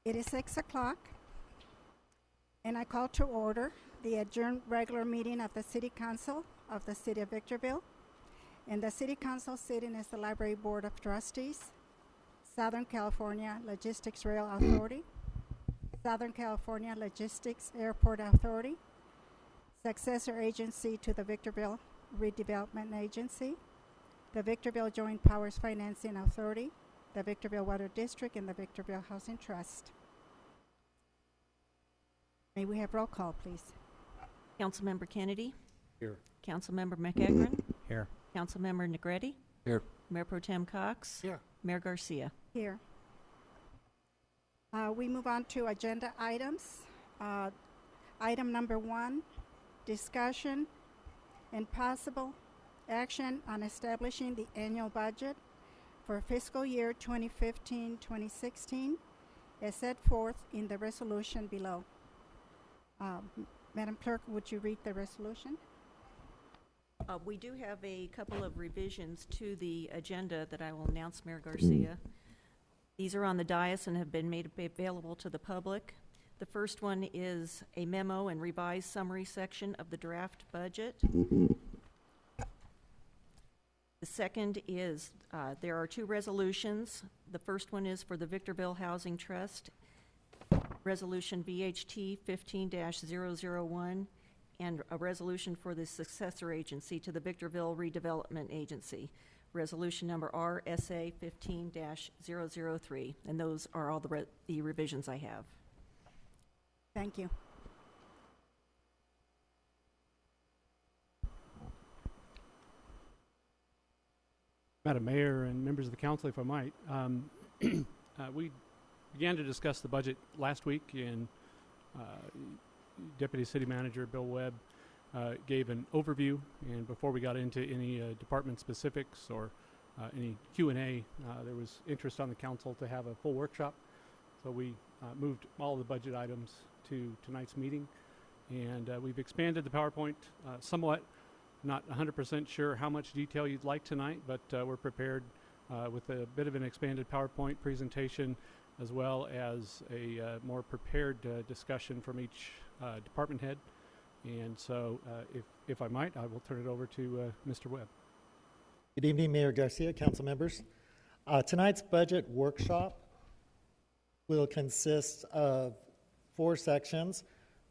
It is 6 o'clock, and I call to order the adjourned regular meeting of the City Council of the City of Victorville. And the City Council sitting is the Library Board of Trustees, Southern California Logistics Rail Authority, Southern California Logistics Airport Authority, successor agency to the Victorville Redevelopment Agency, the Victorville Joint Powers Financing Authority, the Victorville Water District, and the Victorville Housing Trust. May we have roll call, please? Councilmember Kennedy. Here. Councilmember McEachran. Here. Councilmember Negretti. Here. Mayor Pro Tem Cox. Here. Mayor Garcia. Here. We move on to agenda items. Item number 1, discussion and possible action on establishing the annual budget for fiscal year 2015-2016 as set forth in the resolution below. Madam Clerk, would you read the resolution? We do have a couple of revisions to the agenda that I will announce, Mayor Garcia. These are on the dais and have been made available to the public. The first one is a memo and revised summary section of the draft budget. The second is there are 2 resolutions. The first one is for the Victorville Housing Trust, Resolution VHT 15-001, and a resolution for the successor agency to the Victorville Redevelopment Agency, Resolution number RSA 15-003. And those are all the revisions I have. Thank you. Madam Mayor and members of the council, if I might, we began to discuss the budget last week, and Deputy City Manager Bill Webb gave an overview. And before we got into any department specifics or any Q&A, there was interest on the council to have a full workshop. So we moved all the budget items to tonight's meeting, and we've expanded the PowerPoint somewhat. Not 100% sure how much detail you'd like tonight, but we're prepared with a bit of an expanded PowerPoint presentation, as well as a more prepared discussion from each department head. And so if I might, I will turn it over to Mr. Webb. Good evening, Mayor Garcia, council members. Tonight's budget workshop will consist of 4 sections.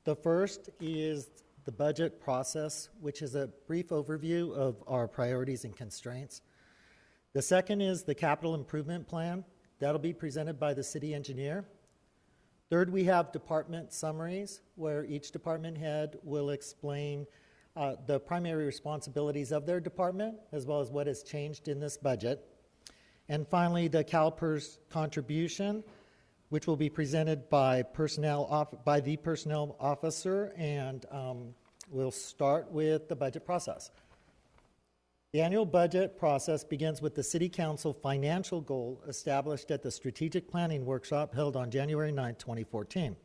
The first is the budget process, which is a brief overview of our priorities and constraints. The second is the capital improvement plan. That'll be presented by the city engineer. Third, we have department summaries, where each department head will explain the primary responsibilities of their department, as well as what has changed in this budget. And finally, the CalPERS contribution, which will be presented by the personnel officer, and we'll start with the budget process. The annual budget process begins with the City Council financial goal established at the Strategic Planning Workshop held on January 9, 2014.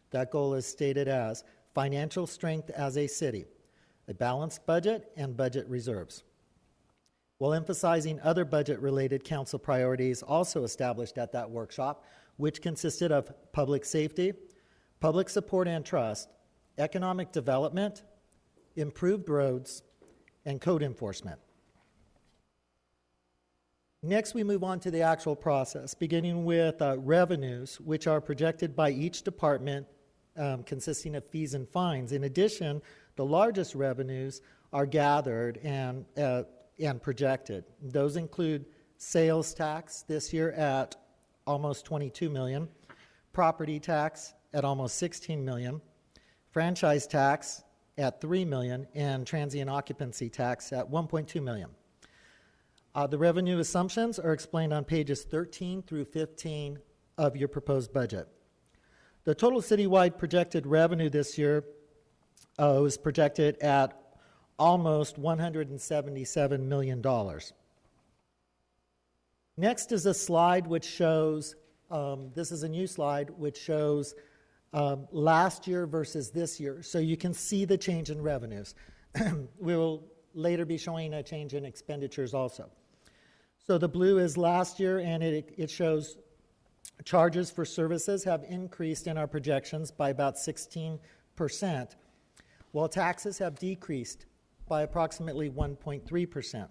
That goal is stated as financial strength as a city, a balanced budget, and budget reserves, while emphasizing other budget-related council priorities also established at that workshop, which consisted of public safety, public support and trust, economic development, improved roads, and code enforcement. Next, we move on to the actual process, beginning with revenues, which are projected by each department, consisting of fees and fines. In addition, the largest revenues are gathered and projected. Those include sales tax this year at almost $22 million, property tax at almost $16 million, franchise tax at $3 million, and transient occupancy tax at $1.2 million. The revenue assumptions are explained on pages 13 through 15 of your proposed budget. The total citywide projected revenue this year is projected at almost $177 million. Next is a slide which shows, this is a new slide, which shows last year versus this year. So you can see the change in revenues. We will later be showing a change in expenditures also. So the blue is last year, and it shows Charges for services have increased in our projections by about 16%, while taxes have decreased by approximately 1.3%.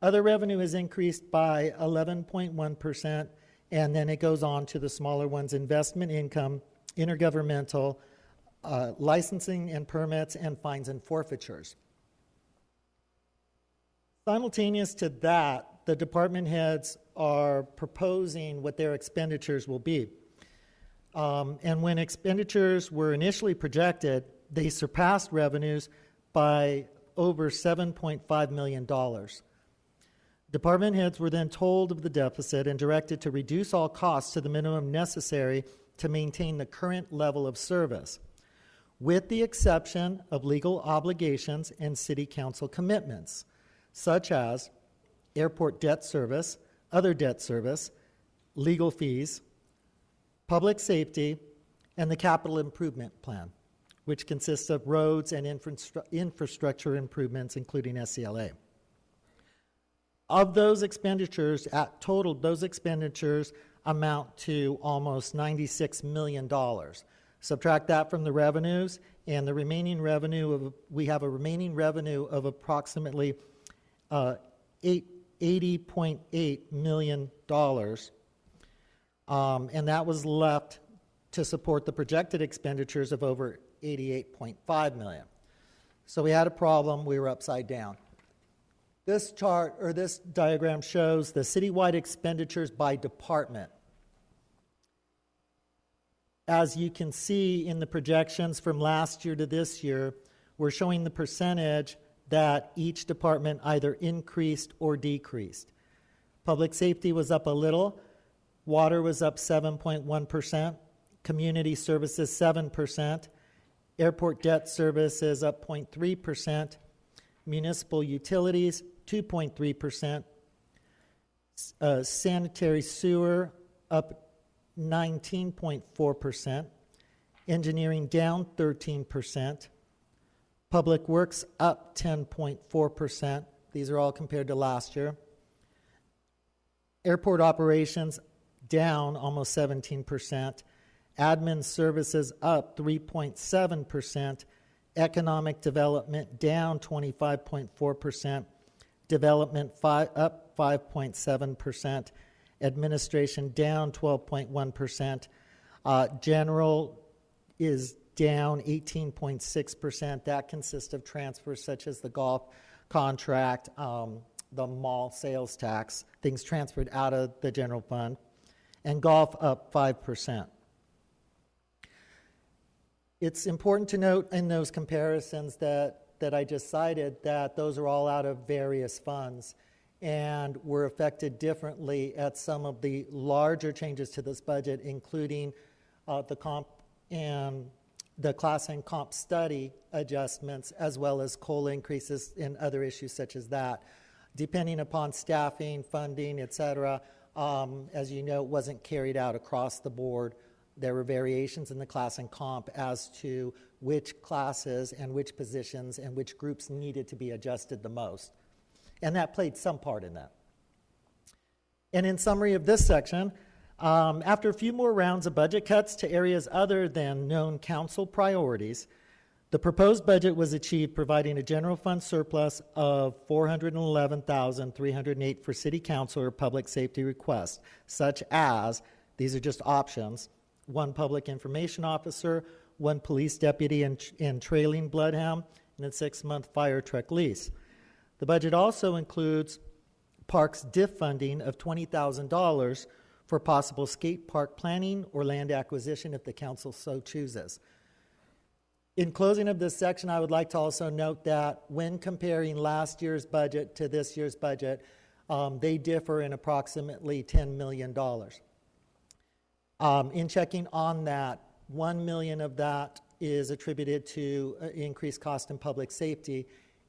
Other revenue has increased by 11.1%, and then it goes on to the smaller ones: investment income, intergovernmental, licensing and permits, and fines and forfeitures. Simultaneous to that, the department heads are proposing what their expenditures will be. And when expenditures were initially projected, they surpassed revenues by over $7.5 million. Department heads were then told of the deficit and directed to reduce all costs to the minimum necessary to maintain the current level of service, with the exception of legal obligations and city council commitments, such as airport debt service, other debt service, legal fees, public safety, and the capital improvement plan, which consists of roads and infrastructure improvements, including SCLA. Of those expenditures, at total, those expenditures amount to almost $96 million. Subtract that from the revenues, and the remaining revenue we have a remaining revenue of approximately $80.8 million, and that was left to support the projected expenditures of over $88.5 million. So we had a problem. We were upside down. This chart, or this diagram, shows the citywide expenditures by department. As you can see in the projections from last year to this year, we're showing the percentage that each department either increased or decreased. Public safety was up a little. Water was up 7.1%. Community services 7%. Airport debt services up 0.3%. Municipal utilities 2.3%. Sanitary sewer up 19.4%. Engineering down 13%. Public Works up 10.4%. These are all compared to last year. Airport operations down almost 17%. Admin services up 3.7%. Economic development down 25.4%. Development up 5.7%. Administration down 12.1%. General is down 18.6%. That consists of transfers such as the golf contract, the mall sales tax, things transferred out of the general fund, and golf up 5%. It's important to note in those comparisons that I just cited that those are all out of various funds and were affected differently at some of the larger changes to this budget, including the comp and the class and comp study adjustments, as well as COLA increases and other issues such as that. Depending upon staffing, funding, et cetera, as you know, it wasn't carried out across the board. There were variations in the class and comp as to which classes and which positions and which groups needed to be adjusted the most. And that played some part in that. And in summary of this section, after a few more rounds of budget cuts to areas other than known council priorities, the proposed budget was achieved, providing a general fund surplus of $411,308 for city council or public safety requests, such as, these are just options, 1 public information officer, 1 police deputy and trailing bloodhound, and a 6-month fire truck lease. The budget also includes parks DIF funding of $20,000 for possible skate park planning or land acquisition if the council so chooses. In closing of this section, I would like to also note that when comparing last year's budget to this year's budget, they differ in approximately $10 million. In checking on that, $1 million of that is attributed to increased cost in public safety.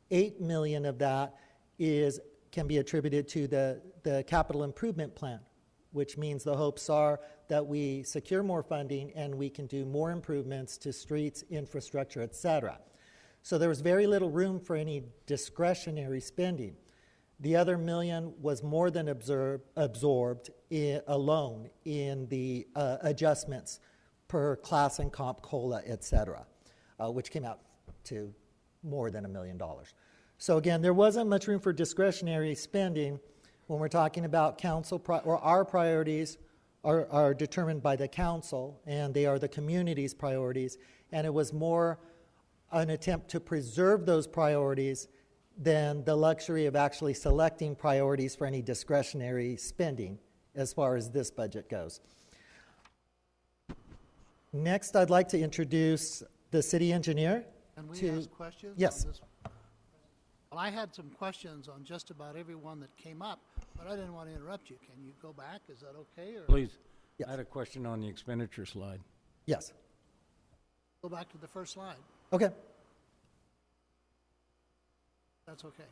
$8 million of that can be attributed to the capital improvement plan, which means the hopes are that we secure more funding and we can do more improvements to streets, infrastructure, et cetera. So there was very little room for any discretionary spending. The other million was more than absorbed alone in the adjustments per class and comp COLA, et cetera, which came out to more than $1 million. So again, there wasn't much room for discretionary spending when we're talking about council, or our priorities are determined by the council, and they are the community's priorities, and it was more an attempt to preserve those priorities than the luxury of actually selecting priorities for any discretionary spending as far as this budget goes. Next, I'd like to introduce the city engineer. Can we ask questions? Yes. On this? Well, I had some questions on just about every one that came up, but I didn't want to interrupt you. Can you go back? Is that okay? Or Please. Yes. I had a question on the expenditure slide. Yes. go back to the first slide? Okay. That's okay.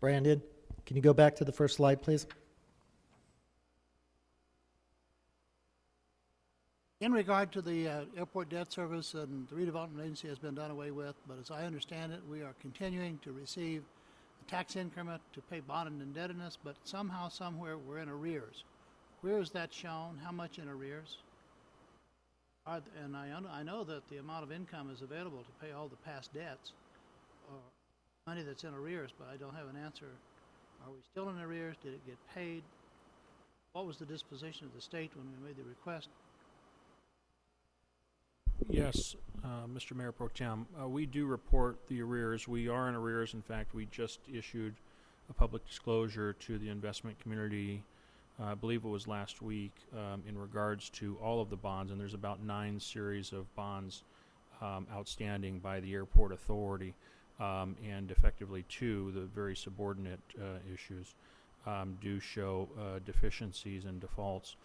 Brandon, can you go back to the first slide, please? In regard to the airport debt service, and the redevelopment agency has been done away with, but as I understand it, we are continuing to receive a tax increment to pay bond and indebtedness, but somehow, somewhere, we're in arrears. Where is that shown? How much in arrears? And I know that the amount of income is available to pay all the past debts, or money that's in arrears, but I don't have an answer. Are we still in arrears? Did it get paid? What was the disposition of the state when we made the request? Yes, Mr. Mayor Pro Tem, we do report the arrears. We are in arrears. In fact, we just issued a public disclosure to the investment community, I believe it was last week, in regards to all of the bonds, and there's about 9 series of bonds outstanding by the airport authority, and effectively 2, the very subordinate issues, do show deficiencies and defaults.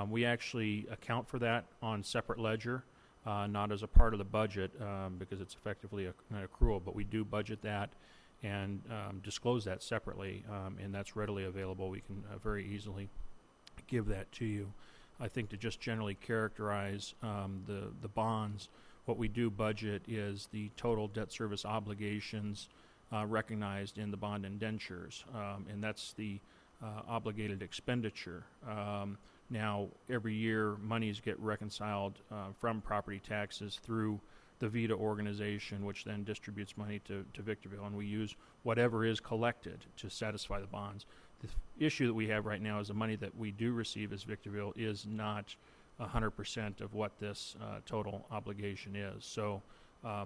We actually account for that on separate ledger. Not as a part of the budget because it's effectively an accrual, but we do budget that and disclose that separately, and that's readily available. We can very easily give that to you. I think to just generally characterize the bonds, what we do budget is the total debt service obligations recognized in the bond indentures, and that's the obligated expenditure. Now, every year, monies get reconciled from property taxes through the VITA organization, which then distributes money to Victorville, and we use whatever is collected to satisfy the bonds. The issue that we have right now is the money that we do receive as Victorville is not 100% of what this total obligation is. So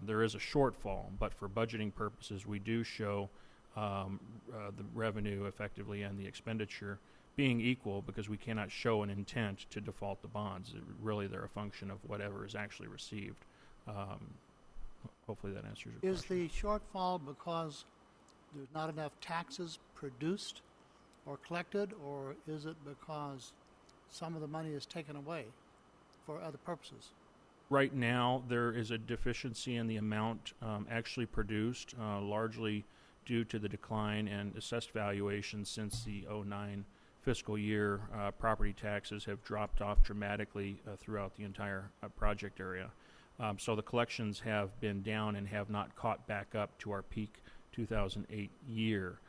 there is a shortfall, but for budgeting purposes, we do show the revenue effectively and the expenditure being equal because we cannot show an intent to default the bonds. Really, they're a function of whatever is actually received. Hopefully that answers your question. Is the shortfall because there's not enough taxes produced or collected, or is it because some of the money is taken away for other purposes? Right now, there is a deficiency in the amount actually produced, largely due to the decline in assessed valuation since the 09 fiscal year. Property taxes have dropped off dramatically throughout the entire project area. So the collections have been down and have not caught back up to our peak 2008 year.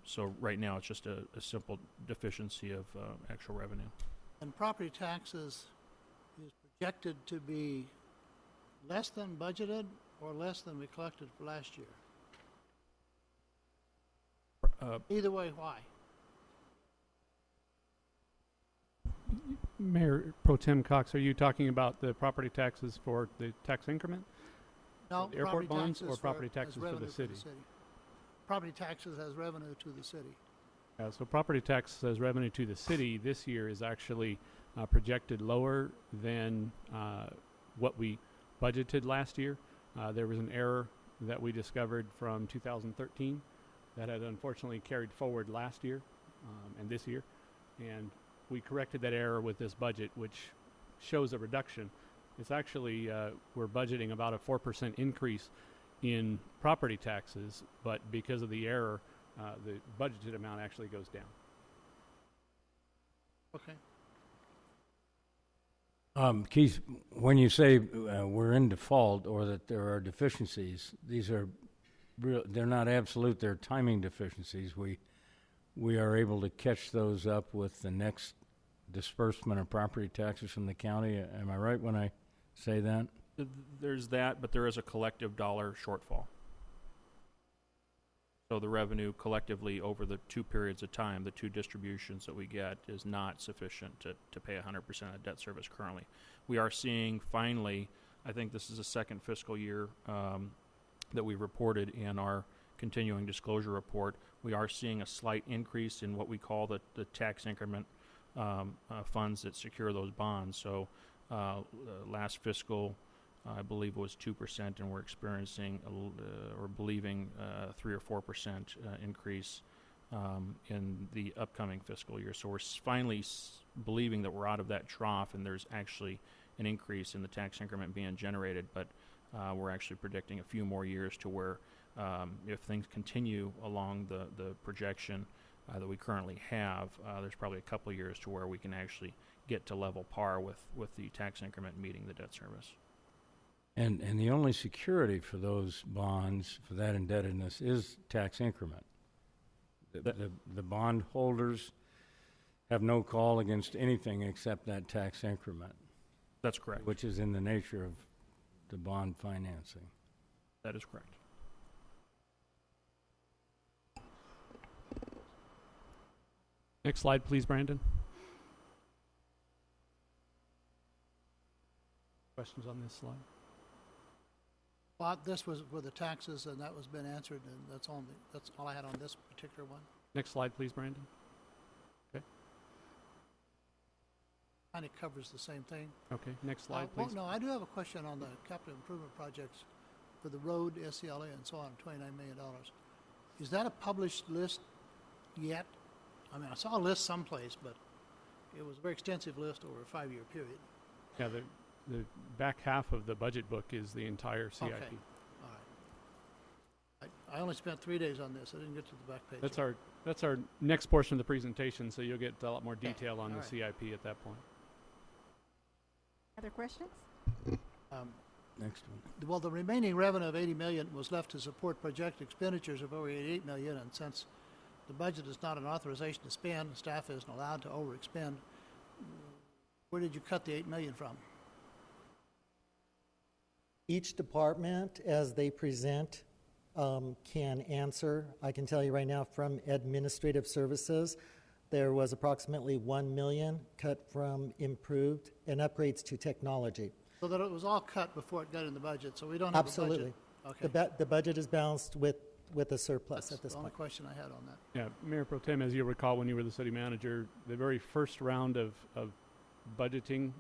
So right now it's just a simple deficiency of actual revenue. And property taxes is projected to be less than budgeted or less than we collected for last year? Either way, why? Mayor Pro Tem Cox, are you talking about the property taxes for the tax increment? No, The airport property bonds or taxes property as taxes for revenue the city? Property taxes as revenue to the city. So property tax as revenue to the city this year is actually projected lower than what we budgeted last year. There was an error that we discovered from 2013 that had unfortunately carried forward last year and this year. And we corrected that error with this budget, which shows a reduction. It's actually, we're budgeting about a 4% increase in property taxes, but because of the error, the budgeted amount actually goes down. Okay. Keith, when you say we're in default or that there are deficiencies, these are they're not absolute, they're timing deficiencies. We are able to catch those up with the next disbursement of property taxes from the county. Am I right when I say that? There's that, but there is a collective dollar shortfall. So the revenue collectively over the 2 periods of time, the 2 distributions that we get, is not sufficient to pay 100% of debt service currently. We are seeing finally, I think this is the second fiscal year that we reported in our continuing disclosure report, we are seeing a slight increase in what we call the tax increment funds that secure those bonds. So last fiscal, I believe it was 2%, and we're experiencing or believing 3 or 4% increase in the upcoming fiscal year. So we're finally believing that we're out of that trough, and there's actually an increase in the tax increment being generated. But we're actually predicting a few more years to where, if things continue along the projection that we currently have, there's probably a couple of years to where we can actually get to level par with the tax increment meeting the debt service. And the only security for those bonds, for that indebtedness, is tax increment. The bond holders have no call against anything except that tax increment. That's correct. Which is in the nature of the bond financing. That is correct. Next slide, please, Brandon. Questions on this slide? Well, this was for the taxes, and that was been answered, and that's all I had on this particular one. Next slide, please, Brandon. Okay. Kind of covers the same thing. Okay. Next slide, please. Well, no, I do have a question on the capital improvement projects for the road, SCLA, and so on, $29 million. Is that a published list yet? I mean, I saw a list someplace, but it was a very extensive list over a 5-year period. Yeah, the back half of the budget book is the entire CIP. Okay. All right. I only spent 3 days on this. I didn't get to the back page. That's our next portion of the presentation, so you'll get a lot more detail on All the right. CIP at that point. Other questions? Next one. Well, the remaining revenue of $80 million was left to support projected expenditures of over $88 million, and since the budget is not an authorization to spend, staff isn't allowed to overexpend. Where did you cut the $8 million from? Each department, as they present, can answer. I can tell you right now from administrative services, there was approximately $1 million cut from improved and upgrades to technology. So that it was all cut before it got in the budget, so we don't have Absolutely. a budget. Okay. The budget is balanced with a surplus That's at this the only point. question I had on that. Yeah, Mayor Pro Tem, as you recall when you were the city manager, the very first round of budgeting,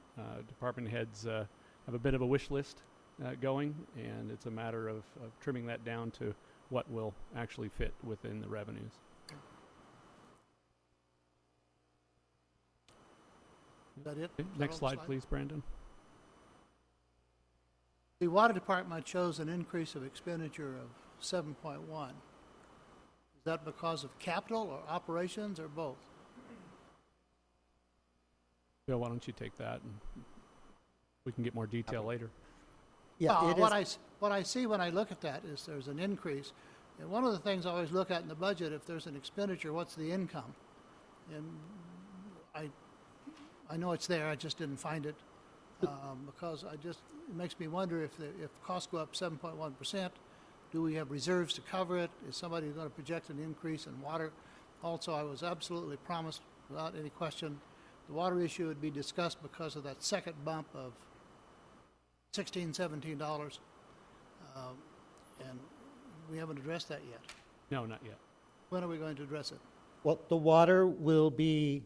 department heads have a bit of a wish list going, and it's a matter of trimming that down to what will actually fit within the revenues. Is that it? Okay, next all the slide, please, Brandon. The water department shows an increase of expenditure of 7.1. Is that because of capital or operations or both? Bill, why don't you take that, and we can get more detail later. Yeah, it is. What I see when I look at that is there's an increase. And one of the things I always look at in the budget, if there's an expenditure, what's the income? And I know it's there, I just didn't find it. Because it makes me wonder if costs go up 7.1%, do we have reserves to cover it? Is somebody going to project an increase in water? Also, I was absolutely promised, without any question, the water issue would be discussed because of that second bump of $16, $17, and we haven't addressed that yet. No, not yet. When are we going to address it? Well, the water will be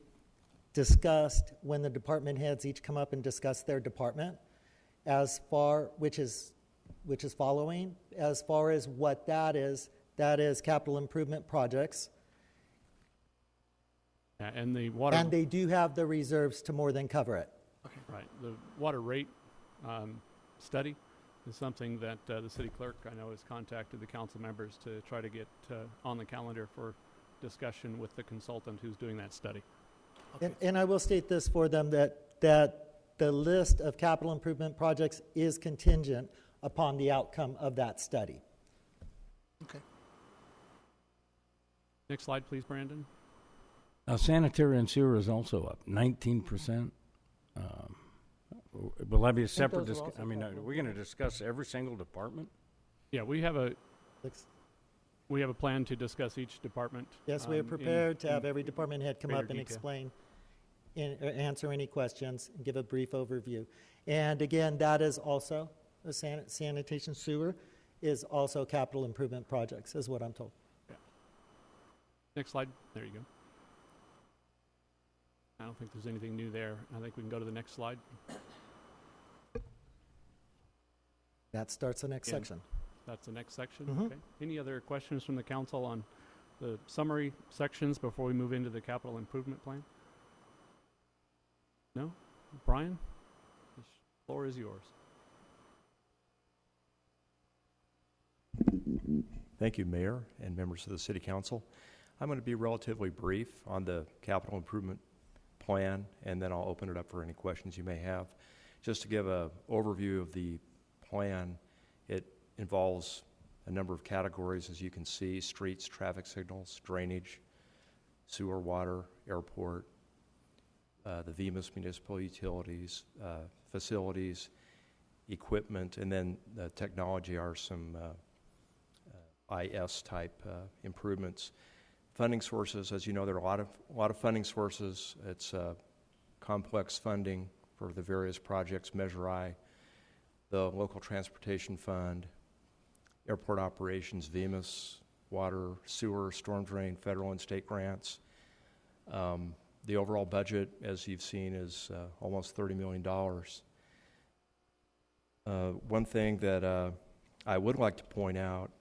discussed when the department heads each come up and discuss their department, which is following. As far as what that is capital improvement projects. Yeah, and the water. And they do have the reserves to more than cover it. Okay. Right. The water rate study is something that the city clerk, I know, has contacted the council members to try to get on the calendar for discussion with the consultant who's doing that study. Okay. And I will state this for them, that the list of capital improvement projects is contingent upon the outcome of that study. Okay. Next slide, please, Brandon. Sanitary and sewer is also up 19%. Will that be a separate those are discussion? also I mean, are capital we going to discuss every single department? Yeah, we have a plan to discuss each department. Yes, we are in- prepared to have in every department head come greater up and detail. explain, or answer any questions, and give a brief overview. And again, that is also, the sanitation sewer is also capital improvement projects, is what I'm told. Next slide. There you go. I don't think there's anything new there. I think we can go to the next slide. That starts the next Yeah. section. That's the next section. Mhm. Okay. Any other questions from the council on the summary sections before we move into the capital improvement plan? No? Brian? The floor is yours. Thank you, Mayor and members of the City Council. I'm going to be relatively brief on the capital improvement plan, and then I'll open it up for any questions you may have. Just to give an overview of the plan, it involves a number of categories, as you can see: streets, traffic signals, drainage, sewer, water, airport, the VMUS municipal utilities, facilities, equipment, and then the technology are some IS-type improvements. Funding sources, as you know, there are a lot of funding sources. It's complex funding for the various projects: Measure I, the Local Transportation Fund, Airport Operations, VMUS, water, sewer, storm drain, federal and state grants. The overall budget, as you've seen, is almost $30 million. One thing that I would like to point out,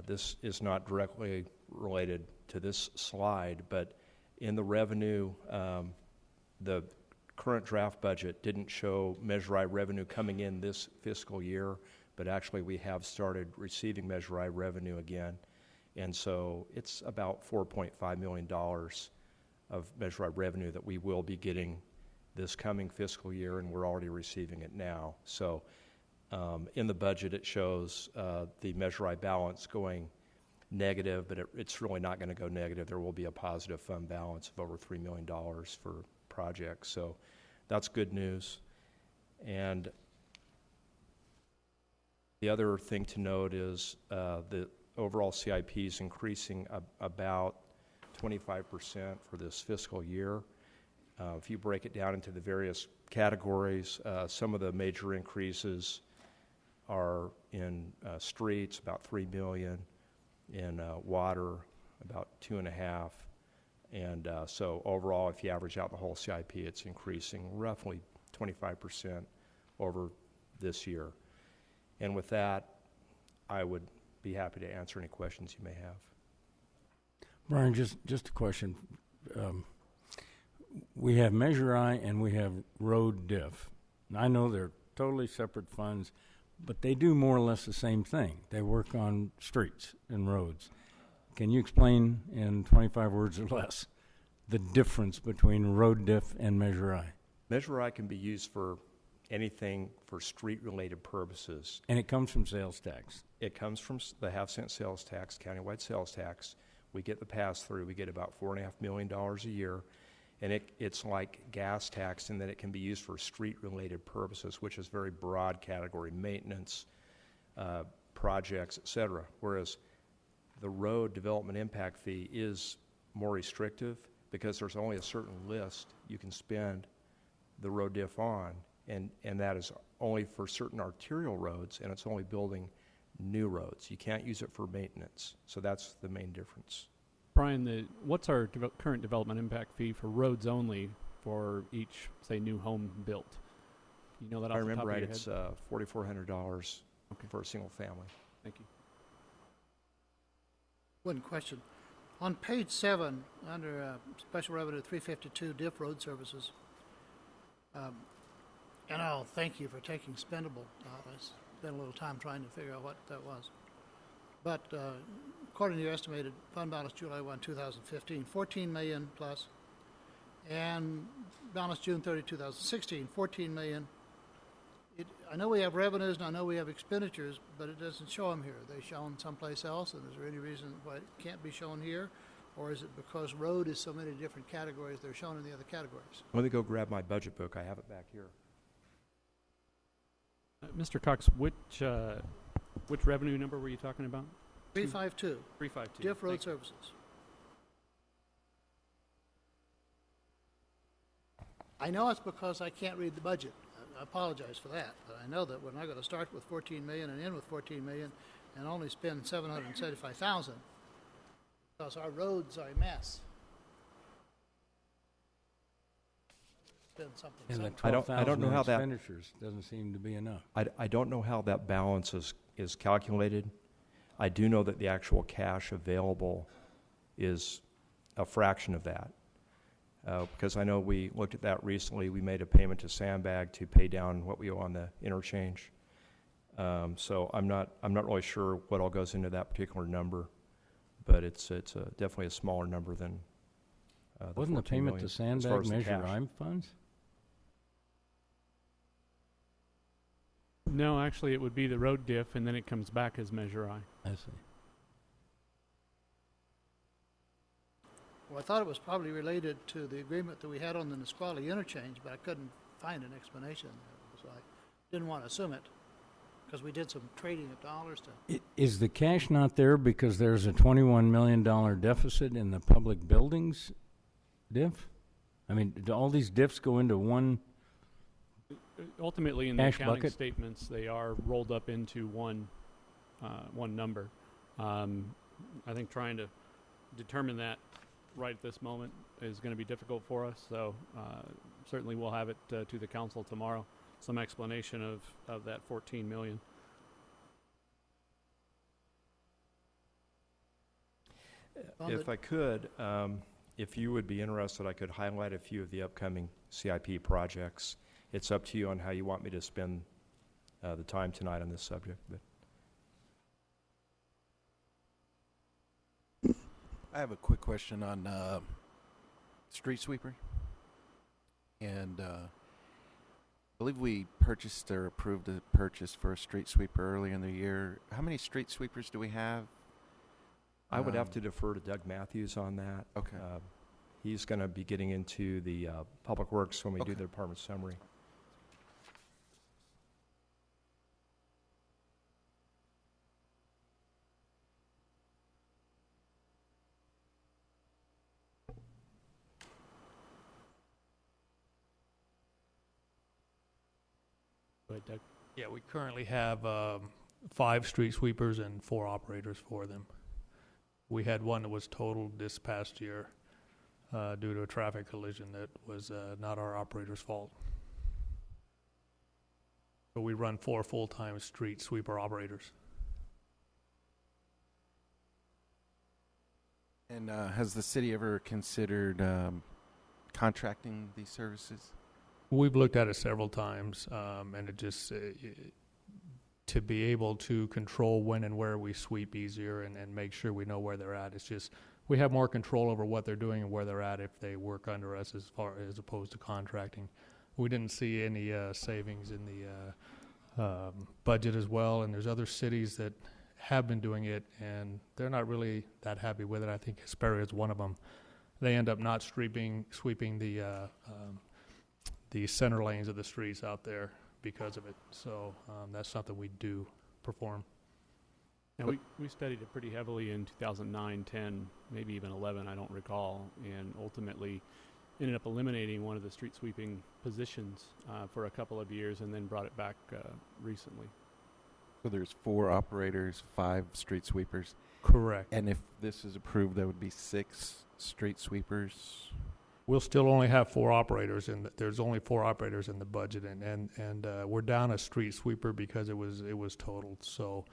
this is not directly related to this slide, but in the revenue, the current draft budget didn't show Measure I revenue coming in this fiscal year, but actually we have started receiving Measure I revenue again. And so it's about $4.5 million of Measure I revenue that we will be getting this coming fiscal year, and we're already receiving it now. So in the budget, it shows the Measure I balance going negative, but it's really not going to go negative. There will be a positive fund balance of over $3 million for projects. So that's good news. And the other thing to note is the overall CIP is increasing about 25% for this fiscal year. If you break it down into the various categories, some of the major increases are in streets, about $3 million, in water, about 2.5, and so overall, if you average out the whole CIP, it's increasing roughly 25% over this year. And with that, I would be happy to answer any questions you may have. Brian, just a question. We have Measure I and we have road diff. And I know they're totally separate funds, but they do more or less the same thing. They work on streets and roads. Can you explain in 25 words or less the difference between road diff and Measure I? Measure I can be used for anything for street-related purposes. And it comes from sales tax. It comes from the half-cent sales tax, countywide sales tax. We get the pass-through. We get about $4.5 million a year. And it's like gas tax in that it can be used for street-related purposes, which is very broad category: maintenance, projects, et cetera. Whereas the road development impact fee is more restrictive because there's only a certain list you can spend the road diff on, and that is only for certain arterial roads, and it's only building new roads. You can't use it for maintenance. So that's the main difference. Brian, what's our current development impact fee for roads only for each, say, new home built? You know that off I the top remember of right, your it's head? $4,400 Okay. for a single family. Thank you. One question. On page 7, under Special Revenue 352, DIF Road Services, and I'll thank you for taking spendable out. I spent a little time trying to figure out what that was. But according to your estimated fund balance July 1, 2015, $14 million plus, And balance June 30, 2016, 14 million. I know we have revenues and I know we have expenditures, but it doesn't show them here. They show them someplace else, and is there any reason why it can't be shown here? Or is it because road is so many different categories, they're shown in the other categories? Let me go grab my budget book. I have it back here. Mr. Cox, which revenue number were you talking about? 352, 352. diff road Thank you. services. I know it's because I can't read the budget. I apologize for that, but I know that we're not going to start with 14 million and end with 14 million and only spend 775,000 because our roads are a mess. Spend something. And the I don't know 12,000 in how that- expenditures doesn't seem to be enough. I don't know how that balance is calculated. I do know that the actual cash available is a fraction of that. Because I know we looked at that recently. We made a payment to Sandbag to pay down what we owe on the interchange. So I'm not really sure what all goes into that particular number, but it's definitely a smaller number than Wasn't the 14 payment million to as far Sandbag as the Measure cash. I'm funds? No, actually, it would be the road diff, and then it comes back as Measure I. I see. Well, I thought it was probably related to the agreement that we had on the Nisqually interchange, but I couldn't find an explanation there, so I didn't want to assume it, because we did some trading of dollars to. Is the cash not there because there's a $21 million deficit in the public buildings diff? I mean, do all these diffs go into one? Ultimately, in the Cash accounting bucket? statements, they are rolled up into one number. I think trying to determine that right at this moment is going to be difficult for us. So certainly we'll have it to the council tomorrow. Some explanation of that 14 million. If I could, if you would be interested, I could highlight a few of the upcoming CIP projects. It's up to you on how you want me to spend the time tonight on this subject. But I have a quick question on street sweeper. And I believe we purchased or approved a purchase for a street sweeper earlier in the year. How many street sweepers do we have? I would have to defer to Doug Matthews on that. Okay. He's going to be getting into the public works when we do Okay. the department summary. Go ahead, Doug. Yeah, we currently have 5 street sweepers and 4 operators for them. We had one that was totaled this past year due to a traffic collision that was not our operator's fault. So we run 4 full-time street sweeper operators. And has the city ever considered contracting these services? We've looked at it several times, and it just to be able to control when and where we sweep easier and make sure we know where they're at. It's just we have more control over what they're doing and where they're at if they work under us as opposed to contracting. We didn't see any savings in the budget as well, and there's other cities that have been doing it, and they're not really that happy with it. I think Hesperia is one of them. They end up not sweeping the center lanes of the streets out there because of it. So that's something we do perform. And we studied it pretty heavily in 2009, 10, maybe even 11, I don't recall, and ultimately ended up eliminating one of the street sweeping positions for a couple of years and then brought it back recently. So there's 4 operators, 5 street sweepers. Correct. And if this is approved, there would be 6 street sweepers. We'll still only have 4 operators, and there's only 4 operators in the budget, and we're down a street sweeper because it was totaled. So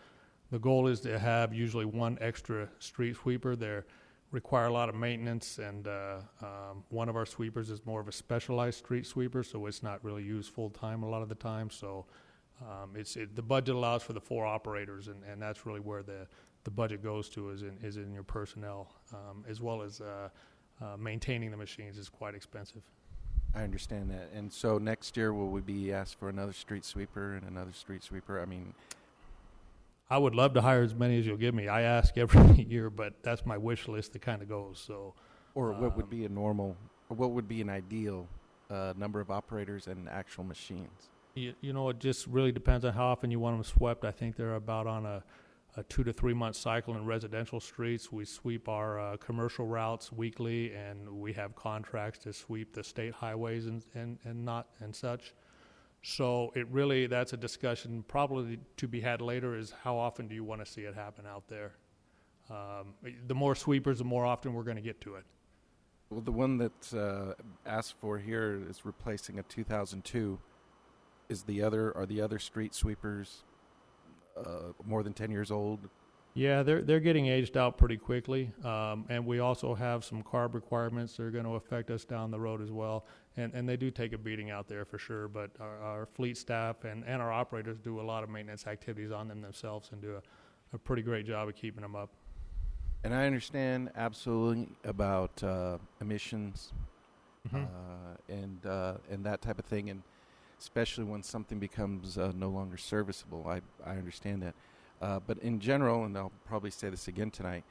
the goal is to have usually 1 extra street sweeper. They require a lot of maintenance, and one of our sweepers is more of a specialized street sweeper, so it's not really used full time a lot of the time. So the budget allows for the 4 operators, and that's really where the budget goes to is in your personnel, as well as maintaining the machines is quite expensive. I understand that. And so next year, will we be asked for another street sweeper and another street sweeper? I mean, I would love to hire as many as you'll give me. I ask every year, but that's my wish list that kind of goes. So, or what would be a normal, or what would be an ideal number of operators and actual machines? you know, it just really depends on how often you want them swept. I think they're about on a 2 to 3 month cycle in residential streets. We sweep our commercial routes weekly, and we have contracts to sweep the state highways and such. So it really, that's a discussion probably to be had later, is how often do you want to see it happen out there? The more sweepers, the more often we're going to get to it. Well, the one that's asked for here is replacing a 2002. Are the other street sweepers more than 10 years old? Yeah, they're getting aged out pretty quickly, and we also have some carb requirements that are going to affect us down the road as well, and they do take a beating out there for sure, but our fleet staff and our operators do a lot of maintenance activities on them themselves and do a pretty great job of keeping them up. And I understand absolutely about emissions and that type of thing, and especially when something becomes no longer serviceable. I understand that. But in general, and I'll probably say this again tonight,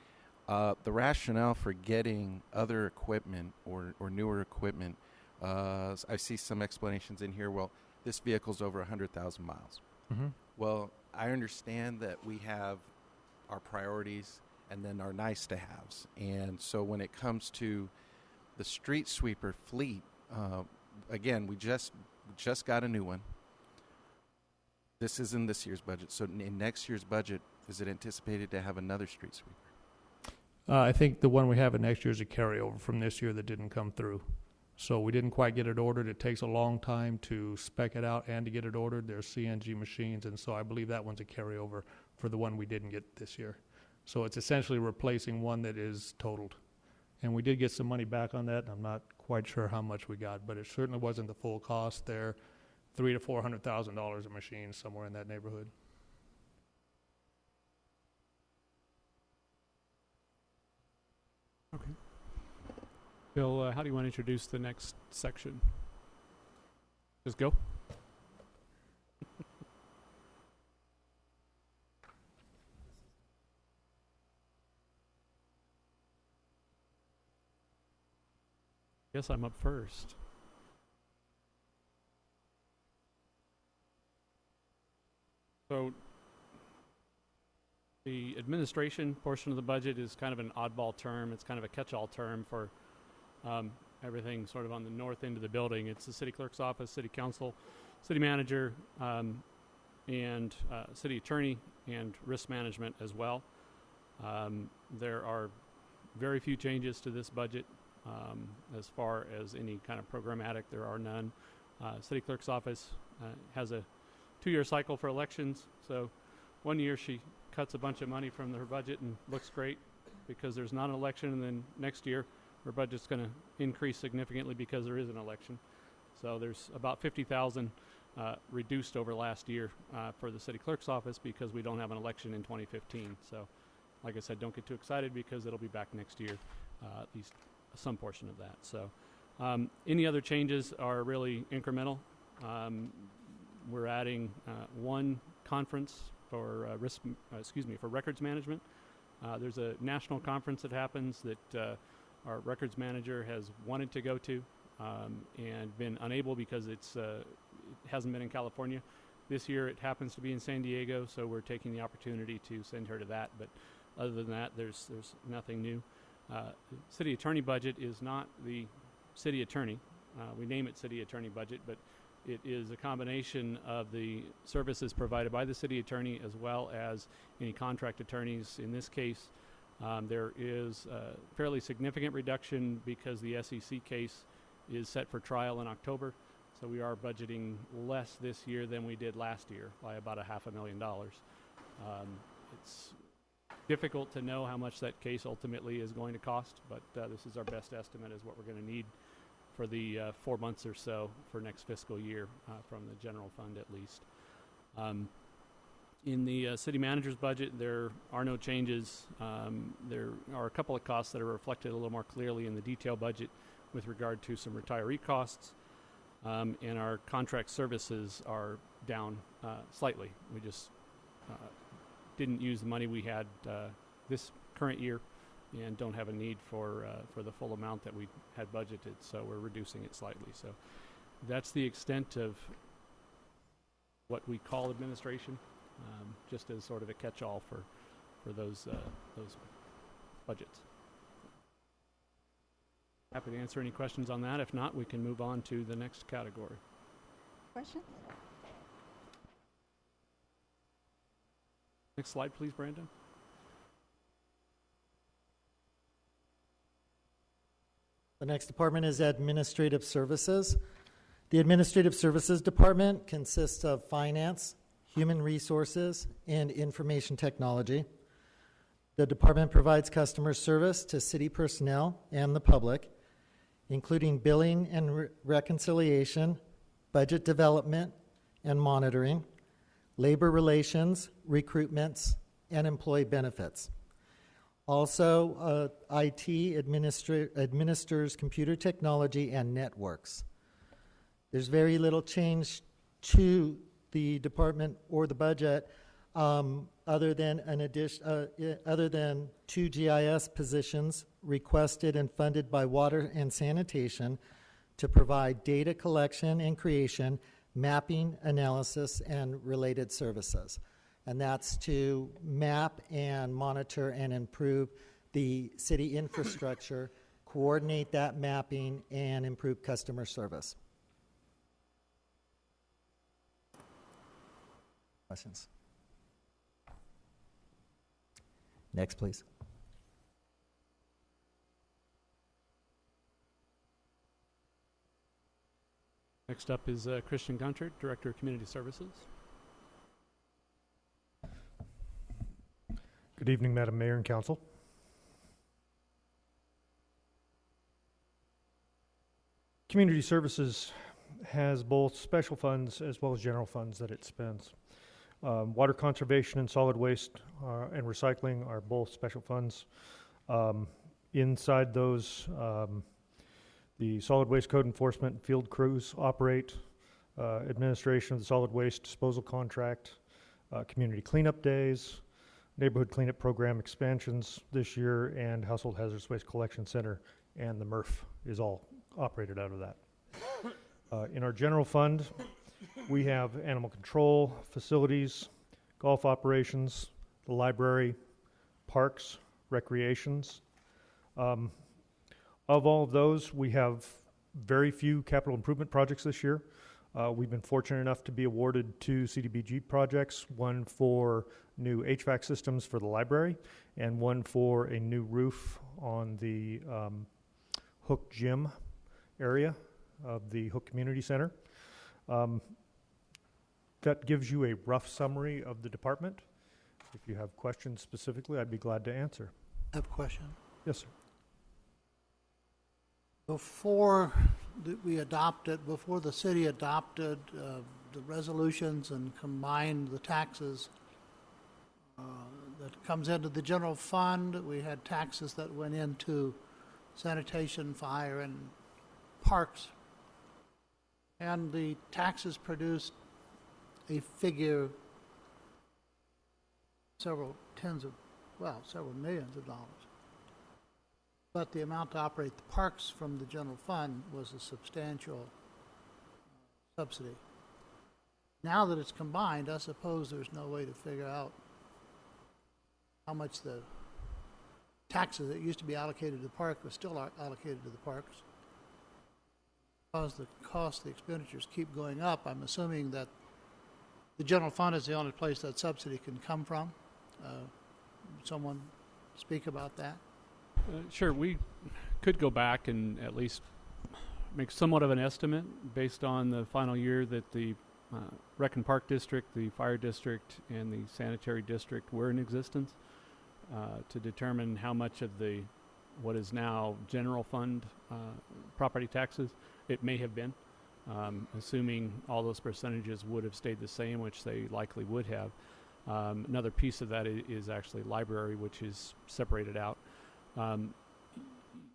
the rationale for getting other equipment or newer equipment, I see some explanations in here. Well, this vehicle's over 100,000 miles. Mm-hmm. Well, I understand that we have our priorities and then our nice-to-haves. And so when it comes to the street sweeper fleet, again, we just got a new one. This is in this year's budget. So in next year's budget, is it anticipated to have another street sweeper? I think the one we have in next year is a carryover from this year that didn't come through. So we didn't quite get it ordered. It takes a long time to spec it out and to get it ordered. There's CNG machines, and so I believe that one's a carryover for the one we didn't get this year. So it's essentially replacing one that is totaled. And we did get some money back on that. I'm not quite sure how much we got, but it certainly wasn't the full cost there. $300,000 to $400,000 a machine, somewhere in that neighborhood. Okay. Bill, how do you want to introduce the next section? Just go. Guess I'm up first. So the administration portion of the budget is kind of an oddball term. It's kind of a catch-all term for everything sort of on the north end of the building. It's the city clerk's office, city council, city manager, and city attorney, and risk management as well. There are very few changes to this budget. As far as any kind of programmatic, there are none. City clerk's office has a 2-year cycle for elections. So 1 year she cuts a bunch of money from her budget and looks great because there's not an election, and then next year her budget's going to increase significantly because there is an election. So there's about $50,000 reduced over last year for the city clerk's office because we don't have an election in 2015. So like I said, don't get too excited because it'll be back next year, at least some portion of that. So any other changes are really incremental. We're adding one conference for for records management. There's a national conference that happens that our records manager has wanted to go to and been unable because it hasn't been in California. This year it happens to be in San Diego, so we're taking the opportunity to send her to that. But other than that, there's nothing new. City attorney budget is not the city attorney. We name it city attorney budget, but it is a combination of the services provided by the city attorney as well as any contract attorneys. In this case, there is a fairly significant reduction because the SEC case is set for trial in October. So we are budgeting less this year than we did last year by about $500,000. It's difficult to know how much that case ultimately is going to cost, but this is our best estimate is what we're going to need for the 4 months or so for next fiscal year from the general fund at least. In the city manager's budget, there are no changes. There are a couple of costs that are reflected a little more clearly in the detail budget with regard to some retiree costs. And our contract services are down slightly. We just didn't use the money we had this current year and don't have a need for the full amount that we had budgeted, so we're reducing it slightly. So that's the extent of what we call administration, just as sort of a catch-all for those budgets. Happy to answer any questions on that. If not, we can move on to the next category. Questions? Next slide, please, Brandon. The next department is Administrative Services. The Administrative Services Department consists of Finance, Human Resources, and Information Technology. The department provides customer service to city personnel and the public, including billing and reconciliation, budget development and monitoring, labor relations, recruitments, and employee benefits. Also, IT administers computer technology and networks. There's very little change to the department or the budget other than other than 2 GIS positions requested and funded by Water and Sanitation to provide data collection and creation, mapping, analysis, and related services. And that's to map and monitor and improve the city infrastructure, coordinate that mapping, and improve customer service. Questions? Next, please. Next up is Christian Gunter, Director of Community Services. Good evening, Madam Mayor and Council. Community Services has both special funds as well as general funds that it spends. Water conservation and solid waste and recycling are both special funds. Inside those, the solid waste code enforcement field crews operate, administration of the solid waste disposal contract, community cleanup days, neighborhood cleanup program expansions this year, and household hazardous waste collection center, and the MRF is all operated out of that. In our general fund, we have animal control, facilities, golf operations, the library, parks, recreations. Of all of those, we have very few capital improvement projects this year. We've been fortunate enough to be awarded 2 CDBG projects, one for new HVAC systems for the library and one for a new roof on the Hook Gym area of the Hook Community Center. That gives you a rough summary of the department. If you have questions specifically, I'd be glad to answer. I have a question. Yes, sir. Before the city adopted the resolutions and combined the taxes that comes into the general fund, we had taxes that went into sanitation, fire, and parks. And the taxes produced a figure, several millions of dollars. But the amount to operate the parks from the general fund was a substantial subsidy. Now that it's combined, I suppose there's no way to figure out how much the taxes that used to be allocated to the park are still allocated to the parks. Because the cost, the expenditures keep going up, I'm assuming that the general fund is the only place that subsidy can come from. Someone speak about that? Sure, we could go back and at least make somewhat of an estimate based on the final year that the Rec and Park District, the Fire District, and the Sanitary District were in existence to determine how much of the what is now general fund property taxes it may have been, assuming all those percentages would have stayed the same, which they likely would have. Another piece of that is actually library, which is separated out.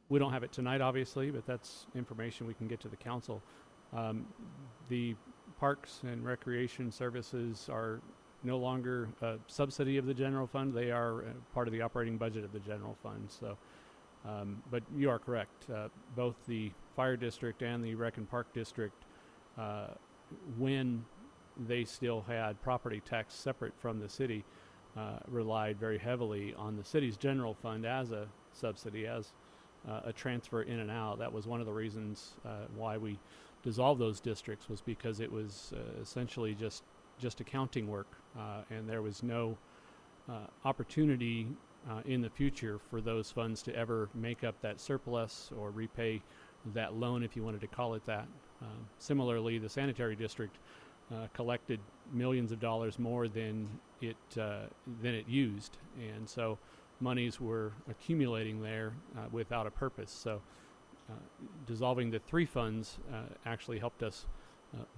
We don't have it tonight, obviously, but that's information we can get to the council. The parks and recreation services are no longer a subsidy of the general fund. They are part of the operating budget of the general fund. So, but you are correct. Both the fire district and the rec and park district, when they still had property tax separate from the city, relied very heavily on the city's general fund as a subsidy, as a transfer in and out. That was one of the reasons why we dissolved those districts, was because it was essentially just accounting work, and there was no opportunity in the future for those funds to ever make up that surplus or repay that loan, if you wanted to call it that. Similarly, the sanitary district collected millions of dollars more than it used, and so monies were accumulating there without a purpose. So dissolving the three funds actually helped us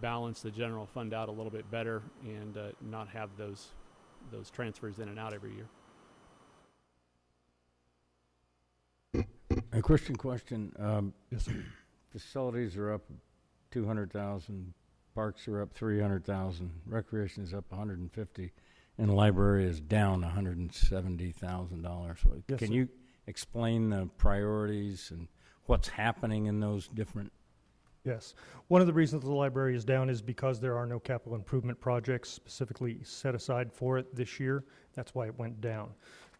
balance the general fund out a little bit better and not have those transfers in and out every year. A Christian question. Yes, sir. Facilities are up 200,000, parks are up 300,000, recreation is up 150, and the library is down $170,000. So Yes, can sir. you explain the priorities and what's happening in those different? Yes. One of the reasons the library is down is because there are no capital improvement projects specifically set aside for it this year. That's why it went down.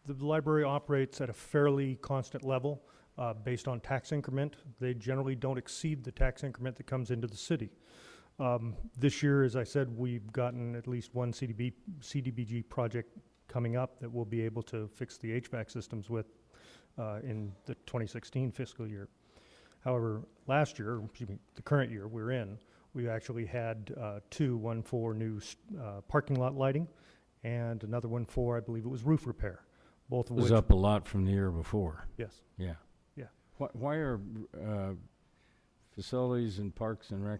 The library operates at a fairly constant level based on tax increment. They generally don't exceed the tax increment that comes into the city. This year, as I said, we've gotten at least one CDBG project coming up that we'll be able to fix the HVAC systems with in the 2016 fiscal year. However, last year, the current year we're in, we actually had one for new parking lot lighting, and another one for, I believe it was roof repair. Both of It was which, up a lot from the year before. yes. Yeah. Yeah. Why are facilities and parks and rec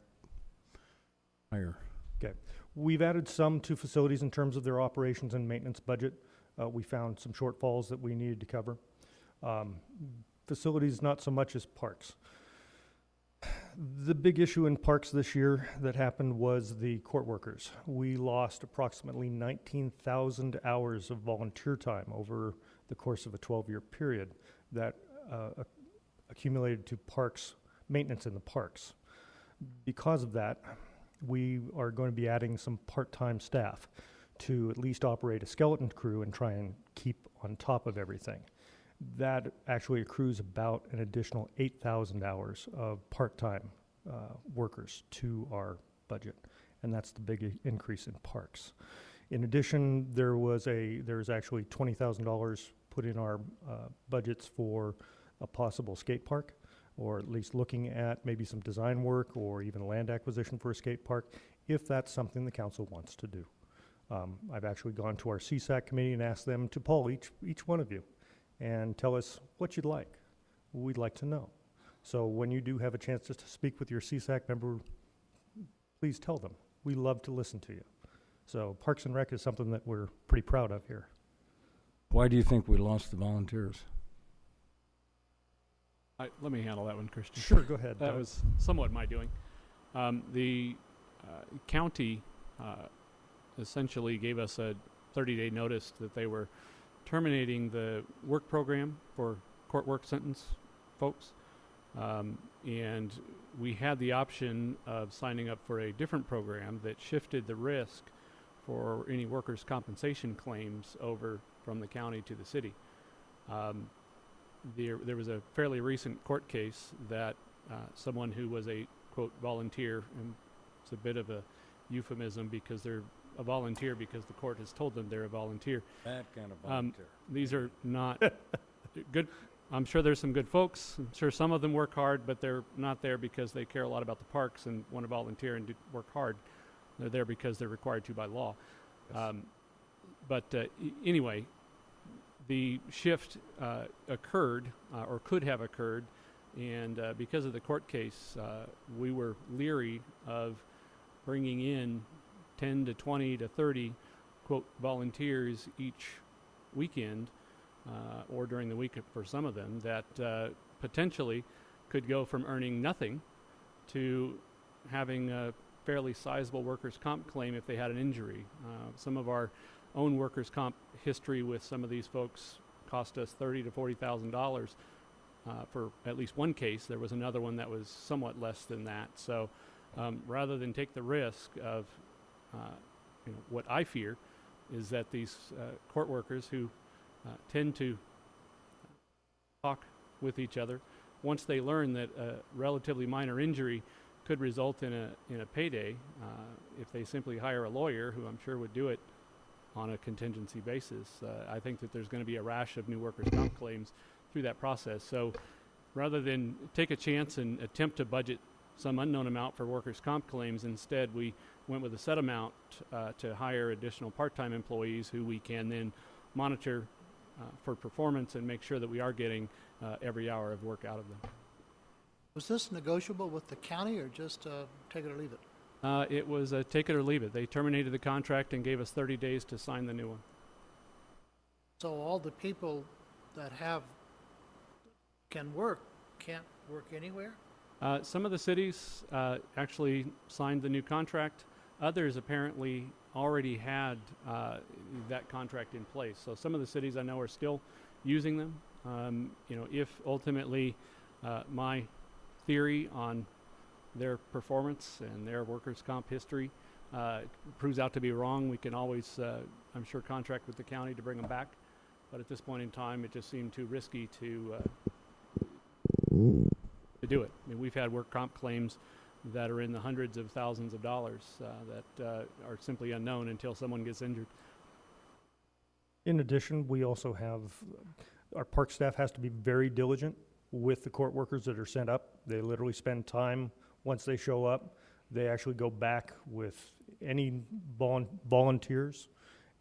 higher? Okay. We've added some to facilities in terms of their operations and maintenance budget. We found some shortfalls that we needed to cover. Facilities, not so much as parks. The big issue in parks this year that happened was the court workers. We lost approximately 19,000 hours of volunteer time over the course of a 12-year period that accumulated to parks, maintenance in the parks. Because of that, we are going to be adding some part-time staff to at least operate a skeleton crew and try and keep on top of everything. That actually accrues about an additional 8,000 hours of part-time workers to our budget, and that's the big increase in parks. In addition, there's actually $20,000 put in our budgets for a possible skate park, or at least looking at maybe some design work or even land acquisition for a skate park, if that's something the council wants to do. I've actually gone to our CSAC committee and asked them to poll each one of you and tell us what you'd like. We'd like to know. So when you do have a chance just to speak with your CSAC member, please tell them. We love to listen to you. So Parks and Rec is something that we're pretty proud of here. Why do you think we lost the volunteers? Let me handle that one, Christian. Sure, go ahead. That was somewhat my doing. The county essentially gave us a 30-day notice that they were terminating the work program for court work sentence folks. And we had the option of signing up for a different program that shifted the risk for any workers' compensation claims over from the county to the city. There was a fairly recent court case that someone who was a, quote, volunteer, and it's a bit of a euphemism because they're a volunteer because the court has told them they're a volunteer. That kind of volunteer. These are not good. I'm sure there's some good folks. I'm sure some of them work hard, but they're not there because they care a lot about the parks and want to volunteer and work hard. They're there because they're required to by law. Yes. Anyway, the shift occurred or could have occurred, and because of the court case, we were leery of bringing in 10 to 20 to 30 quote, volunteers each weekend or during the week for some of them that potentially could go from earning nothing to having a fairly sizable workers' comp claim if they had an injury. Some of our own workers' comp history with some of these folks cost us $30,000 to $40,000 for at least one case. There was another one that was somewhat less than that. So rather than take the risk of what I fear is that these court workers who tend to talk with each other, once they learn that a relatively minor injury could result in a payday, if they simply hire a lawyer, who I'm sure would do it on a contingency basis, I think that there's going to be a rash of new workers' comp claims through that process. So rather than take a chance and attempt to budget some unknown amount for workers' comp claims, instead we went with a set amount to hire additional part-time employees who we can then monitor for performance and make sure that we are getting every hour of work out of them. Was this negotiable with the county or just take it or leave it? It was a take it or leave it. They terminated the contract and gave us 30 days to sign the new one. So all the people that can work can't work anywhere? Some of the cities actually signed the new contract. Others apparently already had that contract in place. So some of the cities I know are still using them. If ultimately my theory on their performance and their workers' comp history proves out to be wrong, we can always, I'm sure, contract with the county to bring them back. But at this point in time, it just seemed too risky to do it. I mean, we've had work comp claims that are in the hundreds of thousands of dollars that are simply unknown until someone gets injured. In addition, we also have, our park staff has to be very diligent with the court workers that are sent up. They literally spend time, once they show up, they actually go back with any volunteers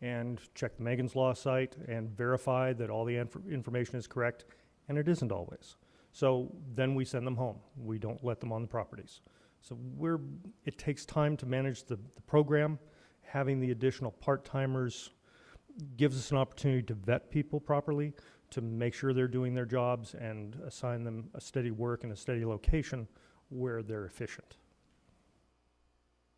and check the Megan's Law site and verify that all the information is correct, and it isn't always. So then we send them home. We don't let them on the properties. So it takes time to manage the program. Having the additional part-timers gives us an opportunity to vet people properly, to make sure they're doing their jobs and assign them a steady work and a steady location where they're efficient.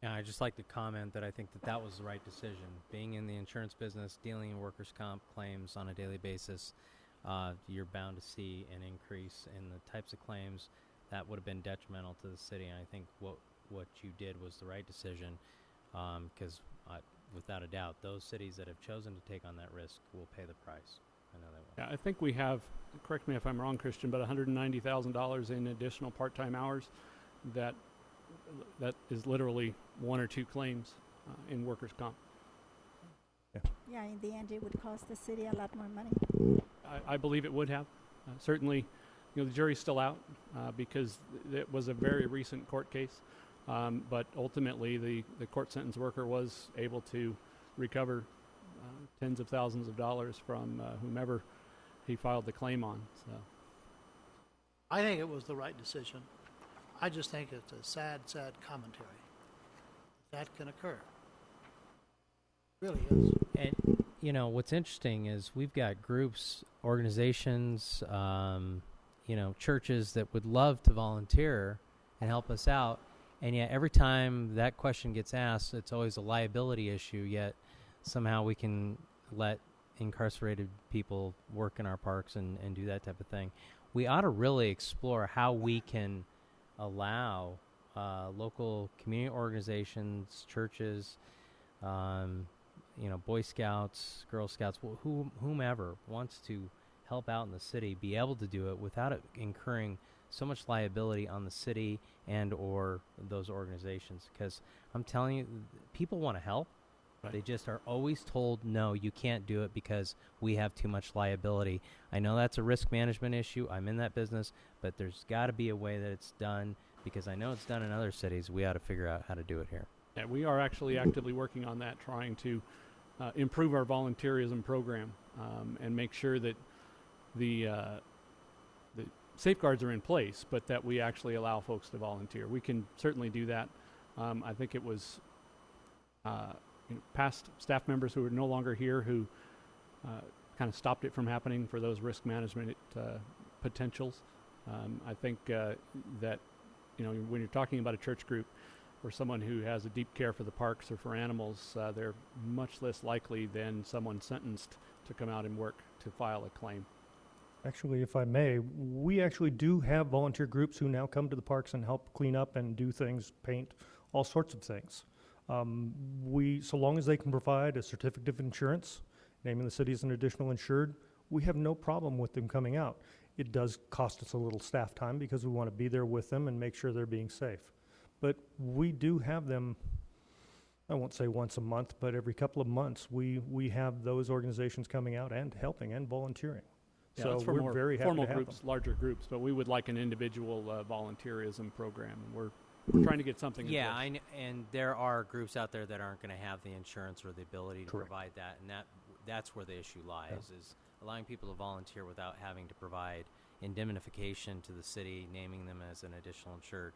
Yeah, I'd just like to comment that I think that was the right decision. Being in the insurance business, dealing in workers' comp claims on a daily basis, you're bound to see an increase in the types of claims that would have been detrimental to the city. And I think what you did was the right decision, because without a doubt, those cities that have chosen to take on that risk will pay the price. I know they will. Yeah, I think we have, correct me if I'm wrong, Christian, but $190,000 in additional part-time hours. That is literally one or two claims in workers' comp. Yeah, in the end, it would cost the city a lot more money. I believe it would have. Certainly, the jury's still out because it was a very recent court case. But ultimately, the court sentence worker was able to recover tens of thousands of dollars from whomever he filed the claim on. So, I think it was the right decision. I just think it's a sad, sad commentary. That can occur. It really is. And, what's interesting is we've got groups, organizations, churches that would love to volunteer and help us out. And yet every time that question gets asked, it's always a liability issue, yet somehow we can let incarcerated people work in our parks and do that type of thing. We ought to really explore how we can allow local community organizations, churches, Boy Scouts, Girl Scouts, whomever wants to help out in the city, be able to do it without it incurring so much liability on the city and or those organizations. Because I'm telling you, people want to help. Right. They just are always told, no, you can't do it because we have too much liability. I know that's a risk management issue. I'm in that business. But there's got to be a way that it's done, because I know it's done in other cities. We ought to figure out how to do it here. Yeah, we are actually actively working on that, trying to improve our volunteerism program and make sure that the safeguards are in place, but that we actually allow folks to volunteer. We can certainly do that. I think it was past staff members who are no longer here who kind of stopped it from happening for those risk management potentials. I think that, when you're talking about a church group or someone who has a deep care for the parks or for animals, they're much less likely than someone sentenced to come out and work to file a claim. Actually, if I may, we actually do have volunteer groups who now come to the parks and help clean up and do things, paint, all sorts of things. So long as they can provide a certificate of insurance, naming the city as an additional insured, we have no problem with them coming out. It does cost us a little staff time because we want to be there with them and make sure they're being safe. But we do have them, I won't say once a month, but every couple of months we have those organizations coming out and helping and volunteering. Yeah, so it's for we're more very happy formal to have groups, them. larger groups, but we would like an individual volunteerism program. We're trying to get something in Yeah, place. and there are groups out there that aren't going to have the insurance or the ability to Correct. provide that, and that's where the issue lies, is allowing people to volunteer without having to provide indemnification to the city, naming them as an additional insured.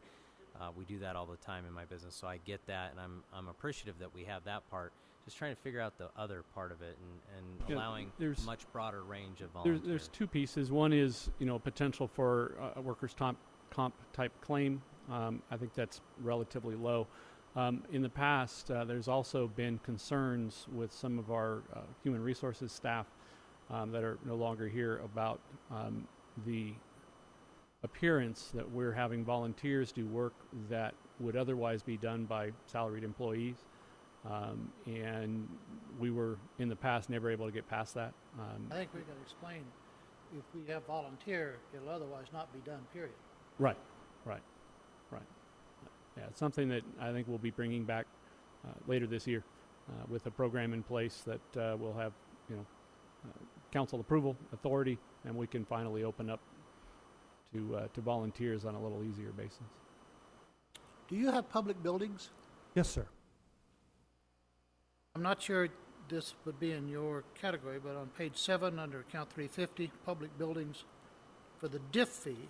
We do that all the time in my business, so I get that, and I'm appreciative that we have that part. Just trying to figure out the other part of it and allowing there's- much broader range of volunteers. There's two pieces. One is, potential for a workers' comp type claim. I think that's relatively low. In the past, there's also been concerns with some of our human resources staff that are no longer here about the appearance that we're having volunteers do work that would otherwise be done by salaried employees. And we were, in the past, never able to get past that. I think we can explain, if we have volunteer, it'll otherwise not be done, period. Right. Yeah, it's something that I think we'll be bringing back later this year with a program in place that will have, council approval, authority, and we can finally open up to volunteers on a little easier basis. Do you have public buildings? Yes, sir. I'm not sure this would be in your category, but on page 7, under account 350, public buildings, for the diff fee,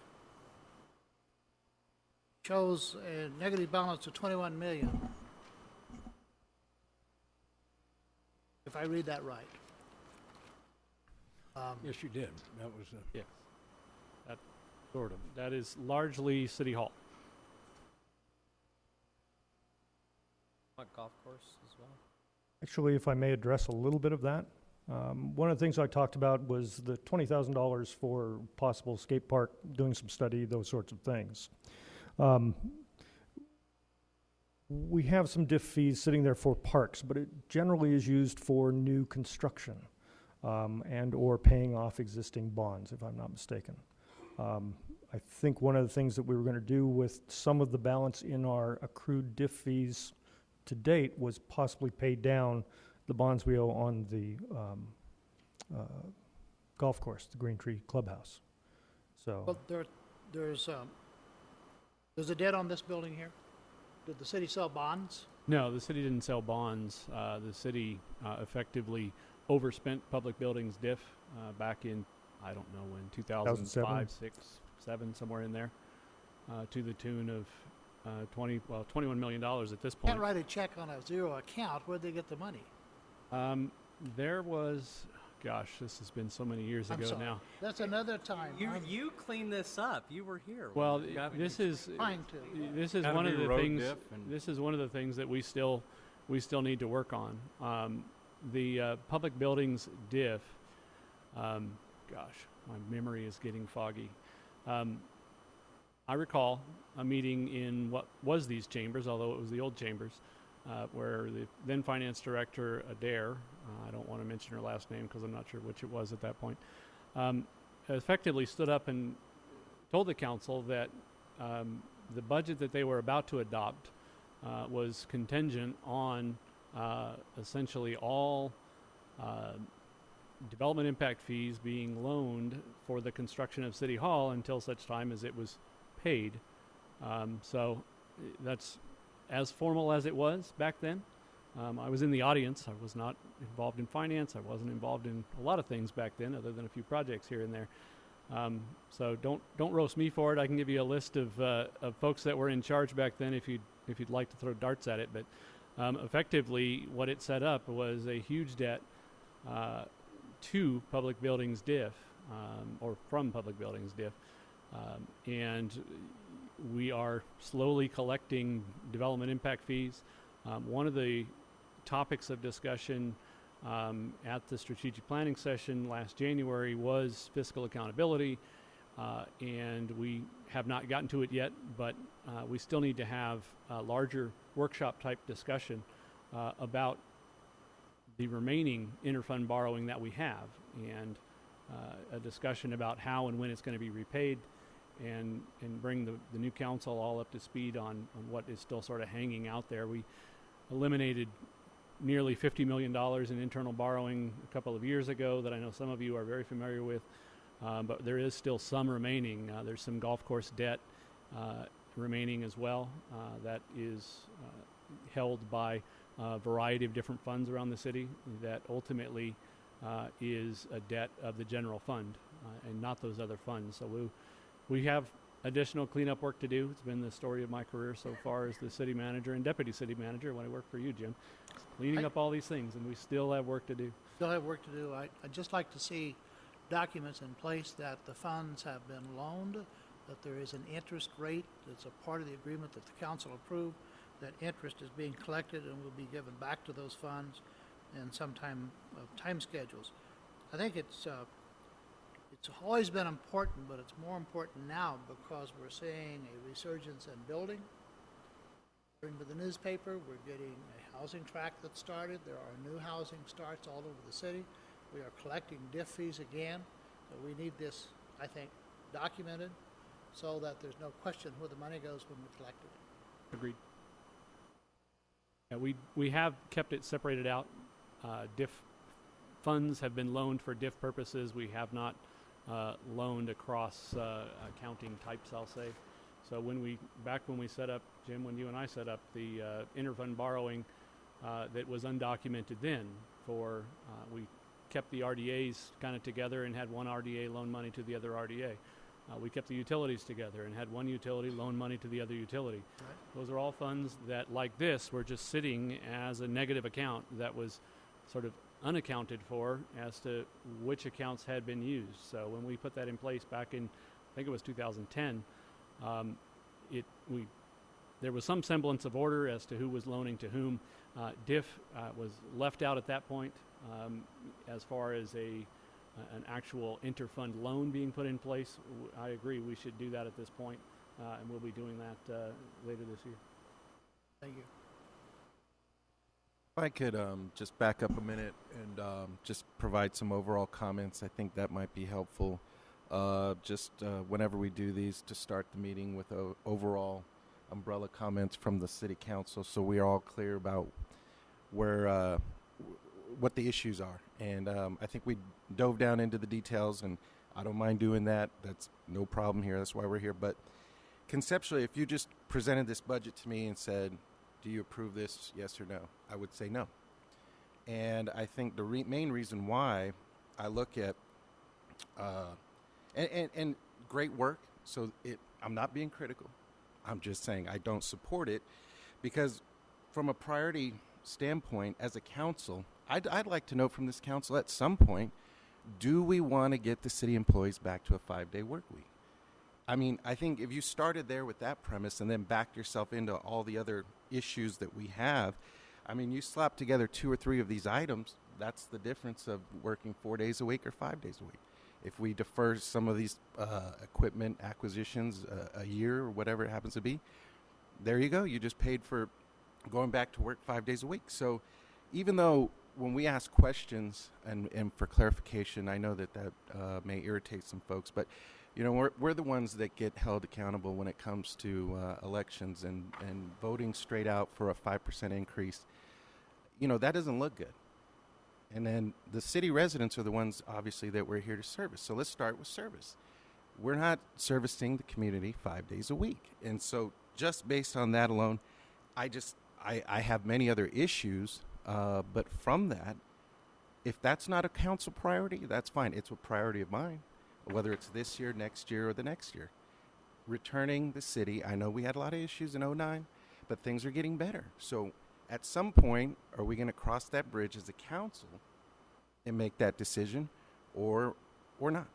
shows a negative balance of 21 million. If I read that right. Yes, you did. That was Yes. That sort of. That is largely City Hall. What golf course as well? Actually, if I may address a little bit of that, one of the things I talked about was the $20,000 for possible skate park, doing some study, those sorts of things. We have some diff fees sitting there for parks, but it generally is used for new construction and or paying off existing bonds, if I'm not mistaken. I think one of the things that we were going to do with some of the balance in our accrued diff fees to date was possibly pay down the bonds we owe on the golf course, the Green Tree Clubhouse. So, But there's a debt on this building here? Did the city sell bonds? No, the city didn't sell bonds. The city effectively overspent public buildings diff back in, I don't know when, 2005, 6, 7, somewhere in there, to the tune of $21 million at this point. Can't write a check on a zero account. Where'd they get the money? There was, gosh, this has been so many years I'm ago sorry. now. That's another time. I'm You cleaned this up. You were here. Well, this is trying to. this is Gotta one of be the road things. diff and- This is one of the things that we still need to work on. The public buildings diff. Gosh, my memory is getting foggy. I recall a meeting in what was these chambers, although it was the old chambers, where the then finance director, Adair, I don't want to mention her last name because I'm not sure which it was at that point, effectively stood up and told the council that the budget that they were about to adopt was contingent on essentially all development impact fees being loaned for the construction of City Hall until such time as it was paid. So that's as formal as it was back then. I was in the audience. I was not involved in finance. I wasn't involved in a lot of things back then, other than a few projects here and there. So don't roast me for it. I can give you a list of folks that were in charge back then if you'd like to throw darts at it. But Effectively, what it set up was a huge debt to Public Buildings DIF, or from Public Buildings DIF, and we are slowly collecting development impact fees. One of the topics of discussion at the strategic planning session last January was fiscal accountability, and we have not gotten to it yet, but we still need to have a larger workshop type discussion about the remaining interfund borrowing that we have, and a discussion about how and when it's going to be repaid, and bring the new council all up to speed on what is still sort of hanging out there. We eliminated nearly $50 million in internal borrowing a couple of years ago that I know some of you are very familiar with, but there is still some remaining. There's some golf course debt remaining as well that is held by a variety of different funds around the city that ultimately is a debt of the general fund and not those other funds. So we have additional cleanup work to do. It's been the story of my career so far as the city manager and deputy city manager when I worked for you, Jim. It's cleaning up all these things, and we still have work to do. Still have work to do. I'd just like to see documents in place that the funds have been loaned, that there is an interest rate that's a part of the agreement that the council approved, that interest is being collected and will be given back to those funds, and some time schedules. I think it's always been important, but it's more important now because we're seeing a resurgence in building. According to the newspaper, we're getting a housing tract that started. There are new housing starts all over the city. We are collecting DIF fees again. So we need this, I think, documented so that there's no question where the money goes when we collect it. Agreed. Yeah, we have kept it separated out. DIF funds have been loaned for DIF purposes. We have not loaned across accounting types, I'll say. So back when we set up, Jim, when you and I set up the interfund borrowing that was undocumented then for, we kept the RDAs kind of together and had one RDA loan money to the other RDA. We kept the utilities together and had one utility loan money to the other utility. Right. Those are all funds that, like this, were just sitting as a negative account that was sort of unaccounted for as to which accounts had been used. So when we put that in place back in, I think it was 2010, there was some semblance of order as to who was loaning to whom. DIF was left out at that point as far as an actual interfund loan being put in place. I agree we should do that at this point, and we'll be doing that later this year. Thank you. If I could just back up a minute and just provide some overall comments, I think that might be helpful. Whenever we do these, to start the meeting with overall umbrella comments from the city council, so we are all clear about what the issues are. And I think we dove down into the details, and I don't mind doing that. That's no problem here. That's why we're here. But conceptually, if you just presented this budget to me and said, do you approve this, yes or no? I would say no. And I think the main reason why I look at, and great work, so I'm not being critical. I'm just saying I don't support it because from a priority standpoint, as a council, I'd like to know from this council at some point, do we want to get the city employees back to a 5-day work week? I mean, I think if you started there with that premise and then backed yourself into all the other issues that we have, I mean, you slap together 2 or 3 of these items, that's the difference of working 4 days a week or 5 days a week. If we defer some of these equipment acquisitions a year or whatever it happens to be, there you go. You just paid for going back to work 5 days a week. So even though when we ask questions and for clarification, I know that may irritate some folks, but you know, we're the ones that get held accountable when it comes to elections and voting straight out for a 5% increase. You know, that doesn't look good. And then the city residents are the ones, obviously, that we're here to service. So let's start with service. We're not servicing the community 5 days a week. And so just based on that alone, I have many other issues. But from that, if that's not a council priority, that's fine. It's a priority of mine, whether it's this year, next year, or the next year. Returning the city, I know we had a lot of issues in 2009, but things are getting better. So at some point, are we going to cross that bridge as a council and make that decision, or not?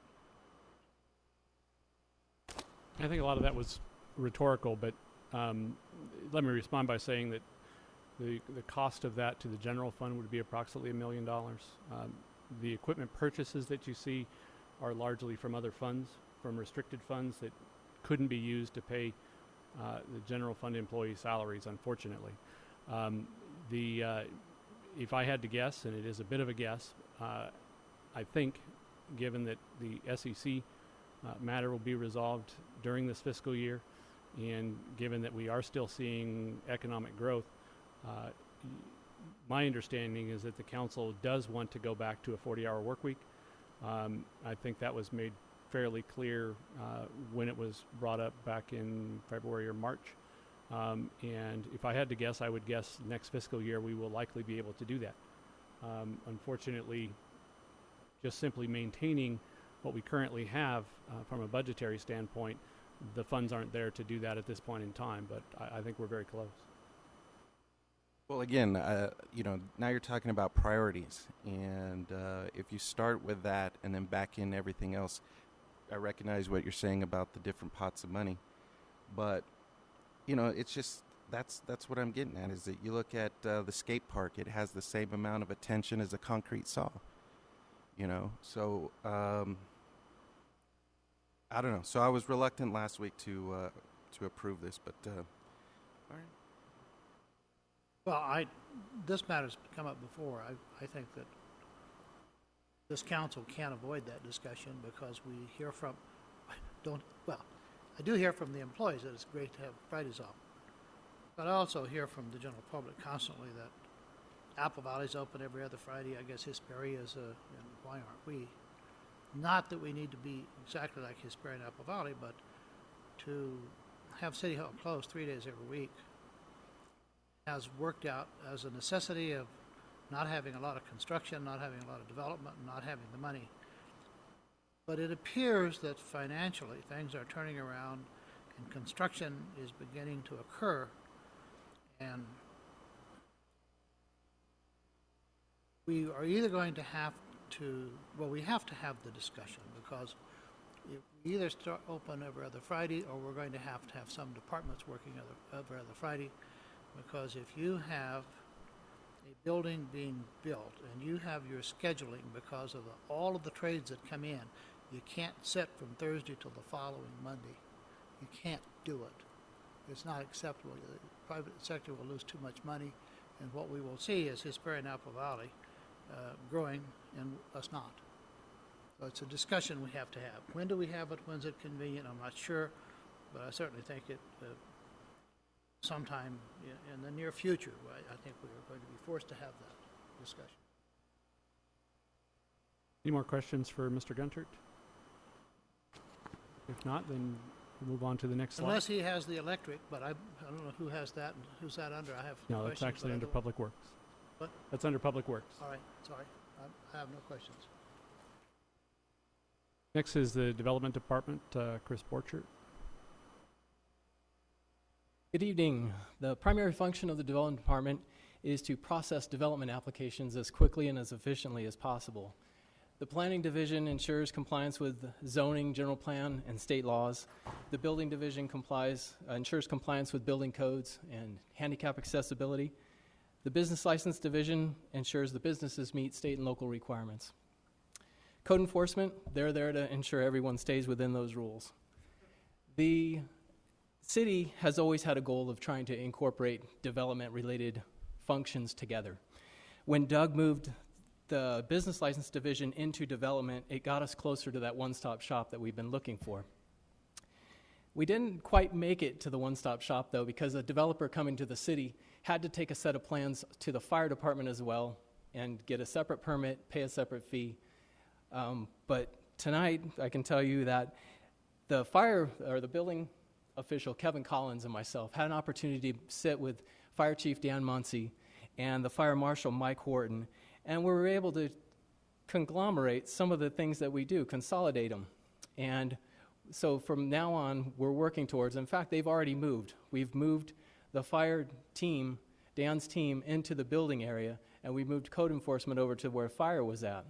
I think a lot of that was rhetorical, but let me respond by saying that the cost of that to the general fund would be approximately $1 million. The equipment purchases that you see are largely from other funds, from restricted funds that couldn't be used to pay the general fund employee salaries, unfortunately. If I had to guess, and it is a bit of a guess, I think, given that the SEC matter will be resolved during this fiscal year, and given that we are still seeing economic growth, my understanding is that the council does want to go back to a 40-hour work week. I think that was made fairly clear when it was brought up back in February or March. And if I had to guess, I would guess next fiscal year we will likely be able to do that. Unfortunately, just simply maintaining what we currently have from a budgetary standpoint, the funds aren't there to do that at this point in time, but I think we're very close. Well, again, now you're talking about priorities, and if you start with that and then back in everything else, I recognize what you're saying about the different pots of money, but it's just that's what I'm getting at, is that you look at the skate park, it has the same amount of attention as a concrete saw, so I don't know. So I was reluctant last week to approve this, but all right. Well, this matter's come up before. I think that this council can't avoid that discussion because we hear from, I do hear from the employees that it's great to have Fridays off. But I also hear from the general public constantly that Apple Valley's open every other Friday. I guess Hesperia is and why aren't we? Not that we need to be exactly like Hesperia and Apple Valley, but to have City Hall closed 3 days every week has worked out as a necessity of not having a lot of construction, not having a lot of development, and not having the money. But it appears that financially things are turning around and construction is beginning to occur, and we are either going to have to, we have to have the discussion, because if we either start open every other Friday, or we're going to have some departments working every other Friday, because if you have a building being built and you have your scheduling because of all of the trades that come in, you can't set from Thursday till the following Monday. You can't do it. It's not acceptable. The private sector will lose too much money, and what we will see is Hesperia and Apple Valley growing and us not. So it's a discussion we have to have. When do we have it? When's it convenient? I'm not sure, but I certainly think it sometime in the near future, I think we are going to be forced to have that discussion. Any more questions for Mr. Guntert? If not, then we'll move on to the next slide. Unless he has the electric, but I don't know who has that and who's that under. I have No, questions. that's actually under Public Works. What? That's under Public Works. All right, sorry. I have no questions. Next is the Development Department, Chris Borchert. Good evening. The primary function of the Development Department is to process development applications as quickly and as efficiently as possible. The Planning Division ensures compliance with zoning, general plan, and state laws. The Building Division ensures compliance with building codes and handicap accessibility. The Business License Division ensures the businesses meet state and local requirements. Code enforcement, they're there to ensure everyone stays within those rules. The city has always had a goal of trying to incorporate development-related functions together. When Doug moved the Business License Division into development, it got us closer to that one-stop shop that we've been looking for. We didn't quite make it to the one-stop shop, though, because a developer coming to the city had to take a set of plans to the fire department as well and get a separate permit, pay a separate fee. But tonight, I can tell you that the building official, Kevin Collins, and myself had an opportunity to sit with Fire Chief Dan Muncy and the Fire Marshal Mike Horton, and we were able to conglomerate some of the things that we do, consolidate them. And so from now on, we're working towards, in fact, they've already moved. We've moved the fire team Dan's team into the building area, and we moved code enforcement over to where fire was at.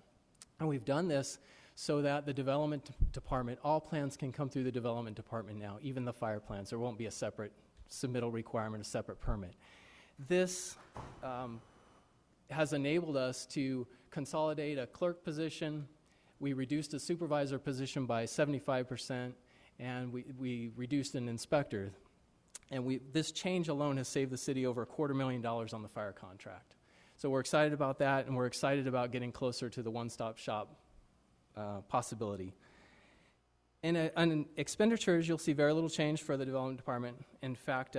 And we've done this so that the development department, all plans can come through the development department now, even the fire plans. There won't be a separate submittal requirement, a separate permit. This has enabled us to consolidate a clerk position. We reduced a supervisor position by 75%, and we reduced an inspector. And this change alone has saved the city over $250,000 on the fire contract. So we're excited about that, and we're excited about getting closer to the one-stop shop possibility. On expenditures, you'll see very little change for the development department. In fact,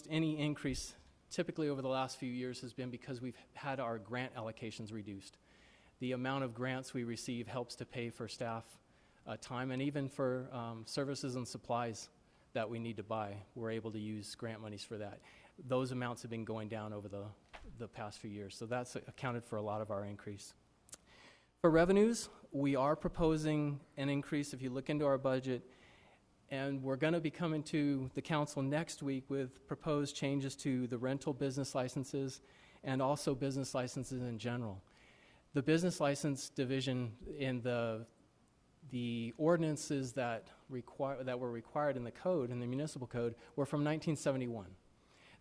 any increase typically over the last few years has been because we've had our grant allocations reduced. The amount of grants we receive helps to pay for staff time and even for services and supplies that we need to buy. We're able to use grant monies for that. Those amounts have been going down over the past few years, so that's accounted for a lot of our increase. For revenues, we are proposing an increase if you look into our budget, and we're going to be coming to the council next week with proposed changes to the rental business licenses and also business licenses in general. The business license division in the ordinances that were required in the code, in the municipal code, were from 1971.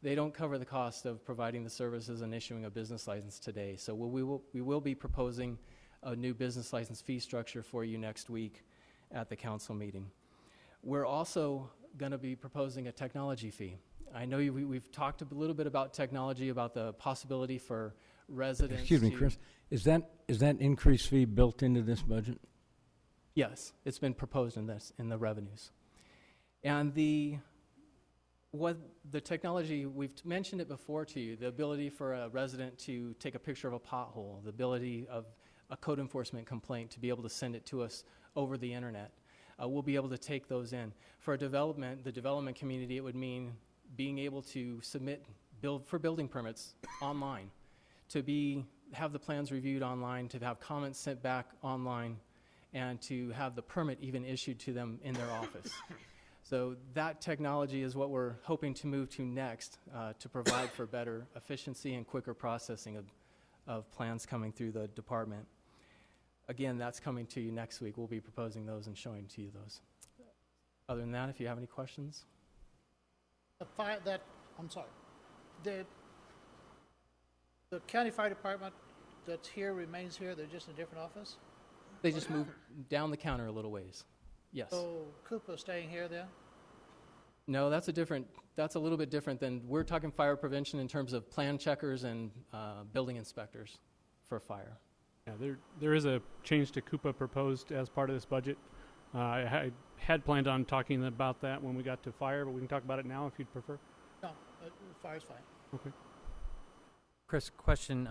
They don't cover the cost of providing the services and issuing a business license today. So we will be proposing a new business license fee structure for you next week at the council meeting. We're also going to be proposing a technology fee. I know we've talked a little bit about technology, about the possibility for residents. Excuse me, Chris. Is that increased fee built into this budget? Yes, it's been proposed in the revenues. And the technology, we've mentioned it before to you, the ability for a resident to take a picture of a pothole, the ability of a code enforcement complaint to be able to send it to us over the internet. We'll be able to take those in. For the development community, it would mean being able to for building permits online, to have the plans reviewed online, to have comments sent back online, and to have the permit even issued to them in their office. So that technology is what we're hoping to move to next to provide for better efficiency and quicker processing of plans coming through the department. Again, that's coming to you next week. We'll be proposing those and showing to you those. Other than that, if you have any questions. I'm sorry. The county fire department that's here remains here. They're just in a different office? They just move down the counter a little ways. Yes. So Koopa's staying here then? No, that's a little bit different than, we're talking fire prevention in terms of plan checkers and building inspectors for fire. Yeah, there is a change to Coupa proposed as part of this budget. I had planned on talking about that when we got to fire, but we can talk about it now if you'd prefer. No, fire's fine. Okay. Chris, question.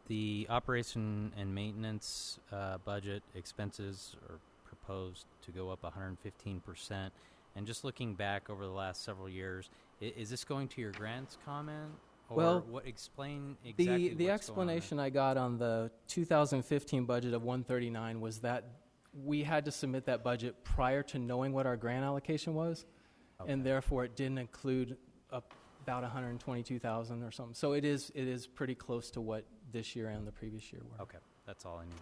The operation and maintenance budget expenses are proposed to go up 115%. And just looking back over the last several years, is this going to your grants comment? Or explain exactly the explanation I got on the 2015 budget of 139 was that we had to submit that budget prior to knowing what our grant allocation was, and therefore it didn't include about 122,000 or something. So it is pretty close to what this year and the previous year were. Okay, that's all I need.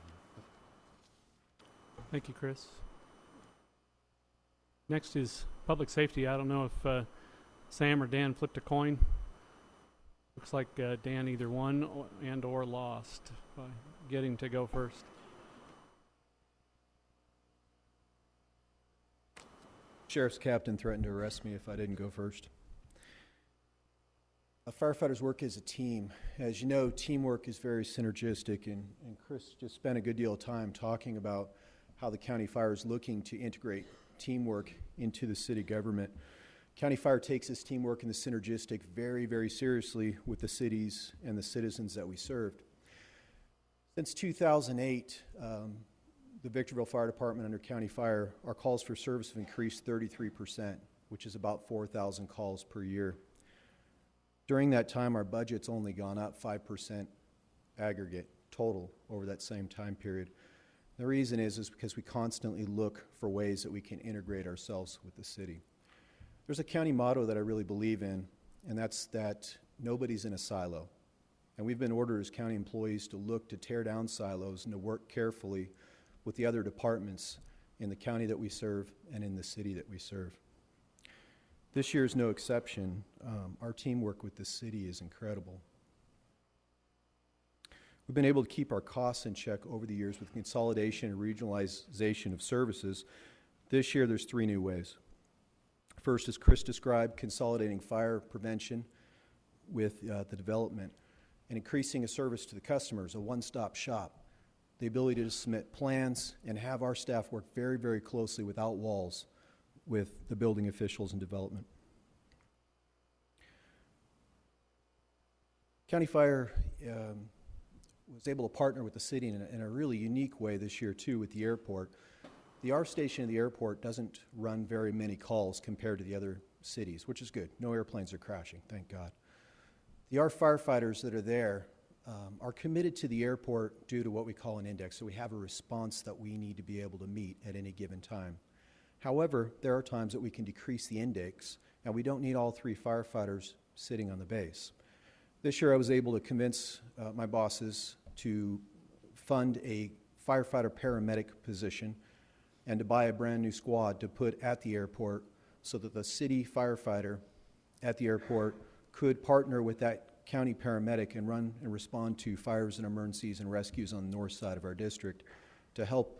Thank you, Chris. Next is public safety. I don't know if Sam or Dan flipped a coin. Looks like Dan either won or lost by getting to go first. Sheriff's captain threatened to arrest me if I didn't go first. Firefighters work as a team. As you know, teamwork is very synergistic, and Chris just spent a good deal of time talking about how the county fire is looking to integrate teamwork into the city government. County Fire takes this teamwork and the synergistic very, very seriously with the cities and the citizens that we served. Since 2008, the Victorville Fire Department under County Fire, our calls for service have increased 33%, which is about 4,000 calls per year. During that time, our budget's only gone up 5% aggregate total over that same time period. The reason is because we constantly look for ways that we can integrate ourselves with the city. There's a county motto that I really believe in, and that's that nobody's in a silo. And we've been ordered as county employees to look to tear down silos and to work carefully with the other departments in the county that we serve and in the city that we serve. This year is no exception. Our teamwork with the city is incredible. We've been able to keep our costs in check over the years with consolidation and regionalization of services. This year, there's 3 new ways. First, as Chris described, consolidating fire prevention with the development and increasing a service to the customers, a one-stop shop, the ability to submit plans and have our staff work very, very closely without walls with the building officials and development. County Fire was able to partner with the city in a really unique way this year, too, with the airport. The R station of the airport doesn't run very many calls compared to the other cities, which is good. No airplanes are crashing, thank God. The R firefighters that are there are committed to the airport due to what we call an index, so we have a response that we need to be able to meet at any given time. However, there are times that we can decrease the index, and we don't need all 3 firefighters sitting on the base. This year I was able to convince my bosses to fund a firefighter paramedic position and to buy a brand new squad to put at the airport so that the city firefighter at the airport could partner with that county paramedic and run and respond to fires and emergencies and rescues on the north side of our district to help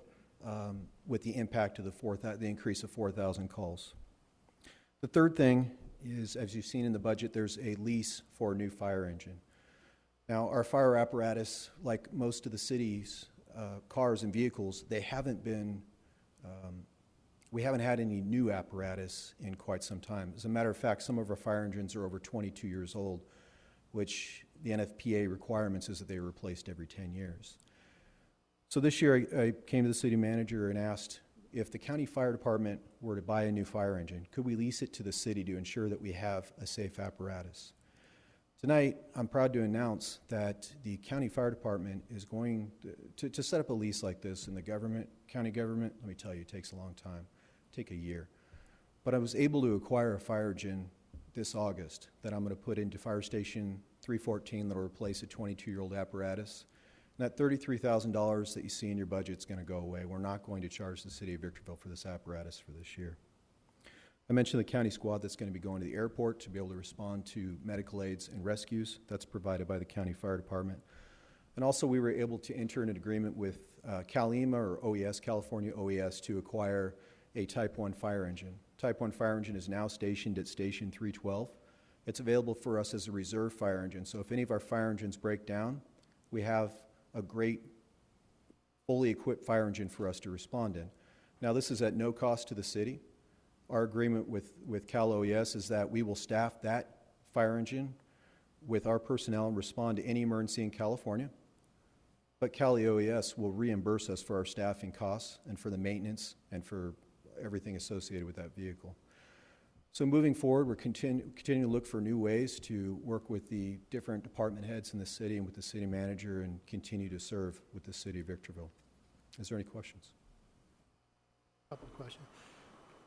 with the impact of the increase of 4,000 calls. The third thing is, as you've seen in the budget, there's a lease for a new fire engine. Now, our fire apparatus, like most of the city's cars and vehicles, they haven't been, we haven't had any new apparatus in quite some time. As a matter of fact, some of our fire engines are over 22 years old, which the NFPA requirements is that they are replaced every 10 years. So this year I came to the city manager and asked if the county fire department were to buy a new fire engine, could we lease it to the city to ensure that we have a safe apparatus? Tonight, I'm proud to announce that the county fire department is going to set up a lease like this in the government, county government. Let me tell you, it takes a long time, take a year. But I was able to acquire a fire engine this August that I'm going to put into Fire Station 314 that will replace a 22-year-old apparatus. And that $33,000 that you see in your budget is going to go away. We're not going to charge the city of Victorville for this apparatus for this year. I mentioned the county squad that's going to be going to the airport to be able to respond to medical aids and rescues. That's provided by the county fire department. And also we were able to enter an agreement with CalEMA or OES, California OES, to acquire a Type 1 fire engine. Type 1 fire engine is now stationed at Station 312. It's available for us as a reserve fire engine. So if any of our fire engines break down, we have a great fully equipped fire engine for us to respond in. Now this is at no cost to the city. Our agreement with Cal OES is that we will staff that fire engine with our personnel and respond to any emergency in California. But Cal OES will reimburse us for our staffing costs and for the maintenance and for everything associated with that vehicle. So moving forward, we're continuing to look for new ways to work with the different department heads in the city and with the city manager and continue to serve with the city of Victorville. Is there any questions? A couple of questions.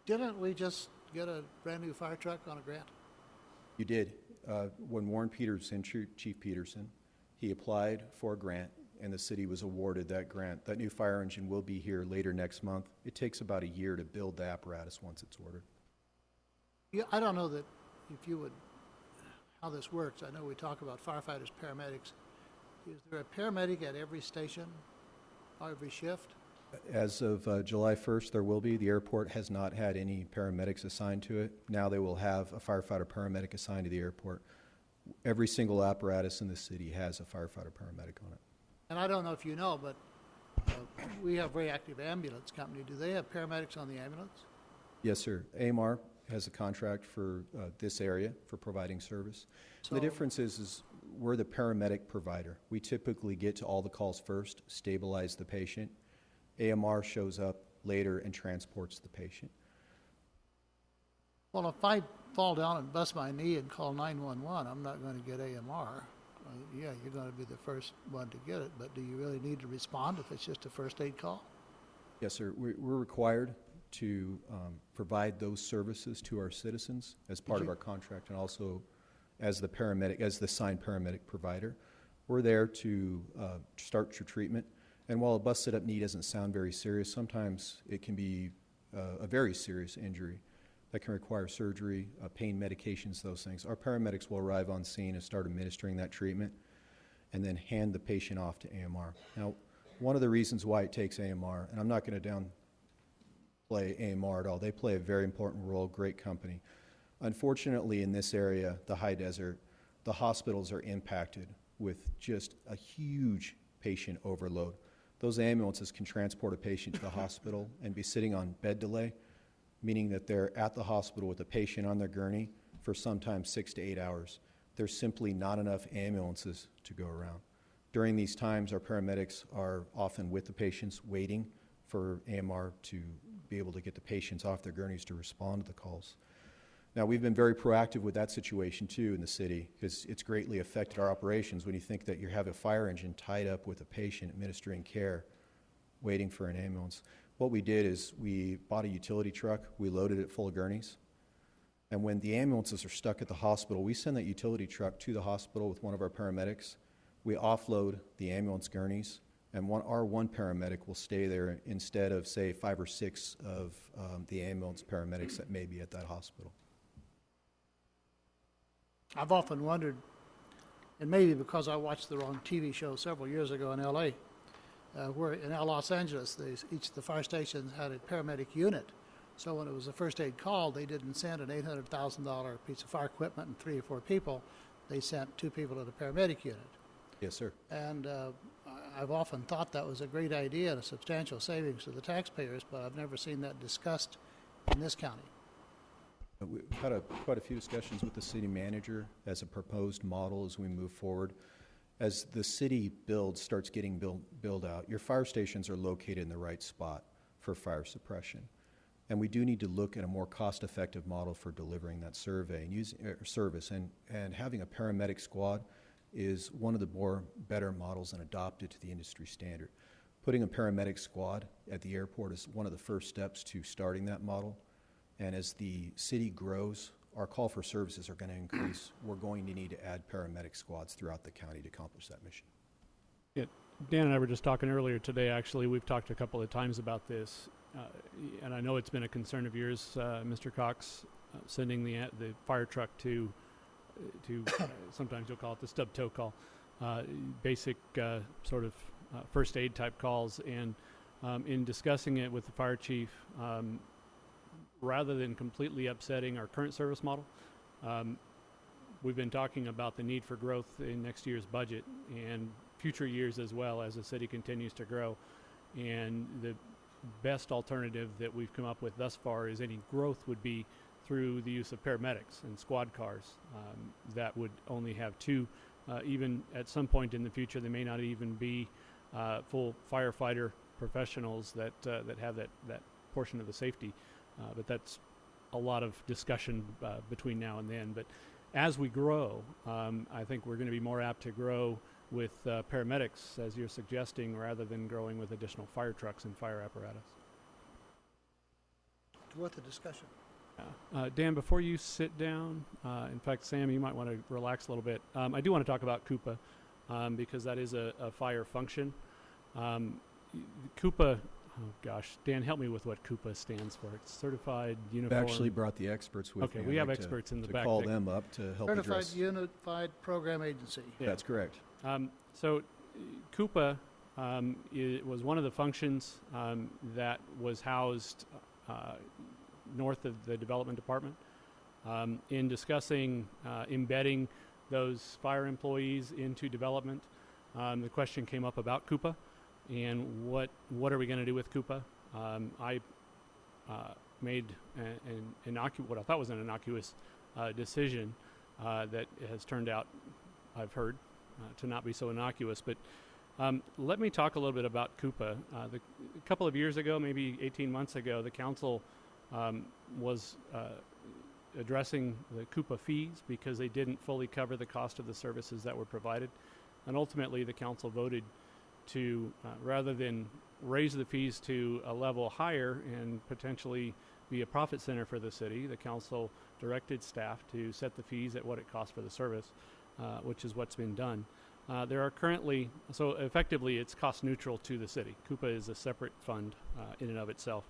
Didn't we just get a brand new fire truck on a grant? You did. When Warren Peterson, Chief Peterson, he applied for a grant and the city was awarded that grant. That new fire engine will be here later next month. It takes about a year to build the apparatus once it's ordered. Yeah, I don't know that if you would, how this works. I know we talk about firefighters, paramedics. Is there a paramedic at every station, every shift? As of July 1st, there will be. The airport has not had any paramedics assigned to it. Now they will have a firefighter paramedic assigned to the airport. Every single apparatus in the city has a firefighter paramedic on it. And I don't know if you know, but we have very active ambulance company. Do they have paramedics on the ambulance? Yes, sir. AMR has a contract for this area for providing service. So the difference is we're the paramedic provider. We typically get to all the calls first, stabilize the patient. AMR shows up later and transports the patient. Well, if I fall down and bust my knee and call 911, I'm not going to get AMR. Yeah, you're going to be the first one to get it, but do you really need to respond if it's just a first aid call? Yes, sir. We're required to provide those services to our citizens as part of our contract and also as the paramedic, as the signed paramedic provider. We're there to start your treatment. And while a busted-up knee doesn't sound very serious, sometimes it can be a very serious injury that can require surgery, pain medications, those things. Our paramedics will arrive on scene and start administering that treatment and then hand the patient off to AMR. Now, one of the reasons why it takes AMR, and I'm not going to downplay AMR at all, they play a very important role, great company. Unfortunately, in this area, the high desert, the hospitals are impacted with just a huge patient overload. Those ambulances can transport a patient to the hospital and be sitting on bed delay, meaning that they're at the hospital with a patient on their gurney for sometimes 6 to 8 hours. There's simply not enough ambulances to go around. During these times, our paramedics are often with the patients waiting for AMR to be able to get the patients off their gurneys to respond to the calls. Now, we've been very proactive with that situation, too, in the city, because it's greatly affected our operations when you think that you have a fire engine tied up with a patient administering care, waiting for an ambulance. What we did is we bought a utility truck, we loaded it full of gurneys, and when the ambulances are stuck at the hospital, we send that utility truck to the hospital with one of our paramedics. We offload the ambulance gurneys, and our one paramedic will stay there instead of, say, 5 or 6 of the ambulance paramedics that may be at that hospital. I've often wondered, and maybe because I watched the wrong TV show several years ago in L.A., where in Los Angeles, each of the fire stations had a paramedic unit. So when it was a first aid call, they didn't send an $800,000 piece of fire equipment and 3 or 4 people. They sent 2 people to the paramedic unit. Yes, sir. And I've often thought that was a great idea and a substantial savings to the taxpayers, but I've never seen that discussed in this county. We've had quite a few discussions with the city manager as a proposed model as we move forward. As the city starts getting built out, your fire stations are located in the right spot for fire suppression. And we do need to look at a more cost-effective model for delivering that service. And having a paramedic squad is one of the better models and adopted to the industry standard. Putting a paramedic squad at the airport is one of the first steps to starting that model. And as the city grows, our call for services are going to increase. We're going to need to add paramedic squads throughout the county to accomplish that mission. Yeah, Dan and I were just talking earlier today, actually. We've talked a couple of times about this, and I know it's been a concern of yours, Mr. Cox, sending the fire truck to sometimes you'll call it the stub toe call, basic sort of first aid type calls. And in discussing it with the fire chief, rather than completely upsetting our current service model, we've been talking about the need for growth in next year's budget and future years as well as the city continues to grow. And the best alternative that we've come up with thus far is any growth would be through the use of paramedics and squad cars that would only have 2. Even at some point in the future, they may not even be full firefighter professionals that have that portion of the safety. But that's a lot of discussion between now and then. But as we grow, I think we're going to be more apt to grow with paramedics, as you're suggesting, rather than growing with additional fire trucks and fire apparatus. Worth the discussion. Dan, before you sit down, in fact, Sam, you might want to relax a little bit. I do want to talk about CUPA because that is a fire function. CUPA, oh gosh, Dan, help me with what CUPA stands for. It's Certified Uniform. I've actually brought the experts with me. Okay, we have experts in the back. Call them up to help address. Certified Unified Program Agency. Yeah. That's correct. So CUPA was one of the functions that was housed north of the Development Department. In discussing embedding those fire employees into development, the question came up about CUPA and what are we going to do with CUPA. I made what I thought was an innocuous decision that has turned out, I've heard, to not be so innocuous. But let me talk a little bit about CUPA. A couple of years ago, maybe 18 months ago, the council was addressing the CUPA fees because they didn't fully cover the cost of the services that were provided. And ultimately, the council voted to, rather than raise the fees to a level higher and potentially be a profit center for the city, the council directed staff to set the fees at what it costs for the service, which is what's been done. There are currently, so effectively it's cost neutral to the city. Coupa is a separate fund in and of itself,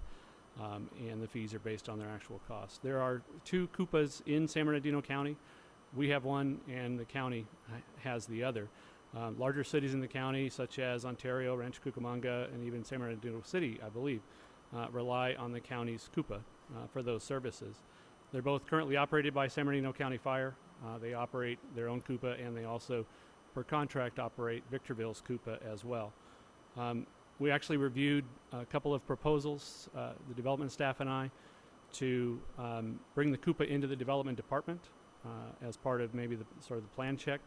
and the fees are based on their actual costs. There are 2 Coupas in San Bernardino County. We have one, and the county has the other. Larger cities in the county, such as Ontario, Rancho Cucamonga, and even San Bernardino City, I believe, rely on the county's Coupa for those services. They're both currently operated by San Bernardino County Fire. They operate their own Coupa, and they also, per contract, operate Victorville's Coupa as well. We actually reviewed a couple of proposals, the development staff and I, to bring the Coupa into the development department as part of maybe the sort of the plan check.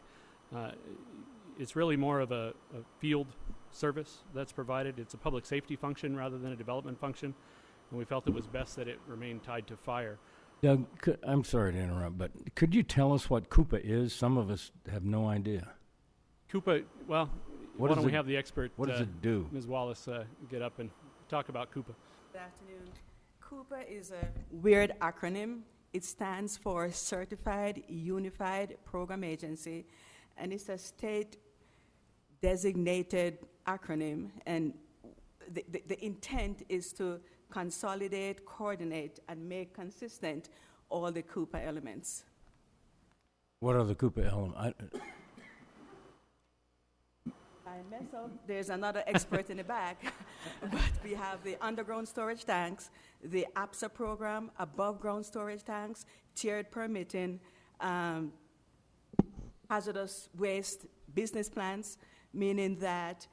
It's really more of a field service that's provided. It's a public safety function rather than a development function, and we felt it was best that it remain tied to fire. Doug, I'm sorry to interrupt, but could you tell us what Coupa is? Some of us have no idea. Coupa, well, why don't we have the expert, what does it do? Ms. Wallace, get up and talk about Coupa. Good afternoon. Coupa is a weird acronym. It stands for Certified Unified Program Agency, and it's a state-designated acronym, and the intent is to consolidate, coordinate, and make consistent all the Coupa elements. What are the Coupa elements? I mess up. There's another expert in the back, but we have the underground storage tanks, the APSA program, above ground storage tanks, tiered permitting, hazardous waste business plans, meaning that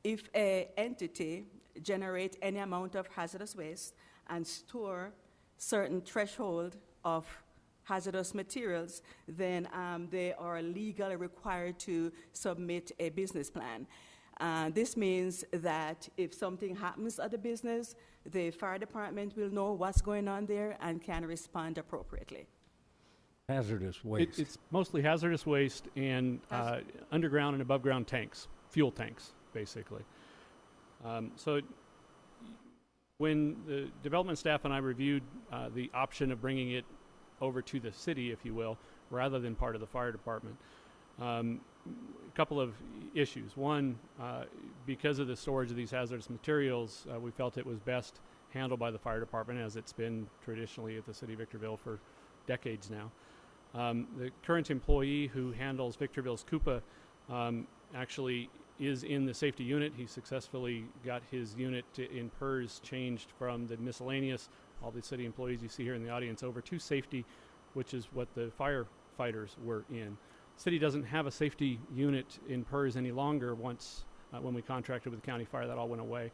if an entity generates any amount of hazardous waste and store certain threshold of hazardous materials, then they are legally required to submit a business plan. This means that if something happens at the business, the fire department will know what's going on there and can respond appropriately. Hazardous waste. It's mostly hazardous waste and underground and above ground tanks, fuel tanks, basically. So when the development staff and I reviewed the option of bringing it over to the city, if you will, rather than part of the fire department, a couple of issues. One, because of the storage of these hazardous materials, we felt it was best handled by the fire department, as it's been traditionally at the city of Victorville for decades now. The current employee who handles Victorville's Coupa actually is in the safety unit. He successfully got his unit in PERS changed from the miscellaneous, all the city employees you see here in the audience, over to safety, which is what the firefighters were in. City doesn't have a safety unit in PERS any longer. Once when we contracted with the county fire, that all went away,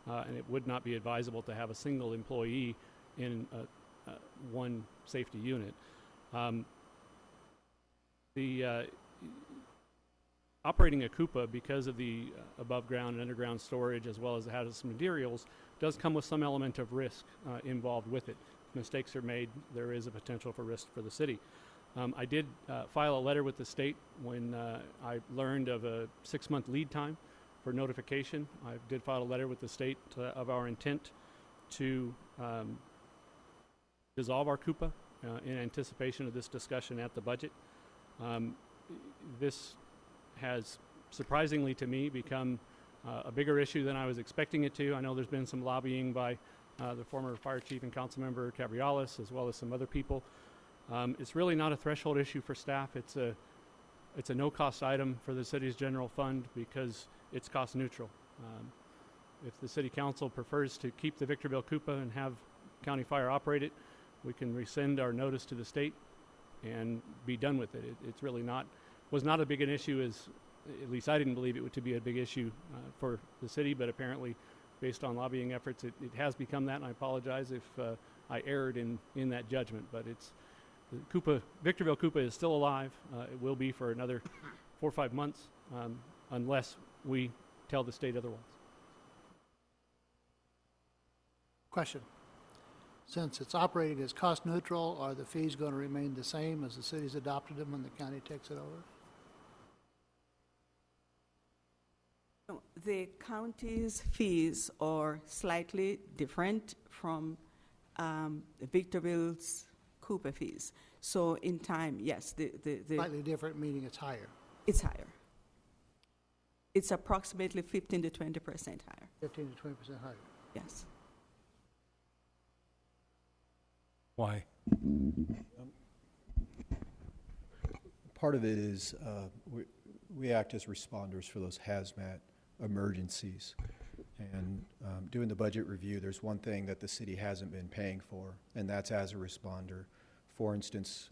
and it would not be advisable to have a single employee in one safety unit. Operating a Coupa, because of the above ground and underground storage as well as the hazardous materials, does come with some element of risk involved with it. If mistakes are made, there is a potential for risk for the city. I did file a letter with the state when I learned of a 6-month lead time for notification. I did file a letter with the state of our intent to dissolve our Coupa in anticipation of this discussion at the budget. This has surprisingly to me become a bigger issue than I was expecting it to. I know there's been some lobbying by the former fire chief and council member Cabriales, as well as some other people. It's really not a threshold issue for staff. It's a no-cost item for the city's general fund because it's cost neutral. If the city council prefers to keep the Victorville Coupa and have county fire operate it, we can rescind our notice to the state and be done with it. It's really was not a big an issue as, at least I didn't believe it to be a big issue for the city, but apparently based on lobbying efforts, it has become that, and I apologize if I erred in that judgment, but Victorville Coupa is still alive. It will be for another 4 or 5 months unless we tell the state otherwise. Question. Since it's operating as cost neutral, are the fees going to remain the same as the city's adopted them when the county takes it over? The county's fees are slightly different from Victorville's Cooper fees. So in time, yes, the Slightly different, meaning it's higher. it's higher. It's approximately 15 to 20% higher. 15 to 20% higher. Yes. Why? Part of it is we act as responders for those hazmat emergencies. And doing the budget review, there's one thing that the city hasn't been paying for, and that's as a responder. For instance,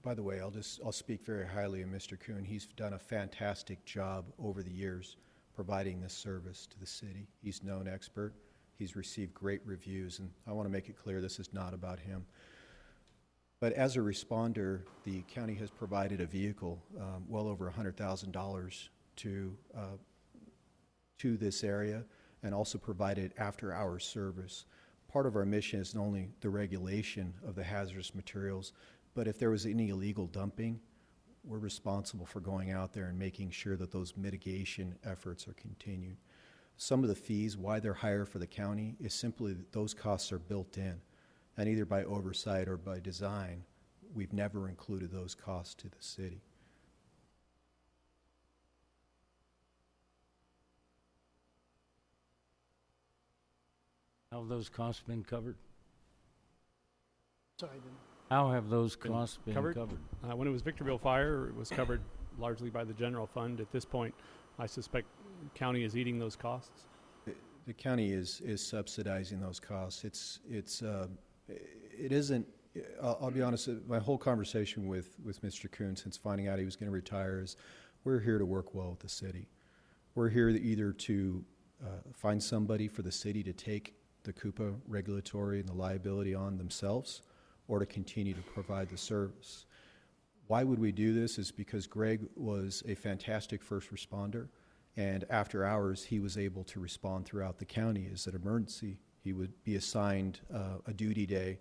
by the way, I'll speak very highly of Mr. Kuhn. He's done a fantastic job over the years providing this service to the city. He's known expert. He's received great reviews, and I want to make it clear this is not about him. But as a responder, the county has provided a vehicle, well over $100,000 to this area, and also provided after-hours service. Part of our mission is not only the regulation of the hazardous materials, but if there was any illegal dumping, we're responsible for going out there and making sure that those mitigation efforts are continued. Some of the fees, why they're higher for the county, is simply that those costs are built in. And either by oversight or by design, we've never included those costs to the city. How have those costs been covered? Sorry, I didn't. How have those costs been covered? When it was Victorville Fire, it was covered largely by the general fund. At this point, I suspect county is eating those costs. The county is subsidizing those costs. It isn't. I'll be honest. My whole conversation with Mr. Kuhn since finding out he was going to retire is, we're here to work well with the city. We're here either to find somebody for the city to take the CUPA regulatory and the liability on themselves, or to continue to provide the service. Why would we do this is because Greg was a fantastic first responder, and after hours he was able to respond throughout the county as an emergency. He would be assigned a duty day,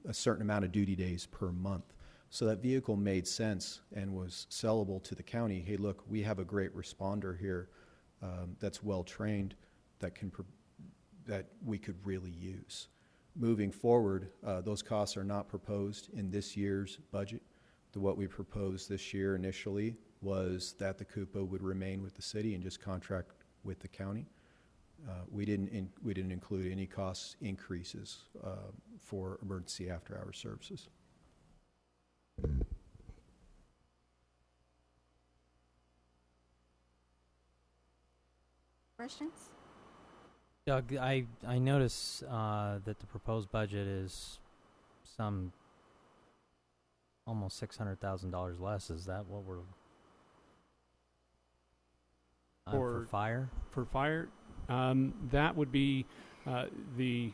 a certain amount of duty days per month. So that vehicle made sense and was sellable to the county. Hey, look, we have a great responder here that's well trained, that we could really use. Moving forward, those costs are not proposed in this year's budget. What we proposed this year initially was that the CUPA would remain with the city and just contract with the county. We didn't include any cost increases for emergency after-hours services. Questions? Doug, I notice that the proposed budget is some almost $600,000 less. Is that what we're for fire? For fire, that would be the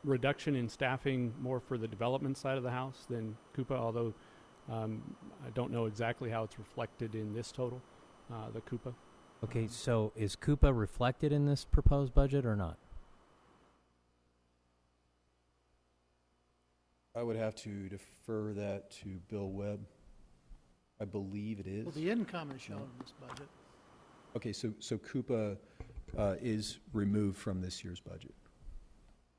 reduction in staffing more for the development side of the house than CUPA, although I don't know exactly how it's reflected in this total, the CUPA. Okay, so is CUPA reflected in this proposed budget or not? I would have to defer that to Bill Webb. I believe it is. Well, the income is shown in this budget. Okay, so CUPA is removed from this year's budget.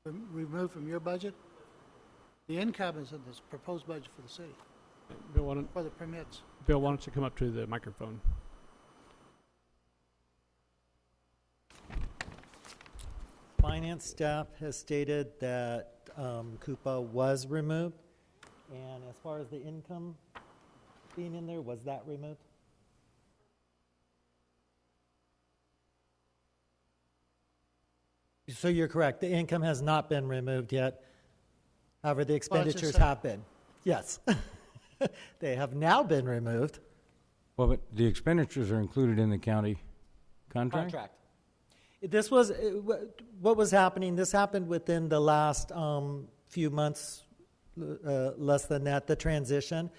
Removed from your budget? The income is in this proposed budget for the city, Bill, for the permits. Bill, why don't you come up to the microphone? Finance staff has stated that CUPA was removed, and as far as the income being in there, was that removed? So you're correct, the income has not been removed yet. However, the expenditures have been. Yes. They have now been removed. Well, but the expenditures are included in the county contract? This was, what was happening, this happened within the last few months, less than that, the transition.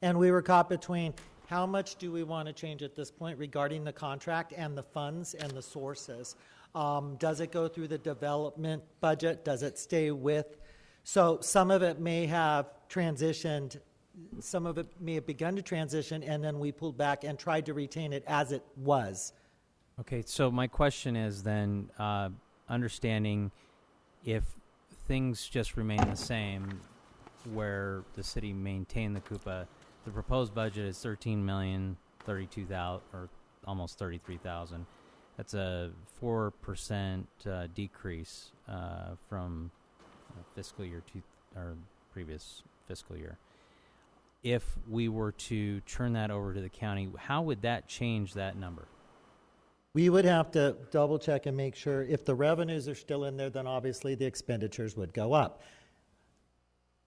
And we were caught between how much do we want to change at this point regarding the contract and the funds and the sources. Does it go through the development budget? Does it stay with? So some of it may have transitioned, some of it may have begun to transition, and then we pulled back and tried to retain it as it was Okay, so my question is then, understanding if things just remain the same, where the city maintained the Coupa, the proposed budget is $13,032,000 or almost 33,000. That's a 4% decrease from fiscal year or previous fiscal year. If we were to turn that over to the county, how would that change that number? We would have to double check and make sure if the revenues are still in there, then obviously the expenditures would go up.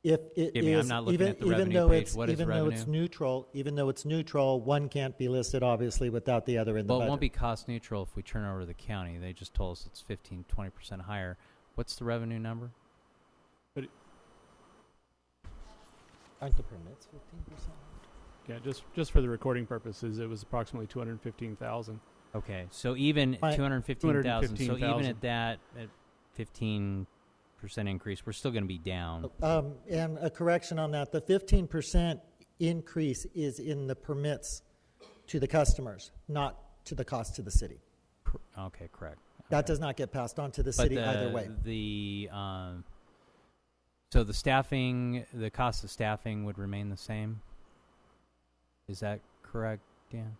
If it Give me, I'm is, not looking even, at the even revenue though page. it's What is even though it's revenue? neutral, one can't be listed obviously without the other in the Well, it budget. won't be cost neutral if we turn it over to the county. They just told us it's 15-20% higher. What's the revenue number? Aren't the permits 15%? Yeah, just for the recording purposes, it was approximately 215,000. Okay, so even My- 215,000. So even 215,000. at that, at 15% increase, we're still going to be down. And a correction on that, the 15% increase is in the permits to the customers, not to the cost to the city. Okay, correct. That Okay. does not get passed on to the But city either way. So the staffing, the cost of staffing would remain the same? Is that correct, Dan?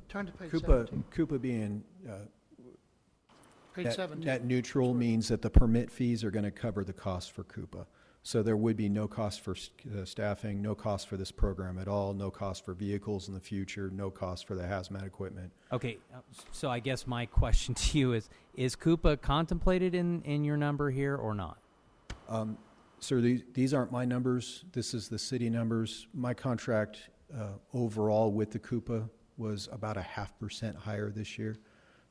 Turn to page Coupa, 17. Coupa being Page 17. net neutral means that the permit fees are going to cover the cost for Coupa. So there would be no cost for staffing, no cost for this program at all, no cost for vehicles in the future, no cost for the hazmat equipment. Okay, so I guess my question to you is Coupa contemplated in your number here or not? Sir, these aren't my numbers. This is the city numbers. My contract overall with the Coupa was about 0.5% higher this year.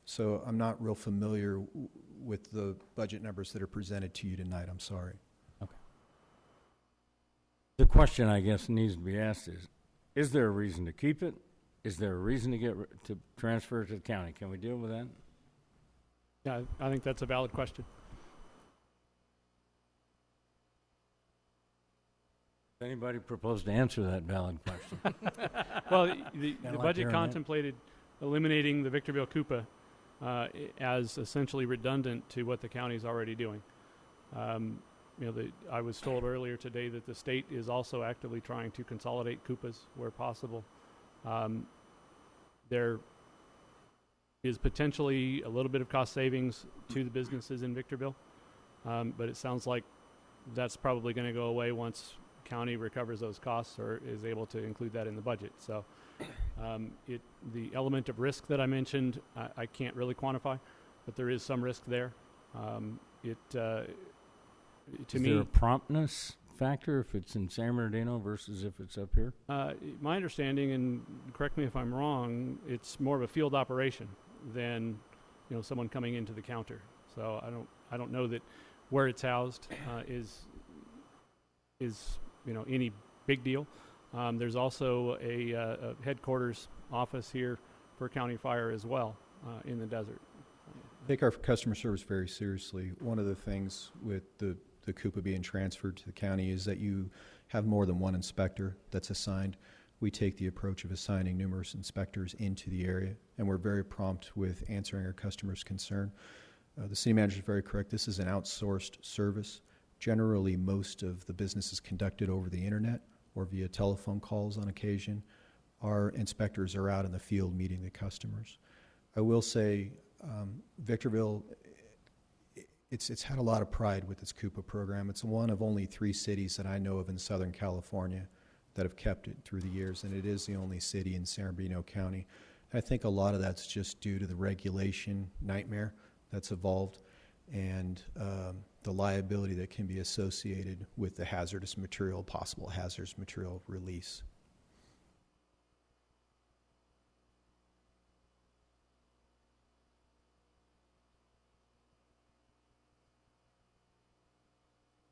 So I'm not real familiar with the budget numbers that are presented to you tonight. I'm sorry. The question I guess needs to be asked is there a reason to keep it? Is there a reason to transfer it to the county? Can we deal with that? Yeah, I think that's a valid question. Does anybody propose to answer that valid question? Well, the Kinda like budget hearing it. contemplated eliminating the Victorville Coupa as essentially redundant to what the county is already doing. I was told earlier today that the state is also actively trying to consolidate Coupas where possible. There is potentially a little bit of cost savings to the businesses in Victorville, but it sounds like that's probably going to go away once county recovers those costs or is able to include that in the budget. So the element of risk that I mentioned, I can't really quantify, but there is some risk there. To Is me, there a promptness factor if it's in San Bernardino versus if it's up here? my understanding, and correct me if I'm wrong, it's more of a field operation than someone coming into the counter. So I don't know that where it's housed is any big deal. There's also a headquarters office here for county fire as well in the desert. Take our customer service very seriously. One of the things with the Coupa being transferred to the county is that you have more than one inspector that's assigned. We take the approach of assigning numerous inspectors into the area, and we're very prompt with answering our customers' concern. The city manager is very correct. This is an outsourced service. Generally, most of the business is conducted over the internet or via telephone calls on occasion. Our inspectors are out in the field meeting the customers. I will say Victorville, it's had a lot of pride with its Coupa program. It's one of only 3 cities that I know of in Southern California that have kept it through the years, and it is the only city in San Bernardino County. I think a lot of that's just due to the regulation nightmare that's evolved and the liability that can be associated with the hazardous material, possible hazardous material release.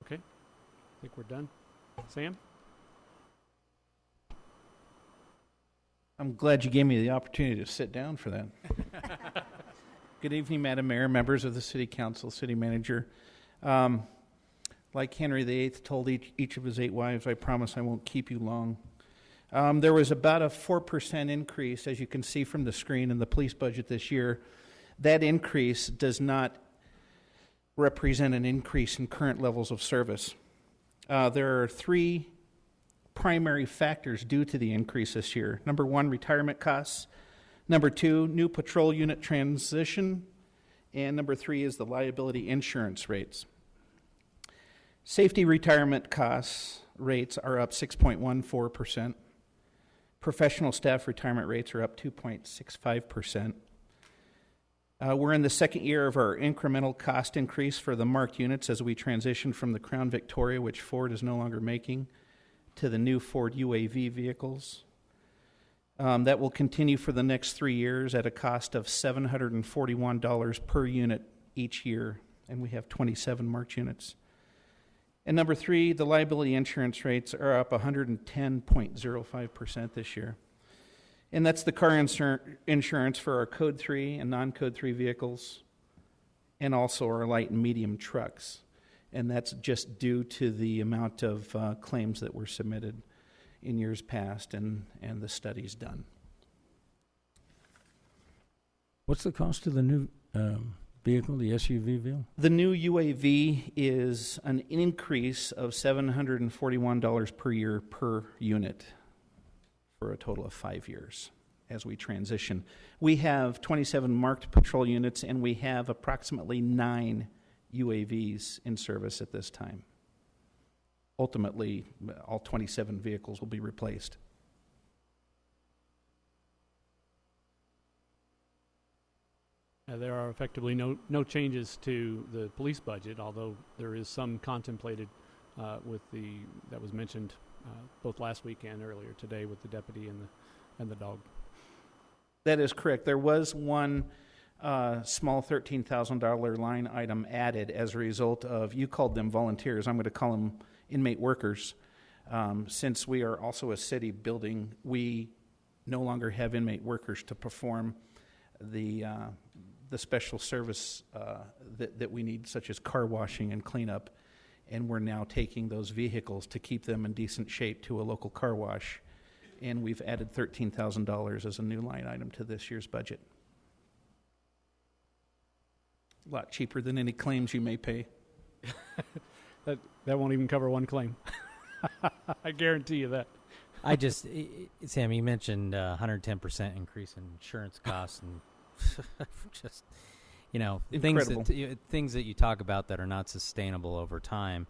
Okay, I think we're done. Sam? I'm glad you gave me the opportunity to sit down for that. Good evening, Madam Mayor, members of the City Council, City Manager. Like Henry VIII told each of his 8 wives, I promise I won't keep you long. There was about a 4% increase, as you can see from the screen, in the police budget this year. That increase does not represent an increase in current levels of service. There are three primary factors due to the increase this year. Number one, retirement costs. Number two, new patrol unit transition. And number three is the liability insurance rates. Safety retirement costs rates are up 6.14%. Professional staff retirement rates are up 2.65%. We're in the second year of our incremental cost increase for the marked units as we transition from the Crown Victoria, which Ford is no longer making, to the new Ford UAV vehicles. That will continue for the next 3 years at a cost of $741 per unit each year, and we have 27 marked units. And number three, the liability insurance rates are up 110.05% this year. And that's the car insurance for our Code 3 and non-Code 3 vehicles, and also our light and medium trucks. And that's just due to the amount of claims that were submitted in years past and the studies done. What's the cost of the new vehicle, the SUV vehicle? The new UAV is an increase of $741 per year per unit for a total of 5 years as we transition. We have 27 marked patrol units, and we have approximately 9 UAVs in service at this time. Ultimately, all 27 vehicles will be replaced. There are effectively no changes to the police budget, although there is some contemplated that was mentioned both last week and earlier today with the deputy and the dog. That is correct. There was one small $13,000 line item added as a result of, you called them volunteers, I'm going to call them inmate workers. Since we are also a city building, we no longer have inmate workers to perform the special service that we need, such as car washing and cleanup. And we're now taking those vehicles to keep them in decent shape to a local car wash. And we've added $13,000 as a new line item to this year's budget. A lot cheaper than any claims you may pay. That won't even cover one claim. I guarantee you that. Sam, you mentioned 110% increase in insurance costs, and just, things that you talk about that are not sustainable over time.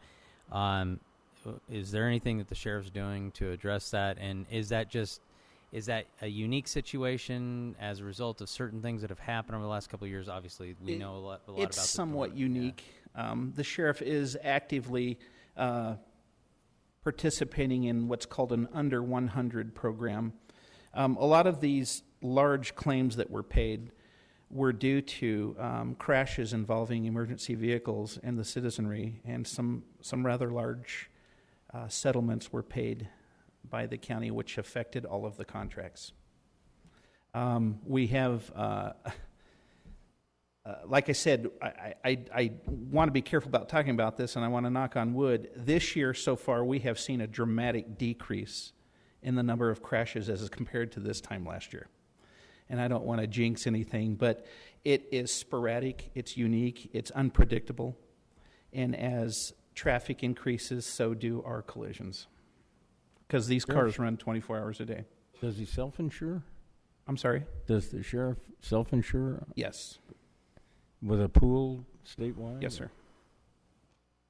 Is there anything that the sheriff's doing to address that? And is that a unique situation as a result of certain things that have happened over the last couple of years? Obviously, we know a lot about it's somewhat unique. Yeah. The sheriff is actively participating in what's called an under 100 program. A lot of these large claims that were paid were due to crashes involving emergency vehicles and the citizenry, and some rather large settlements were paid by the county, which affected all of the contracts. We have, like I said, I want to be careful about talking about this, and I want to knock on wood. This year so far, we have seen a dramatic decrease in the number of crashes as compared to this time last year. And I don't want to jinx anything, but it is sporadic, it's unique, it's unpredictable. And as traffic increases, so do our collisions. Because these cars run 24 hours a day. Does he self-insure? I'm sorry? Does the sheriff self-insure? Yes. With a pool statewide? Yes, sir.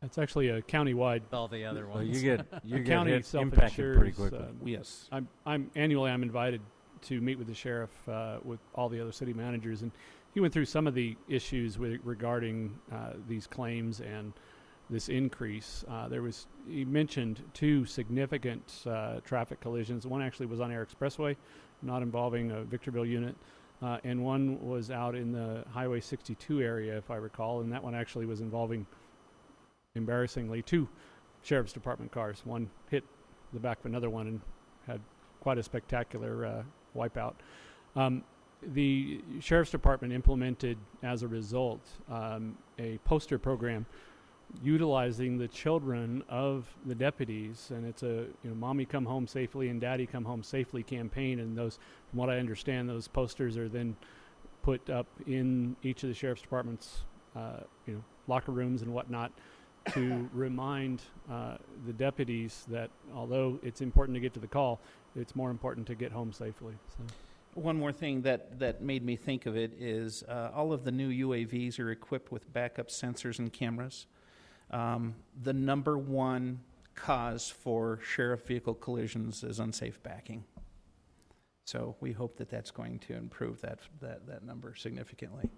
That's actually a countywide. All the other ones. Well, you get county impacted pretty quickly. Yes. I'm invited to meet with the sheriff with all the other city managers, and he went through some of the issues regarding these claims and this increase. He mentioned 2 significant traffic collisions. One actually was on Air Expressway, not involving a Victorville unit, and one was out in the Highway 62 area, if I recall, and that one actually was involving, embarrassingly, 2 Sheriff's Department cars. One hit the back of another one and had quite a spectacular wipeout. The Sheriff's Department implemented, as a result, a poster program utilizing the children of the deputies, and it's a mommy come home safely and daddy come home safely campaign. And those, from what I understand, those posters are then put up in each of the sheriff's departments, locker rooms and whatnot, to remind the deputies that although it's important to get to the call, it's more important to get home safely. So. One more thing that made me think of it is all of the new UAVs are equipped with backup sensors and cameras. The number one cause for sheriff vehicle collisions is unsafe backing. So we hope that that's going to improve that number significantly.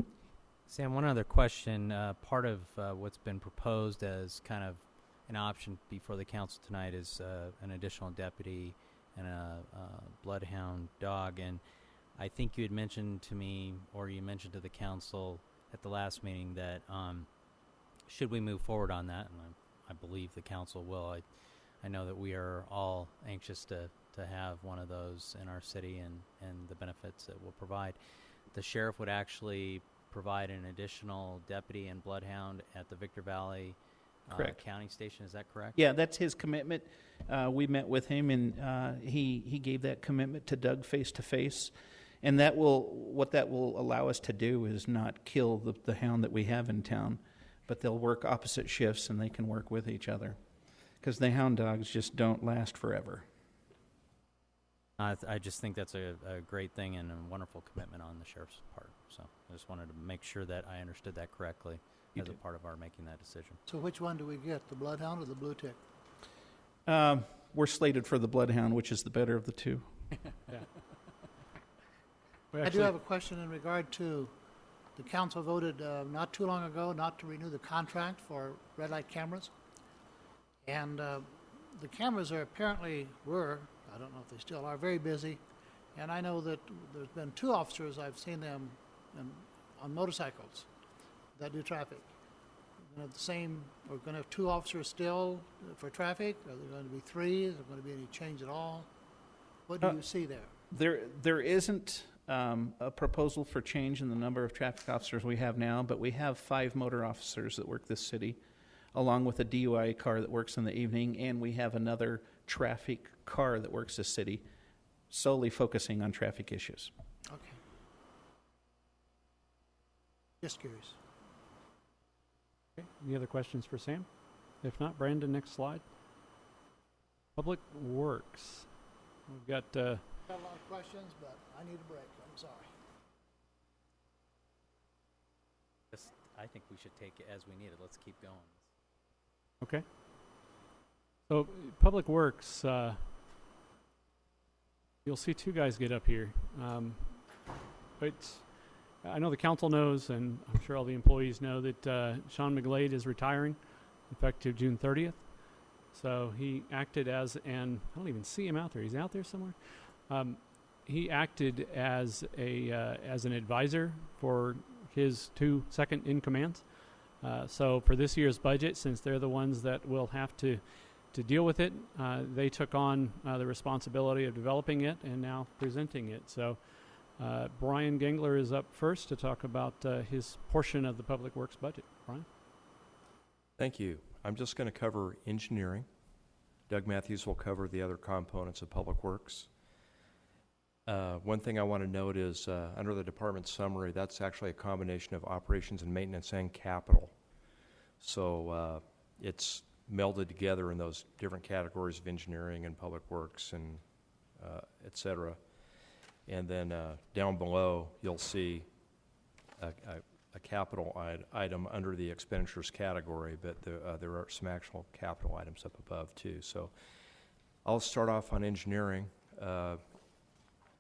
Sam, one other question. Part of what's been proposed as kind of an option before the council tonight is an additional deputy and a bloodhound dog. And I think you had mentioned to me, or you mentioned to the council at the last meeting, that should we move forward on that, and I believe the council will. I know that we are all anxious to have one of those in our city and the benefits it will provide. The sheriff would actually provide an additional deputy and bloodhound at the Victor Valley County Station. Is that correct? Yeah, that's his commitment. We met with him, and he gave that commitment to Doug face to face. And what that will allow us to do is not kill the hound that we have in town, but they'll work opposite shifts and they can work with each other, because the hound dogs just don't last forever. I just think that's a great thing and a wonderful commitment on the sheriff's part. So I just wanted to make sure that I understood that correctly as a part of our making that decision. So which one do we get, the bloodhound or the blue tick? We're slated for the bloodhound, which is the better of the two. Yeah. I do have a question in regard to the council voted not too long ago not to renew the contract for red light cameras. And the cameras are apparently I don't know if they still are, very busy. And I know that there's been 2 officers, I've seen them on motorcycles that do traffic. We're going to have 2 officers still for traffic? Are there going to be 3? Is there going to be any change at all? What do you see there? There isn't a proposal for change in the number of traffic officers we have now, but we have 5 motor officers that work this city, along with a DUI car that works in the evening, and we have another traffic car that works this city, solely focusing on traffic issues. Okay. Just curious. Okay. Any other questions for Sam? If not, Brandon, next slide. Public Works. We've got... Got a lot of questions, but I need a break. I'm sorry. I think we should take it as we need it. Let's keep going. Okay. So, Public Works, you'll see 2 guys get up here. I know the council knows, and I'm sure all the employees know, that Sean McGlade is retiring effective June 30th. So he acted as I don't even see him out there. He's out there somewhere. He acted as an advisor for his 2 second-in-commands. So for this year's budget, since they're the ones that will have to deal with it, they took on the responsibility of developing it and now presenting it. So Brian Gengler is up first to talk about his portion of the Public Works budget. Brian? Thank you. I'm just going to cover engineering. Doug Matthews will cover the other components of Public Works. One thing I want to note is under the department summary, that's actually a combination of operations and maintenance and capital. So it's melded together in those different categories of engineering and Public Works and et cetera. And then down below, you'll see a capital item under the expenditures category, but there are some actual capital items up above too. So I'll start off on engineering.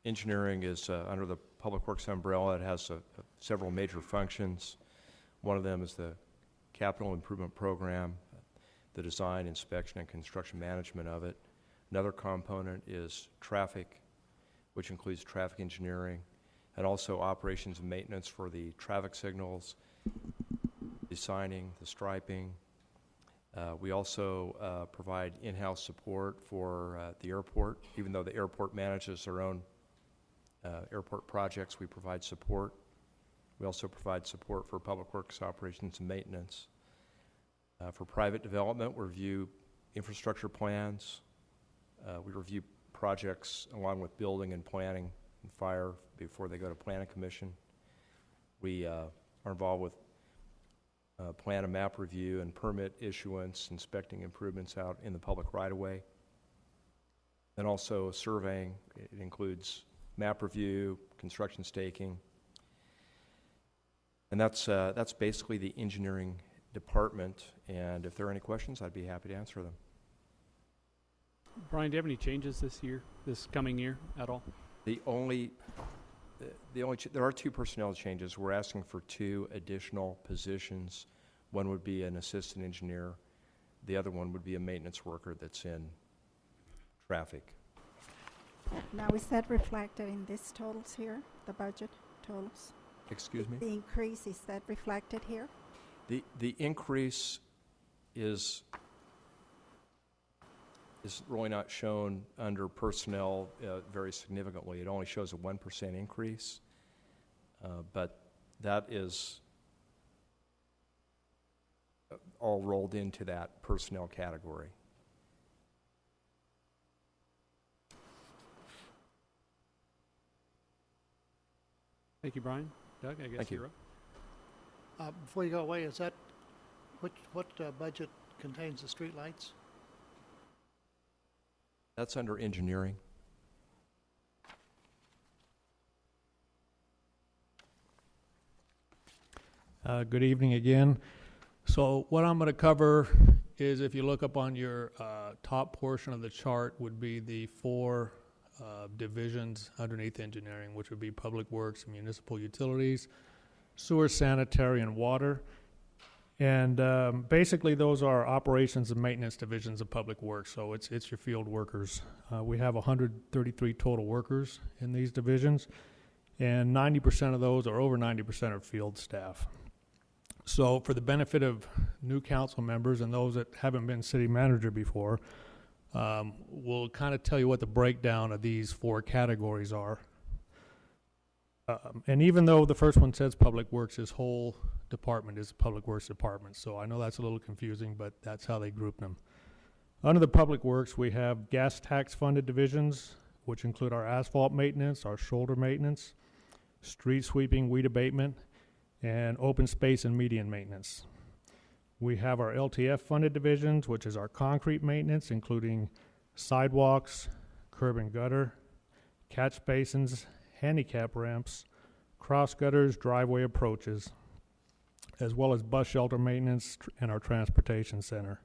Engineering is under the Public Works umbrella. It has several major functions. One of them is the capital improvement program, the design, inspection, and construction management of it. Another component is traffic, which includes traffic engineering, and also operations and maintenance for the traffic signals, the signing, the striping. We also provide in-house support for the airport. Even though the airport manages their own airport projects, we provide support. We also provide support for Public Works operations and maintenance. For private development, we review infrastructure plans. We review projects along with building and planning and fire before they go to planning commission. We are involved with plan and map review and permit issuance, inspecting improvements out in the public right-of-way. And also surveying. It includes map review, construction staking. And that's basically the engineering department. And if there are any questions, I'd be happy to answer them. Brian, do you have any changes this coming year at all? There are 2 personnel changes. We're asking for 2 additional positions. One would be an assistant engineer. The other one would be a maintenance worker that's in traffic. Now, is that reflected in these totals here, the budget totals? Excuse me? The increase, is that reflected here? The increase is really not shown under personnel very significantly. It only shows a 1% increase, but that is all rolled into that personnel category. Thank you, Brian. Doug, I guess Thank you. you're up. Before you go away, is that what budget contains the street lights? That's under engineering. Good evening again. So what I'm going to cover is, if you look up on your top portion of the chart, would be the 4 divisions underneath engineering, which would be public works, municipal utilities, sewer, sanitary, and water. And basically those are operations and maintenance divisions of public works, so it's your field workers. We have 133 total workers in these divisions, and 90% of those, or over 90%, are field staff. So for the benefit of new council members and those that haven't been city manager before, we'll kind of tell you what the breakdown of these 4 categories are. And even though the first one says public works, this whole department is a public works department. So I know that's a little confusing, but that's how they group them. Under the public works, we have gas tax funded divisions, which include our asphalt maintenance, our shoulder maintenance, street sweeping, weed abatement, and open space and median maintenance. We have our LTF funded divisions, which is our concrete maintenance, including sidewalks, curb and gutter, catch basins, handicap ramps, cross gutters, driveway approaches, as well as bus shelter maintenance and our transportation center.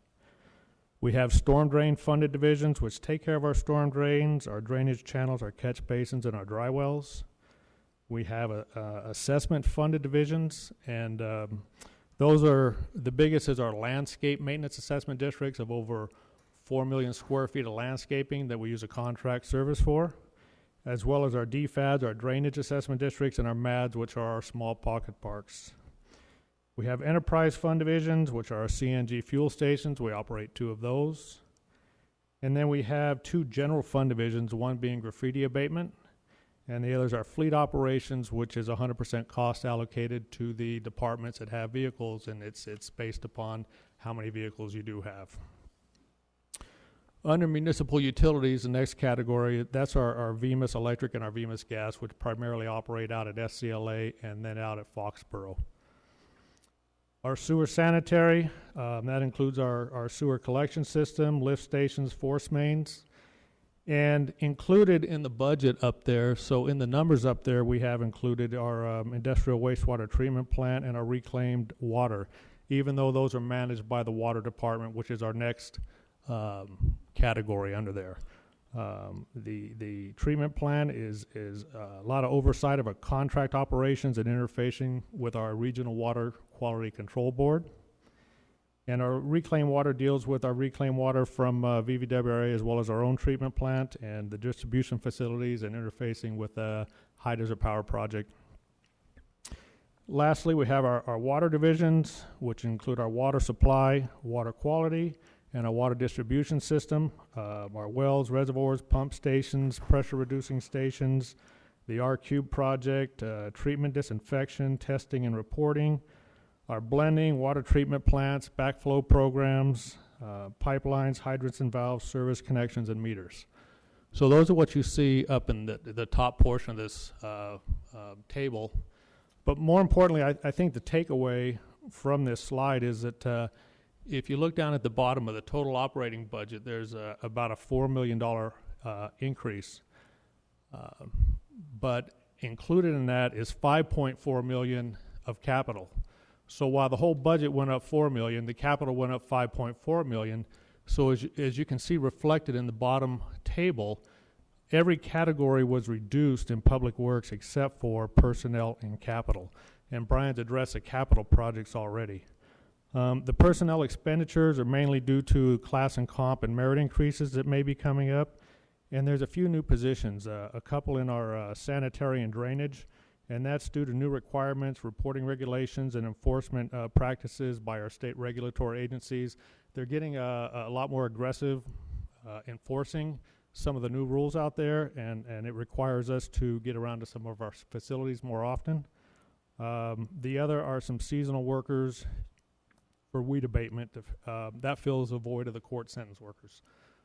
We have storm drain funded divisions, which take care of our storm drains, our drainage channels, our catch basins, and our dry wells. We have assessment funded divisions, and those are, the biggest is our landscape maintenance assessment districts of over 4 million square feet of landscaping that we use a contract service for, as well as our DFADs, our drainage assessment districts, and our MADs, which are our small pocket parks. We have enterprise fund divisions, which are our CNG fuel stations. We operate 2 of those. And then we have 2 general fund divisions, one being graffiti abatement, and the others are fleet operations, which is 100% cost allocated to the departments that have vehicles, and it's based upon how many vehicles you do have. Under municipal utilities, the next category, that's our VMIS Electric and our VMIS Gas, which primarily operate out at SCLA and then out at Foxborough. Our sewer sanitary, that includes our sewer collection system, lift stations, force mains. And included in the budget up there, so in the numbers up there, we have included our industrial wastewater treatment plant and our reclaimed water, even though those are managed by the water department, which is our next category under there. The treatment plant is a lot of oversight of our contract operations and interfacing with our regional water quality control board. And our reclaimed water deals with our reclaimed water from VVWRA, as well as our own treatment plant and the distribution facilities, and interfacing with the High Desert Power Project. Lastly, we have our water divisions, which include our water supply, water quality, and our water distribution system, our wells, reservoirs, pump stations, pressure reducing stations, the R-Cube project, treatment, disinfection, testing, and reporting, are blending, water treatment plants, backflow programs, pipelines, hydrants and valves, service connections, and meters. So those are what you see up in the top portion of this table. But more importantly, I think the takeaway from this slide is that if you look down at the bottom of the total operating budget, there's about a $4 million increase. But included in that is $5.4 million of capital. So while the whole budget went up $4 million, the capital went up $5.4 million. So as you can see reflected in the bottom table, every category was reduced in Public Works except for personnel and capital. And Brian's addressed the capital projects already. The personnel expenditures are mainly due to class and comp and merit increases that may be coming up. And there's a few new positions, a couple in our sanitary and drainage, and that's due to new requirements, reporting regulations, and enforcement practices by our state regulatory agencies. They're getting a lot more aggressive enforcing some of the new rules out there, and it requires us to get around to some of our facilities more often. The other are some seasonal workers for weed abatement. That fills a void of the court sentence workers.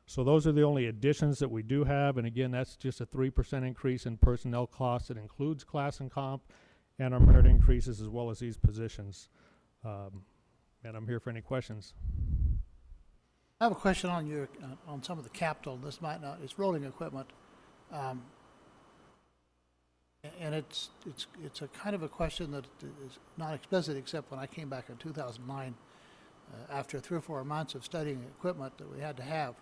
So those are the only additions that we do have, and again, that's just a 3% increase in personnel costs. It includes class and comp and our merit increases as well as these positions. And I'm here for any questions. I have a question on your on some of the capital. This might not. It's rolling equipment, and it's a kind of a question that is not explicit except when I came back in 2009 after 3 or 4 months of studying equipment that we had to have.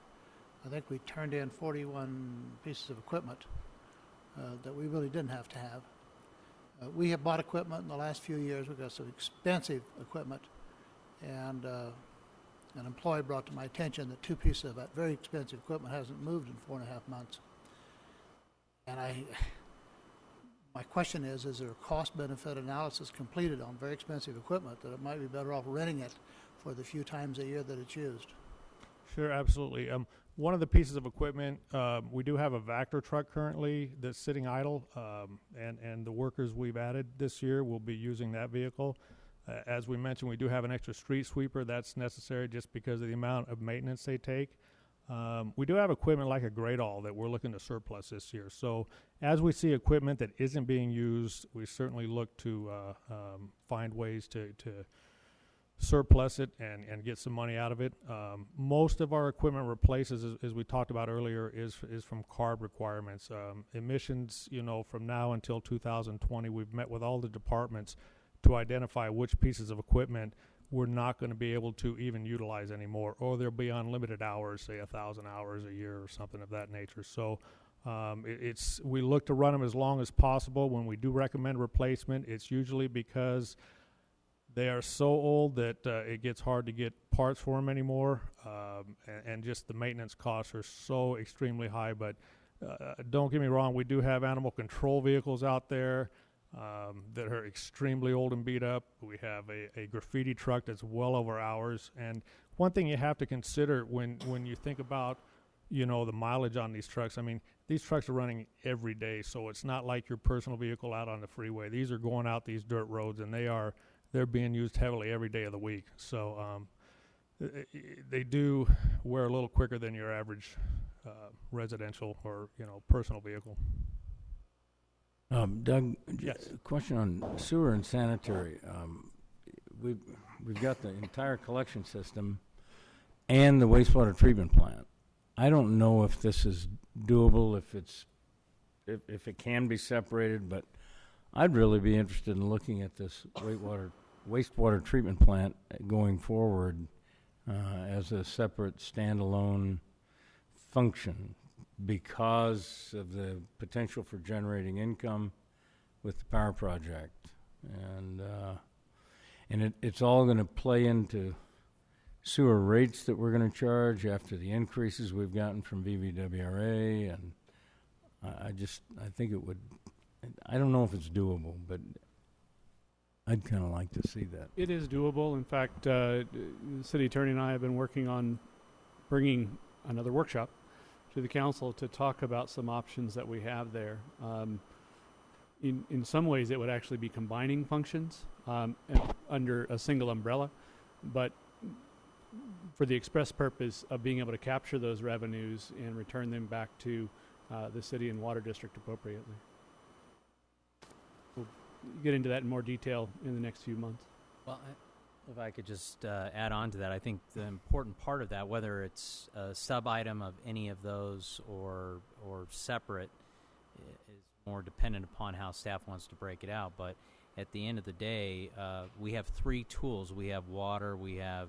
I think we turned in 41 pieces of equipment that we really didn't have to have. We have bought equipment in the last few years. We've got some expensive equipment, and an employee brought to my attention that 2 pieces of that very expensive equipment hasn't moved in 4.5 months. And my question is there a cost-benefit analysis completed on very expensive equipment that it might be better off renting it for the few times a year that it's used? Sure, absolutely. One of the pieces of equipment, we do have a Vector truck currently that's sitting idle, and the workers we've added this year will be using that vehicle. As we mentioned, we do have an extra street sweeper that's necessary just because of the amount of maintenance they take. We do have equipment like a Gradall that we're looking to surplus this year. So as we see equipment that isn't being used, we certainly look to find ways to surplus it and get some money out of it. Most of our equipment replaces, as we talked about earlier, is from CARB requirements. Emissions, from now until 2020, we've met with all the departments to identify which pieces of equipment we're not going to be able to even utilize anymore, or they'll be on limited hours, say 1,000 hours a year or something of that nature. So we look to run them as long as possible. When we do recommend replacement, it's usually because they are so old that it gets hard to get parts for them anymore, and just the maintenance costs are so extremely high. But don't get me wrong, we do have animal control vehicles out there that are extremely old and beat up. We have a graffiti truck that's well over hours. And one thing you have to consider when you think about, the mileage on these trucks, I mean, these trucks are running every day, so it's not like your personal vehicle out on the freeway. These are going out these dirt roads, and they're being used heavily every day of the week. So they do wear a little quicker than your average residential or personal vehicle. Doug, yes. A question on sewer and sanitary. We've got the entire collection system and the wastewater treatment plant. I don't know if this is doable, if it can be separated, but I'd really be interested in looking at this wastewater treatment plant going forward as a separate standalone function because of the potential for generating income with the power project. And it's all going to play into sewer rates that we're going to charge after the increases we've gotten from VVWRA, and I think it would. I don't know if it's doable, but I'd kind of like to see that. It is doable. In fact, the city attorney and I have been working on bringing another workshop to the council to talk about some options that we have there. in some ways it would actually be combining functions under a single umbrella, but for the express purpose of being able to capture those revenues and return them back to the city and water district appropriately. We'll get into that in more detail in the next few months. Well, if I could just add on to that, I think the important part of that, whether it's a sub-item of any of those or separate, is more dependent upon how staff wants to break it out. But at the end of the day, we have three tools. We have water, we have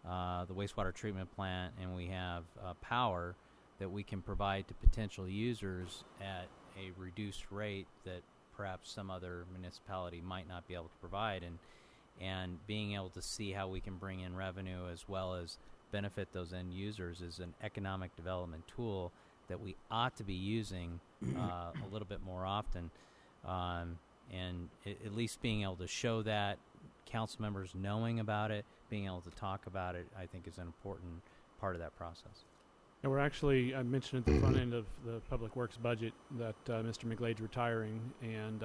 the wastewater treatment plant, and we have power that we can provide to potential users at a reduced rate that perhaps some other municipality might not be able to provide. And being able to see how we can bring in revenue as well as benefit those end users is an economic development tool that we ought to be using a little bit more often. And at least being able to show that, council members knowing about it, being able to talk about it, I think is an important part of that process. And we're actually, I mentioned at the front end of the Public Works budget that Mr. McGlade's retiring, and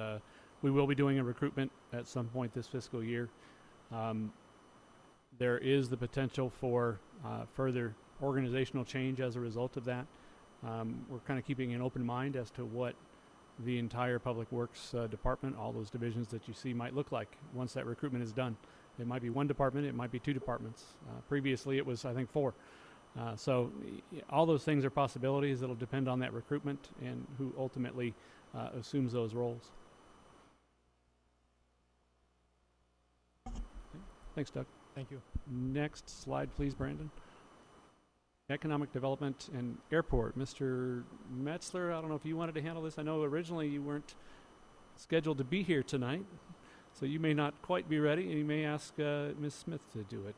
we will be doing a recruitment at some point this fiscal year. There is the potential for further organizational change as a result of that. We're kind of keeping an open mind as to what the entire Public Works department, all those divisions that you see, might look like once that recruitment is done. It might be one department, it might be two departments. Previously it was, I think, 4. So all those things are possibilities. It'll depend on that recruitment and who ultimately assumes those roles. Okay. Thanks, Doug. Thank you. Next slide, please, Brandon. Economic Development and Airport. Mr. Metzler, I don't know if you wanted to handle this. I know originally you weren't scheduled to be here tonight, so you may not quite be ready, and you may ask Ms. Smith to do it.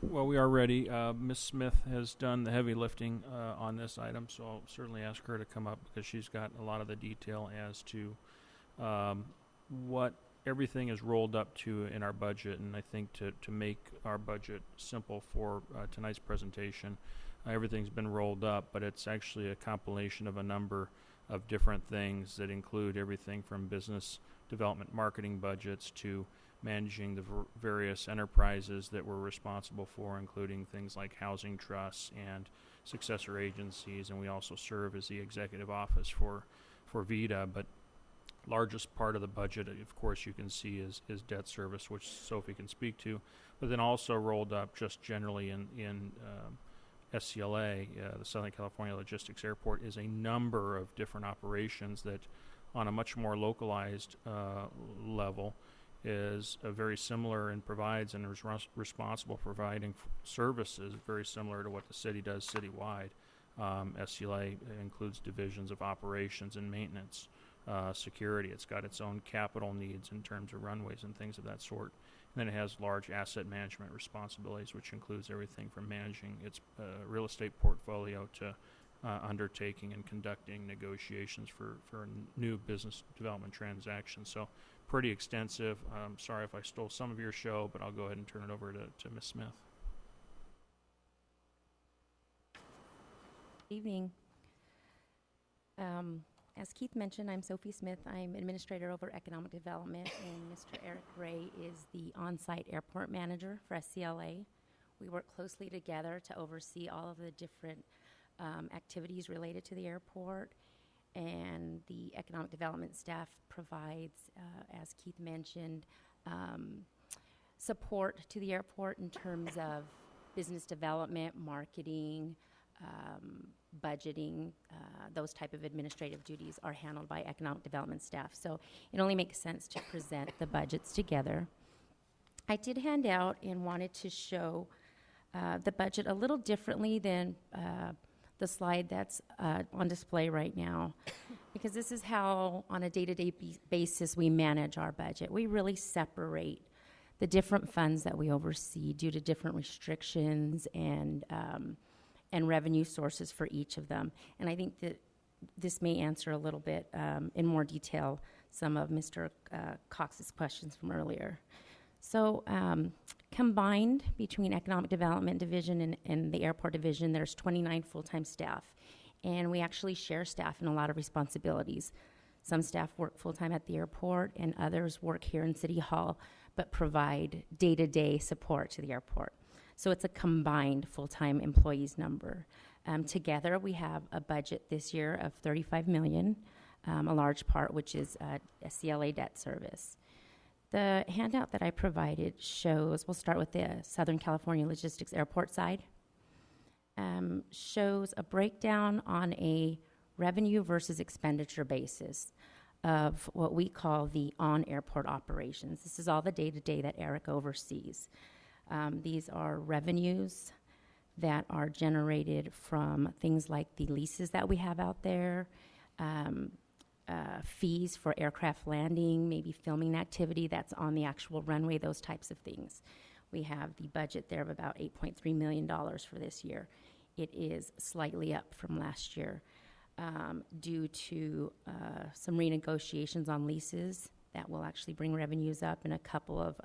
Well, we are ready. Ms. Smith has done the heavy lifting on this item, so I'll certainly ask her to come up because she's got a lot of the detail as to what everything is rolled up to in our budget. And I think to make our budget simple for tonight's presentation, everything's been rolled up, but it's actually a compilation of a number of different things that include everything from business development marketing budgets to managing the various enterprises that we're responsible for, including things like housing trusts and successor agencies, and we also serve as the executive office for VITA. But largest part of the budget, of course, you can see is debt service, which Sophie can speak to, but then also rolled up just generally in SCLA, the Southern California Logistics Airport, is a number of different operations that on a much more localized level is very similar and provides and is responsible for providing services very similar to what the city does citywide. SCLA includes divisions of operations and maintenance, security. It's got its own capital needs in terms of runways and things of that sort. And then it has large asset management responsibilities, which includes everything from managing its real estate portfolio to undertaking and conducting negotiations for new business development transactions. So pretty extensive. Sorry if I stole some of your show, but I'll go ahead and turn it over to Ms. Smith. Evening. As Keith mentioned, I'm Sophie Smith. I'm Administrator over Economic Development, and Mr. Eric Ray is the on-site airport manager for SCLA. We work closely together to oversee all of the different activities related to the airport, and the Economic Development staff provides, as Keith mentioned, support to the airport in terms of business development, marketing, budgeting. Those type of administrative duties are handled by Economic Development staff. So it only makes sense to present the budgets together. I did hand out and wanted to show the budget a little differently than the slide that's on display right now, because this is how on a day-to-day basis we manage our budget. We really separate the different funds that we oversee due to different restrictions and revenue sources for each of them. And I think that this may answer a little bit in more detail some of Mr. Cox's questions from earlier. So combined between Economic Development Division and the Airport Division, there's 29 full-time staff. And we actually share staff in a lot of responsibilities. Some staff work full-time at the airport, and others work here in City Hall, but provide day-to-day support to the airport. So it's a combined full-time employees number. Together, we have a budget this year of $35 million, a large part which is a CLA debt service. The handout that I provided shows, we'll start with the Southern California Logistics Airport side, shows a breakdown on a revenue versus expenditure basis of what we call the on-airport operations. This is all the day-to-day that Eric oversees. These are revenues that are generated from things like the leases that we have out there, fees for aircraft landing, maybe filming activity that's on the actual runway, those types of things. We have the budget there of about $8.3 million for this year. It is slightly up from last year due to some renegotiations on leases that will actually bring revenues up, and a couple of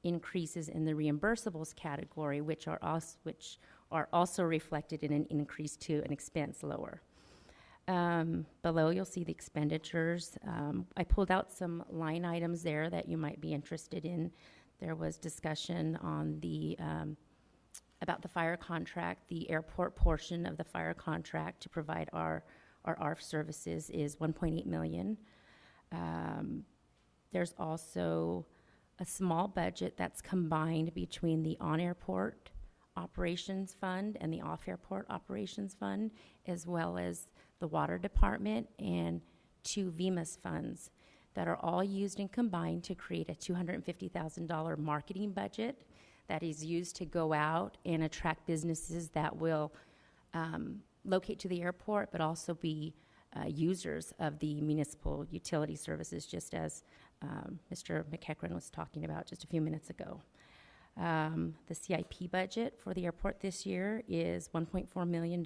increases in the reimbursables category, which are also reflected in an increase to an expense lower. Below, you'll see the expenditures. I pulled out some line items there that you might be interested in. There was discussion on the about the fire contract. The airport portion of the fire contract to provide our ARF services is $1.8 million. There's also a small budget that's combined between the on-airport operations fund and the off-airport operations fund, as well as the water department and 2 VMIS funds that are all used and combined to create a $250,000 marketing budget that is used to go out and attract businesses that will locate to the airport, but also be users of the municipal utility services, just as Mr. McEachran was talking about just a few minutes ago. The CIP budget for the airport this year is $1.4 million.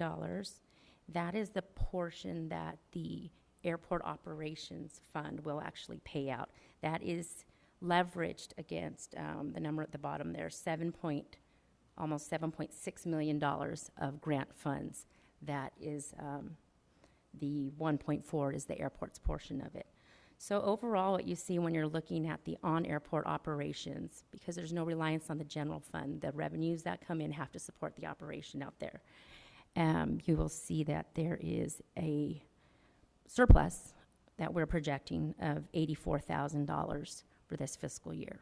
That is the portion that the airport operations fund will actually pay out. That is leveraged against the number at the bottom there, almost $7.6 million of grant funds. That is the 1.4 is the airport's portion of it. So overall, what you see when you're looking at the on-airport operations, because there's no reliance on the general fund, the revenues that come in have to support the operation out there. You will see that there is a surplus that we're projecting of $84,000 for this fiscal year.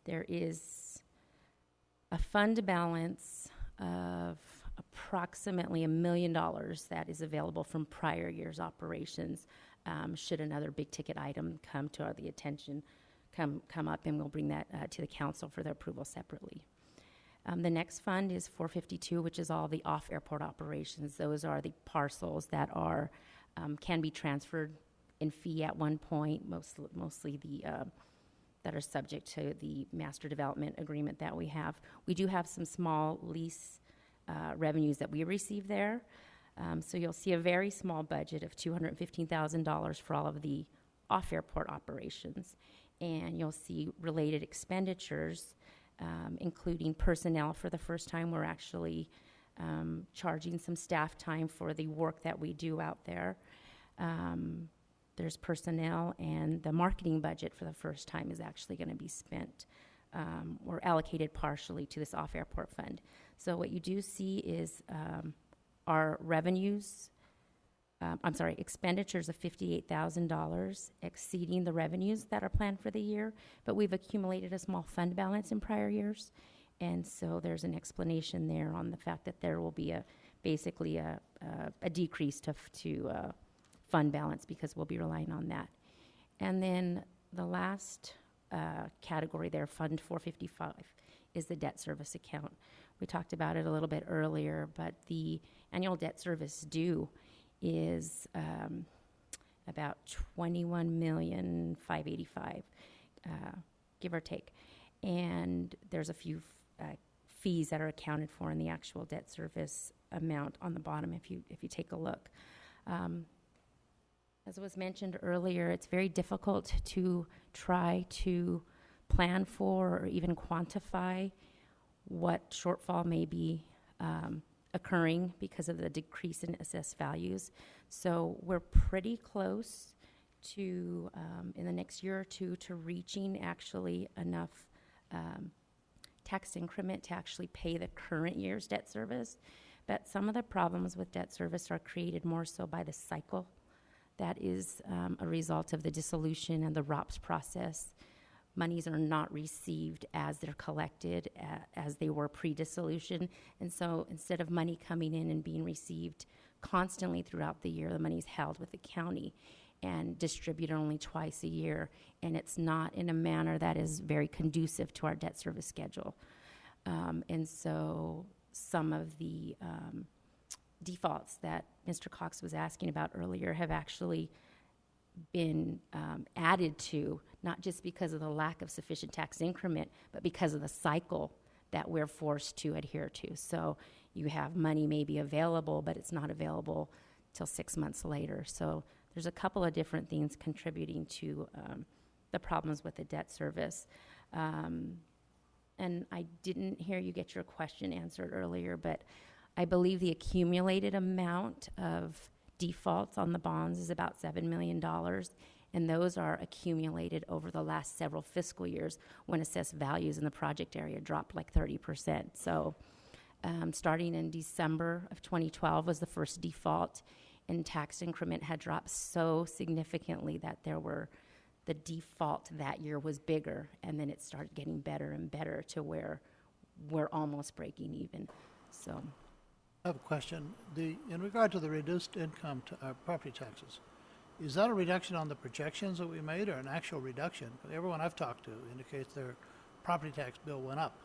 There is a fund balance of approximately $1 million that is available from prior year's operations. Should another big ticket item come to the attention, come up, and we'll bring that to the council for their approval separately. The next fund is 452, which is all the off-airport operations. Those are the parcels that are can be transferred in fee at one point, mostly the that are subject to the master development agreement that we have. We do have some small lease revenues that we receive there. So you'll see a very small budget of $215,000 for all of the off-airport operations. And you'll see related expenditures, including personnel. For the first time, we're actually charging some staff time for the work that we do out there. There's personnel, and the marketing budget for the first time is actually going to be spent or allocated partially to this off-airport fund. So what you do see is our revenues, expenditures of $58,000 exceeding the revenues that are planned for the year, but we've accumulated a small fund balance in prior years. And so there's an explanation there on the fact that there will be basically a decrease to fund balance because we'll be relying on that. And then the last category there, Fund 455, is the debt service account. We talked about it a little bit earlier, but the annual debt service due is about $21,585,000, give or take. And there's a few fees that are accounted for in the actual debt service amount on the bottom if you take a look. As was mentioned earlier, it's very difficult to try to plan for or even quantify what shortfall may be occurring because of the decrease in assessed values. So we're pretty close to, in the next year or two, to reaching actually enough tax increment to actually pay the current year's debt service. But some of the problems with debt service are created more so by the cycle that is a result of the dissolution and the ROPS process. Monies are not received as they're collected, as they were pre-dissolution. And so instead of money coming in and being received constantly throughout the year, the money's held with the county and distributed only twice a year. And it's not in a manner that is very conducive to our debt service schedule. And so some of the defaults that Mr. Cox was asking about earlier have actually been added to, not just because of the lack of sufficient tax increment, but because of the cycle that we're forced to adhere to. So you have money maybe available, but it's not available till 6 months later. So there's a couple of different things contributing to the problems with the debt service. And I didn't hear you get your question answered earlier, but I believe the accumulated amount of defaults on the bonds is about $7 million, and those are accumulated over the last several fiscal years when assessed values in the project area dropped like 30%. So starting in December of 2012 was the first default, and tax increment had dropped so significantly that the default that year was bigger, and then it started getting better and better to where we're almost breaking even. So I have a question. In regard to the reduced income to property taxes, is that a reduction on the projections that we made or an actual reduction? Everyone I've talked to indicates their property tax bill went up.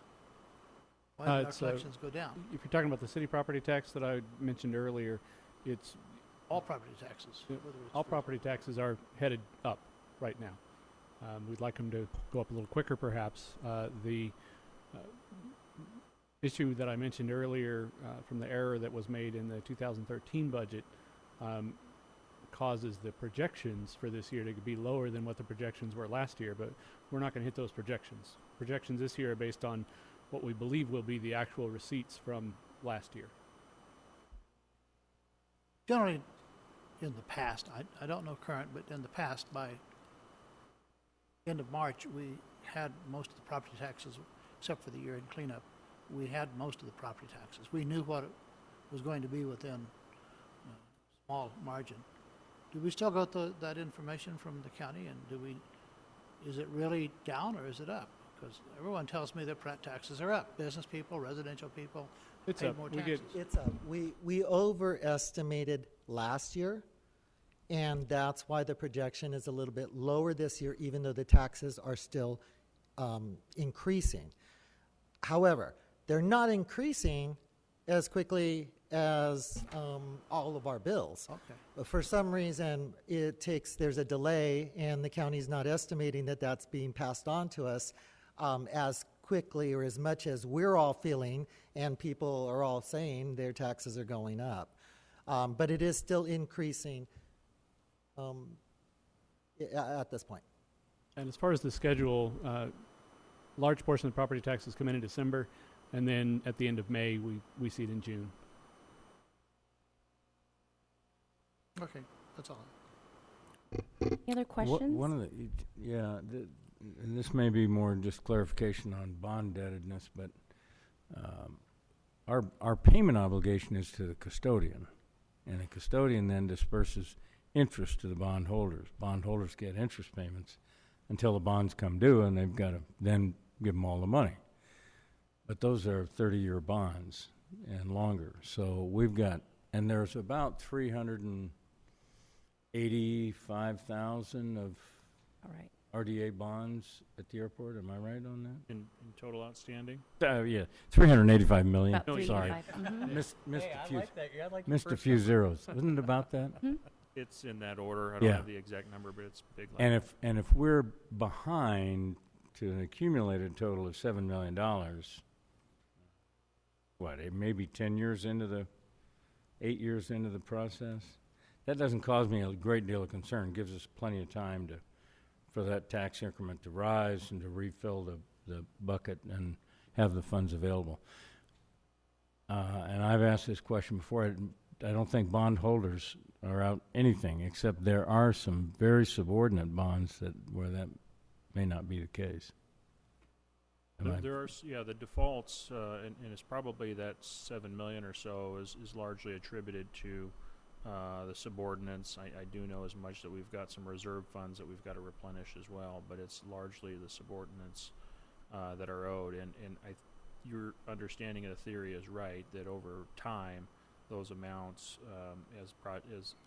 Why did our collections go down? If you're talking about the city property tax that I mentioned earlier, it's all property taxes. All property taxes are headed up right now. We'd like them to go up a little quicker, perhaps. The issue that I mentioned earlier from the error that was made in the 2013 budget causes the projections for this year to be lower than what the projections were last year, but we're not going to hit those projections. Projections this year are based on what we believe will be the actual receipts from last year. Generally, in the past, I don't know current, but in the past, by end of March, we had most of the property taxes, except for the year-end cleanup. We had most of the property taxes. We knew what it was going to be within a small margin. Do we still get that information from the county, and is it really down or is it up? Because everyone tells me their taxes are up. Business people, residential people pay more taxes. It's up. We overestimated last year, and that's why the projection is a little bit lower this year, even though the taxes are still increasing. However, they're not increasing as quickly as all of our bills. Okay. But for some reason, there's a delay, and the county's not estimating that that's being passed on to us as quickly or as much as we're all feeling, and people are all saying their taxes are going up. But it is still increasing at this point. And as far as the schedule, large portion of the property taxes come in December, and then at the end of May, we see it in June. Okay, that's all. Any other questions? One of and this may be more just clarification on bond indebtedness, but our payment obligation is to the custodian, and the custodian then disperses interest to the bondholders. Bondholders get interest payments until the bonds come due, and they've got to then give them all the money. But those are 30-year bonds and longer. So we've got, and there's about 385,000 of RDA bonds at the airport. Am I right on that? In total outstanding? Yeah, 385 million. About 385. Sorry. Mm-hmm. Missed a few zeros. Wasn't it about that? Mm-hmm. It's in that order. I don't have the exact number, but it's big. And if we're behind to an accumulated total of $7 million, it may be 8 years into the process. That doesn't cause me a great deal of concern. It gives us plenty of time for that tax increment to rise and to refill the bucket and have the funds available. and I've asked this question before, I don't think bondholders are out anything, except there are some very subordinate bonds where that may not be the case. There are, the defaults, and it's probably that $7 million or so is largely attributed to the subordinates. I do know as much that we've got some reserve funds that we've got to replenish as well, but it's largely the subordinates that are owed. And your understanding of the theory is right, that over time, those amounts, as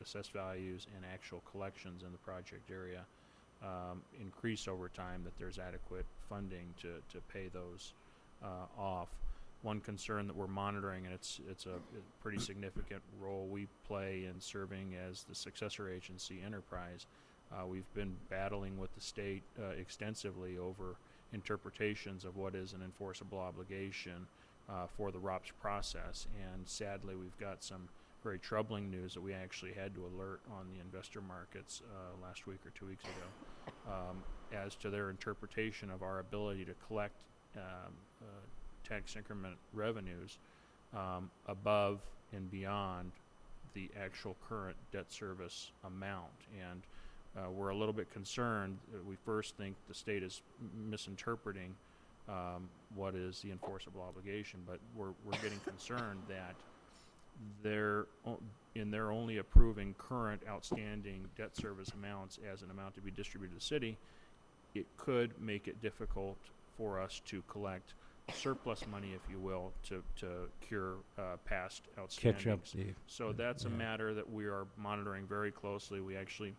assessed values and actual collections in the project area, increase over time, that there's adequate funding to pay those off. One concern that we're monitoring, and it's a pretty significant role we play in serving as the successor agency enterprise. We've been battling with the state extensively over interpretations of what is an enforceable obligation for the ROPS process, and sadly we've got some very troubling news that we actually had to alert on the investor markets last week or 2 weeks ago as to their interpretation of our ability to collect tax increment revenues above and beyond the actual current debt service amount. And we're a little bit concerned. We first think the state is misinterpreting what is the enforceable obligation, but we're getting concerned that they're only approving current outstanding debt service amounts as an amount to be distributed to the city. It could make it difficult for us to collect surplus money, if you will, to cure past outstandings. Catch up. So that's a matter that we are monitoring very closely. We actually,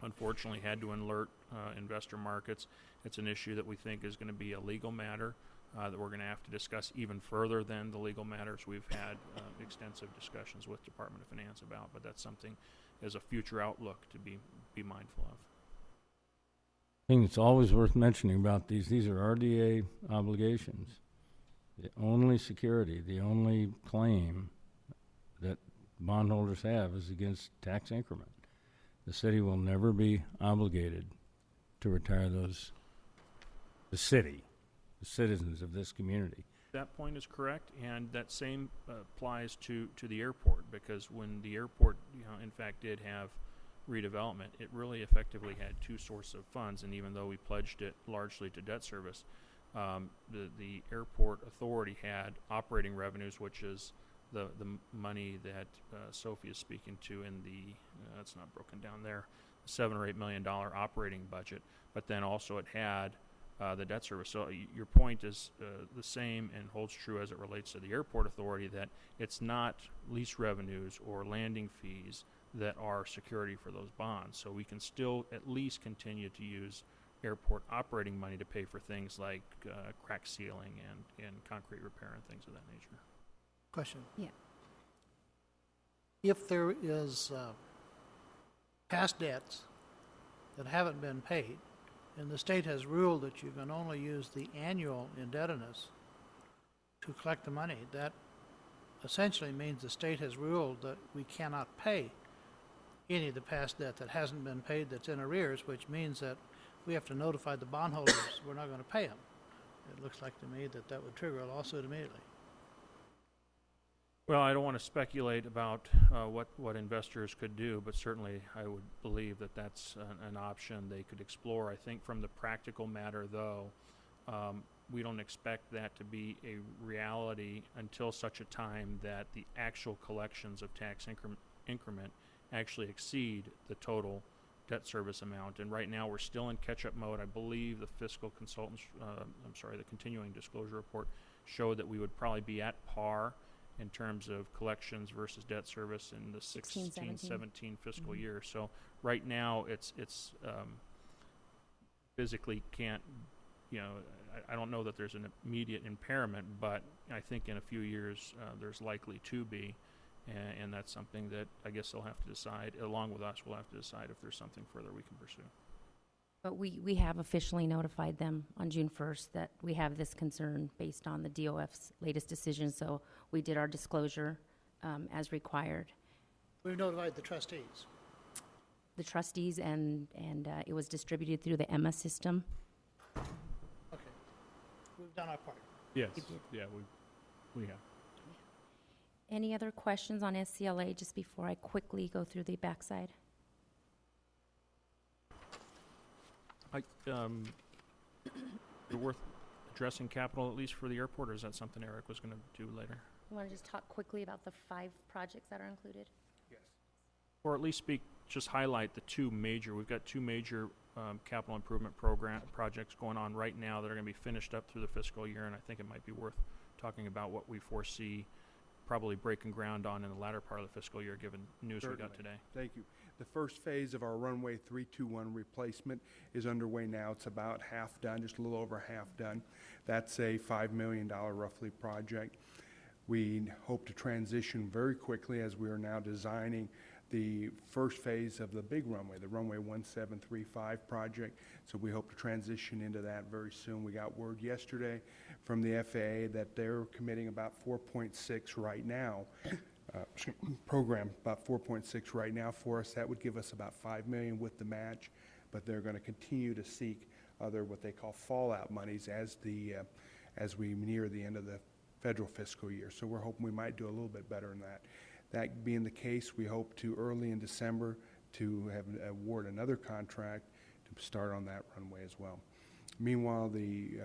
unfortunately, had to alert investor markets. It's an issue that we think is going to be a legal matter that we're going to have to discuss even further than the legal matters we've had extensive discussions with Department of Finance about, but that's something as a future outlook to be mindful of. I think it's always worth mentioning about these are RDA obligations. The only security, the only claim that bondholders have is against tax increment. The city will never be obligated to retire those. The city, the citizens of this community. That point is correct, and that same applies to the airport, because when the airport, in fact, did have redevelopment, it really effectively had two sources of funds, and even though we pledged it largely to debt service, the airport authority had operating revenues, which is the money that Sophie is speaking to in the, it's not broken down there, $7 or $8 million operating budget, but then also it had the debt service. So your point is the same and holds true as it relates to the airport authority, that it's not lease revenues or landing fees that are security for those bonds. So we can still at least continue to use airport operating money to pay for things like crack sealing and concrete repair and things of that nature. Question. Yeah. If there is past debts that haven't been paid, and the state has ruled that you can only use the annual indebtedness to collect the money, that essentially means the state has ruled that we cannot pay any of the past debt that hasn't been paid that's in arrears, which means that we have to notify the bondholders we're not going to pay them. It looks like to me that would trigger a lawsuit immediately. Well, I don't want to speculate about what investors could do, but certainly I would believe that that's an option they could explore. I think from the practical matter, though, we don't expect that to be a reality until such a time that the actual collections of tax increment actually exceed the total debt service amount. And right now we're still in catch-up mode. I believe the fiscal consultants, the continuing disclosure report showed that we would probably be at par in terms of collections versus debt service in the 16-17 fiscal year. So right now it's physically can't, I don't know that there's an immediate impairment, but I think in a few years there's likely to be, and that's something that I guess they'll have to decide, along with us, we'll have to decide if there's something further we can pursue. But we have officially notified them on June 1st that we have this concern based on the DOF's latest decision, so we did our disclosure as required. We've notified the trustees. The trustees, and it was distributed through the EMMA system. Okay. We've done our part. Yes. Yeah, we have. Any other questions on SCLA just before I quickly go through the backside? Is it worth addressing capital at least for the airport, or is that something Eric was going to do later? You want to just talk quickly about the 5 projects that are included? Or at least just highlight we've got two major capital improvement projects going on right now that are going to be finished up through the fiscal year, and I think it might be worth talking about what we foresee probably breaking ground on in the latter part of the fiscal year, given news we got today. Thank you. The first phase of our runway 321 replacement is underway now. It's about half done, just a little over half done. That's a $5 million roughly project. We hope to transition very quickly as we are now designing the first phase of the big runway, the runway 1735 project. So we hope to transition into that very soon. We got word yesterday from the FAA that they're committing about 4.6 right now, program about 4.6 right now for us. That would give us about $5 million with the match, but they're going to continue to seek other what they call fallout monies as we near the end of the federal fiscal year. So we're hoping we might do a little bit better than that. That being the case, we hope to early in December to have award another contract to start on that runway as well. Meanwhile, the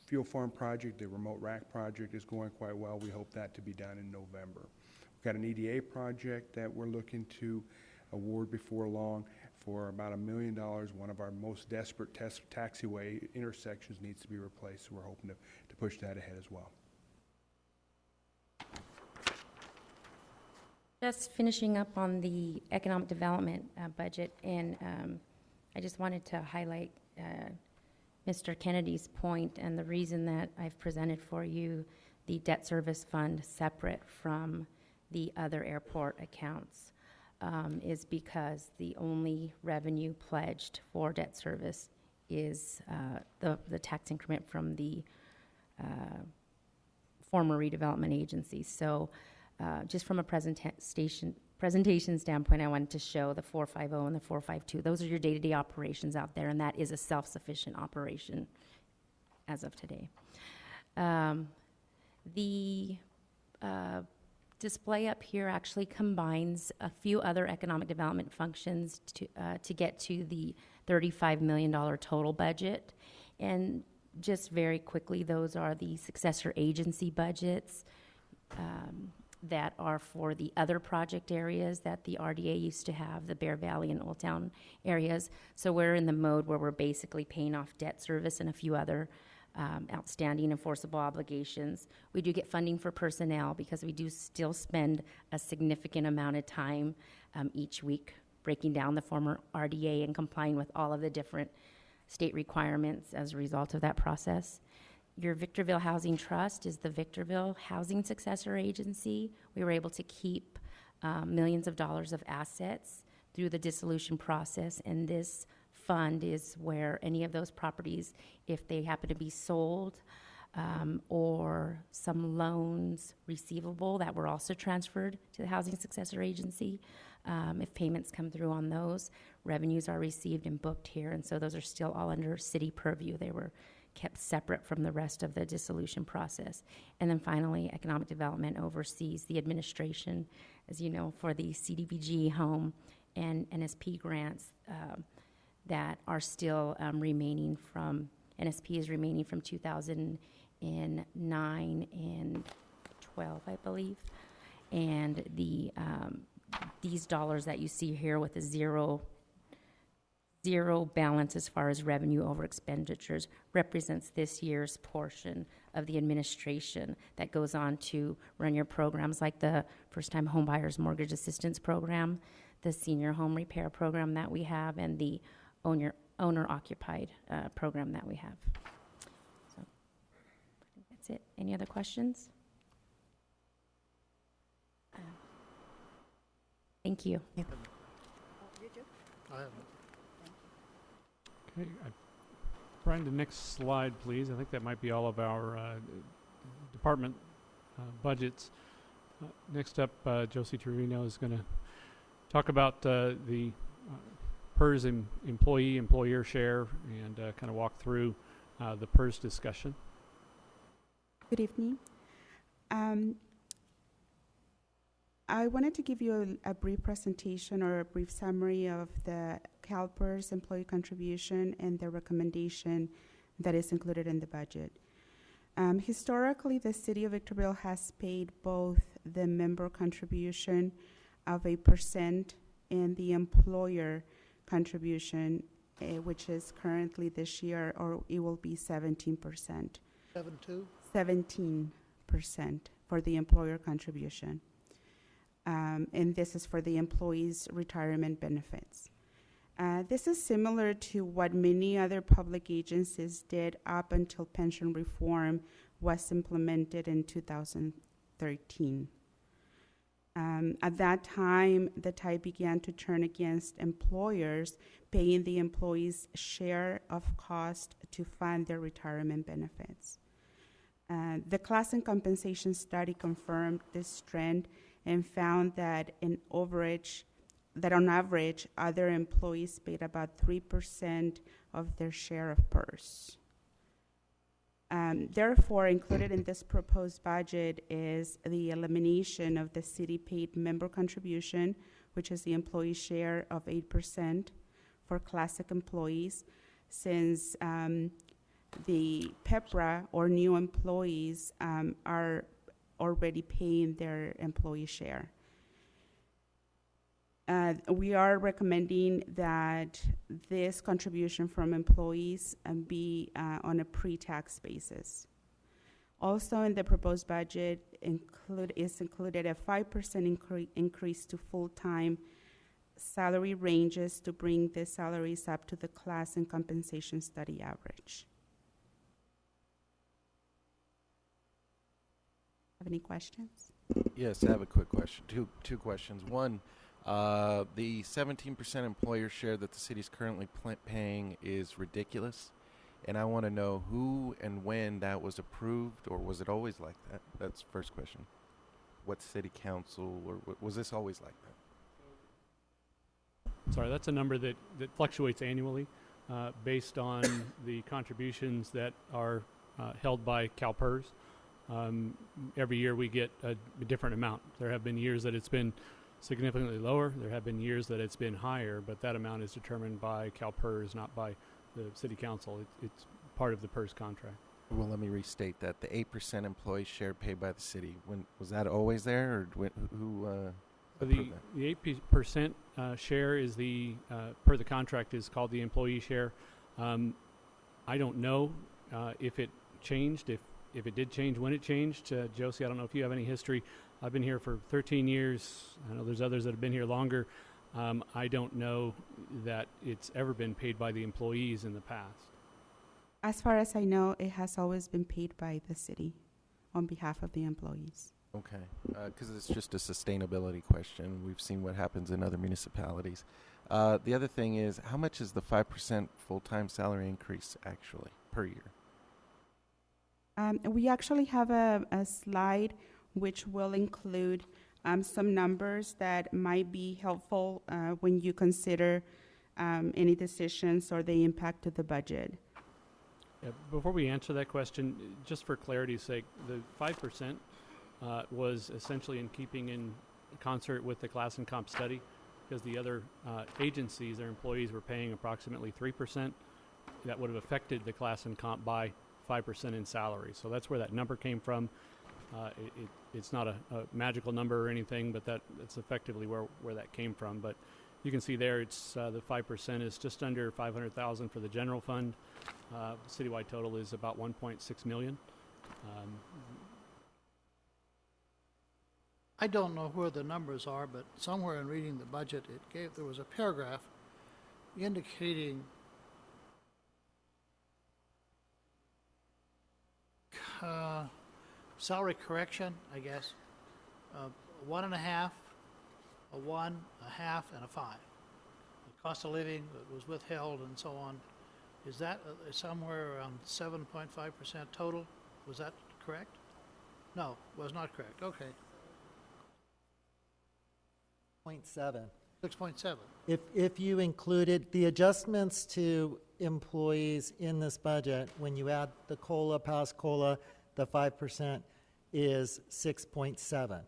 fuel farm project, the remote rack project, is going quite well. We hope that to be done in November. We've got an EDA project that we're looking to award before long for about $1 million. One of our most desperate taxiway intersections needs to be replaced, so we're hoping to push that ahead as well. Just finishing up on the economic development budget, and I just wanted to highlight Mr. Kennedy's point, and the reason that I've presented for you the debt service fund separate from the other airport accounts is because the only revenue pledged for debt service is the tax increment from the former redevelopment agencies. So just from a presentation standpoint, I wanted to show the 450 and the 452. Those are your day-to-day operations out there, and that is a self-sufficient operation as of today. The display up here actually combines a few other economic development functions to get to the $35 million total budget. And just very quickly, those are the successor agency budgets that are for the other project areas that the RDA used to have, the Bear Valley and Old Town areas. So we're in the mode where we're basically paying off debt service and a few other outstanding enforceable obligations. We do get funding for personnel because we do still spend a significant amount of time each week breaking down the former RDA and complying with all of the different state requirements as a result of that process. Your Victorville Housing Trust is the Victorville Housing Successor Agency. We were able to keep millions of dollars of assets through the dissolution process, and this fund is where any of those properties, if they happen to be sold or some loans receivable that were also transferred to the Housing Successor Agency, if payments come through on those, revenues are received and booked here, and so those are still all under city purview. They were kept separate from the rest of the dissolution process. And then finally, economic development oversees the administration, as you know, for the CDBG home and NSP grants that are still remaining from, NSP is remaining from 2009 and 12, I believe. And the these dollars that you see here with a zero balance as far as revenue over expenditures represents this year's portion of the administration that goes on to run your programs like the first-time homebuyers mortgage assistance program, the senior home repair program that we have, and the owner-occupied program that we have. So I think that's it. Any other questions? Thank you. Okay, Brian, the next slide, please. I think that might be all of our department budgets. Next up, Josie Trevino is going to talk about the PERS employee-employer share and kind of walk through the PERS discussion. Good evening. I wanted to give you a brief presentation or a brief summary of the CalPERS employee contribution and the recommendation that is included in the budget. Historically, the City of Victorville has paid both the member contribution of 8% and the employer contribution, which is currently this year, or it will be 17%. 17% for the employer contribution. And this is for the employees' retirement benefits. This is similar to what many other public agencies did up until pension reform was implemented in 2013. At that time, the tide began to turn against employers paying the employees' share of cost to fund their retirement benefits. The class and compensation study confirmed this trend and found that on average, other employees paid about 3% of their share of PERS. Therefore, included in this proposed budget is the elimination of the city-paid member contribution, which is the employee share of 8% for classic employees, since the PEPRA or new employees are already paying their employee share. We are recommending that this contribution from employees be on a pre-tax basis. Also in the proposed budget is included a 5% increase to full-time salary ranges to bring the salaries up to the class and compensation study average. Have any questions? Yes, I have a quick question. Two questions. One, the 17% employer share that the city is currently paying is ridiculous, and I want to know who and when that was approved, or was it always like that? That's the first question. What city council, or was this always like that? Sorry, that's a number that fluctuates annually based on the contributions that are held by CalPERS. Every year we get a different amount. There have been years that it's been significantly lower. There have been years that it's been higher, but that amount is determined by CalPERS, not by the city council. It's part of the PERS contract. Well, let me restate that. The 8% employee share paid by the city, was that always there, or who approved that? The 8% share is per the contract, is called the employee share. I don't know if it changed, if it did change, when it changed. Josie, I don't know if you have any history. I've been here for 13 years. I know there's others that have been here longer. I don't know that it's ever been paid by the employees in the past. As far as I know, it has always been paid by the city on behalf of the employees. Okay, because it's just a sustainability question. We've seen what happens in other municipalities. The other thing is, how much is the 5% full-time salary increase actually per year? We actually have a slide which will include some numbers that might be helpful when you consider any decisions or the impact of the budget. Yeah, before we answer that question, just for clarity's sake, the 5% was essentially in keeping in concert with the class and comp study, because the other agencies, their employees were paying approximately 3%. That would have affected the class and comp by 5% in salary. So that's where that number came from. It's not a magical number or anything, but that's effectively where that came from. But you can see there, it's the 5% is just under $500,000 for the general fund. Citywide total is about $1.6 million. I don't know where the numbers are, but somewhere in reading the budget, there was a paragraph indicating salary correction, I guess, 1.5, a 1, a half, and a 5. The cost of living was withheld and so on. Is that somewhere around 7.5% total? Was that correct? No, was not correct. Okay. 0.7. 6.7. If you included the adjustments to employees in this budget, when you add the COLA, past COLA, the 5% is 6.7.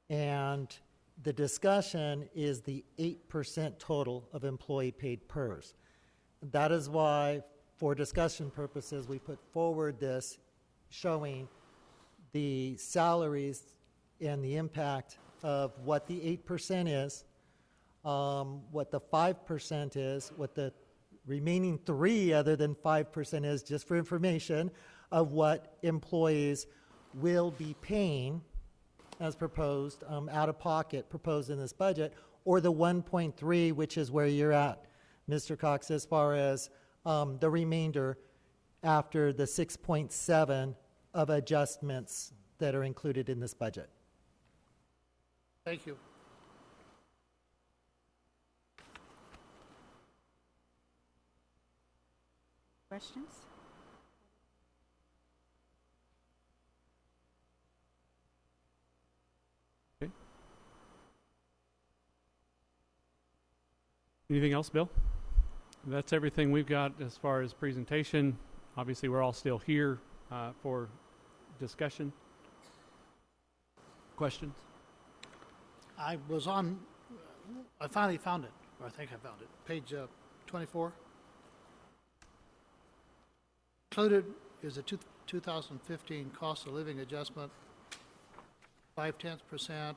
And the discussion is the 8% total of employee paid PERS. That is why, for discussion purposes, we put forward this showing the salaries and the impact of what the 8% is, what the 5% is, what the remaining 3 other than 5% is, just for information, of what employees will be paying as proposed, out of pocket proposed in this budget, or the 1.3, which is where you're at, Mr. Cox, as far as the remainder after the 6.7 of adjustments that are included in this budget. Thank you. Questions? Okay. Anything else, Bill? That's everything we've got as far as presentation. Obviously, we're all still here for discussion. Questions? I finally found it, or I think I found it. Page 24. Included is a 2015 cost of living adjustment, 0.5%.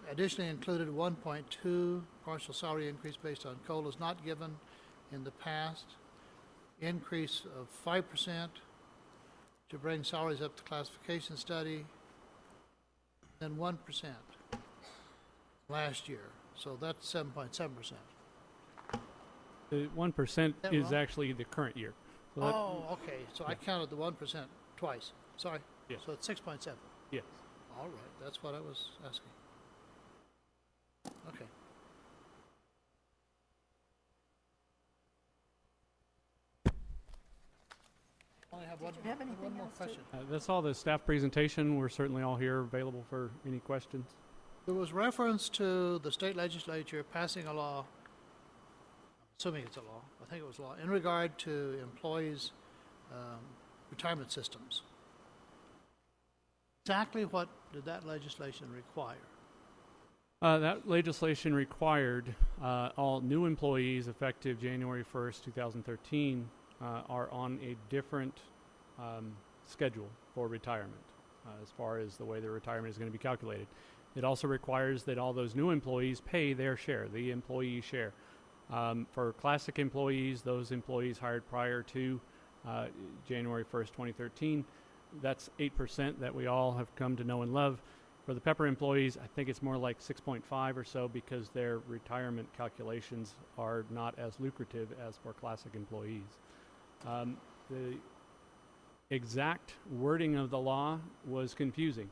Additionally included 1.2 partial salary increase based on COLAs not given in the past, increase of 5% to bring salaries up to classification study, then 1% last year. So that's 7.7%. The 1% is wrong? actually the current year. So Okay. So I counted the 1% twice. Sorry. Yes. So it's 6.7. Yes. All right. That's what I was asking. Okay. I have one, Did you have anything one more else to- question. That's all the staff presentation. We're certainly all here available for any questions. There was reference to the state legislature passing a law, assuming it's a law, I think it was a law, in regard to employees' retirement systems. Exactly what did that legislation require? That legislation required all new employees effective January 1st, 2013 are on a different schedule for retirement as far as the way their retirement is going to be calculated. It also requires that all those new employees pay their share, the employee share. For classic employees, those employees hired prior to January 1st, 2013, that's 8% that we all have come to know and love. For the Pepper employees, I think it's more like 6.5 or so because their retirement calculations are not as lucrative as for classic employees. The exact wording of the law was confusing.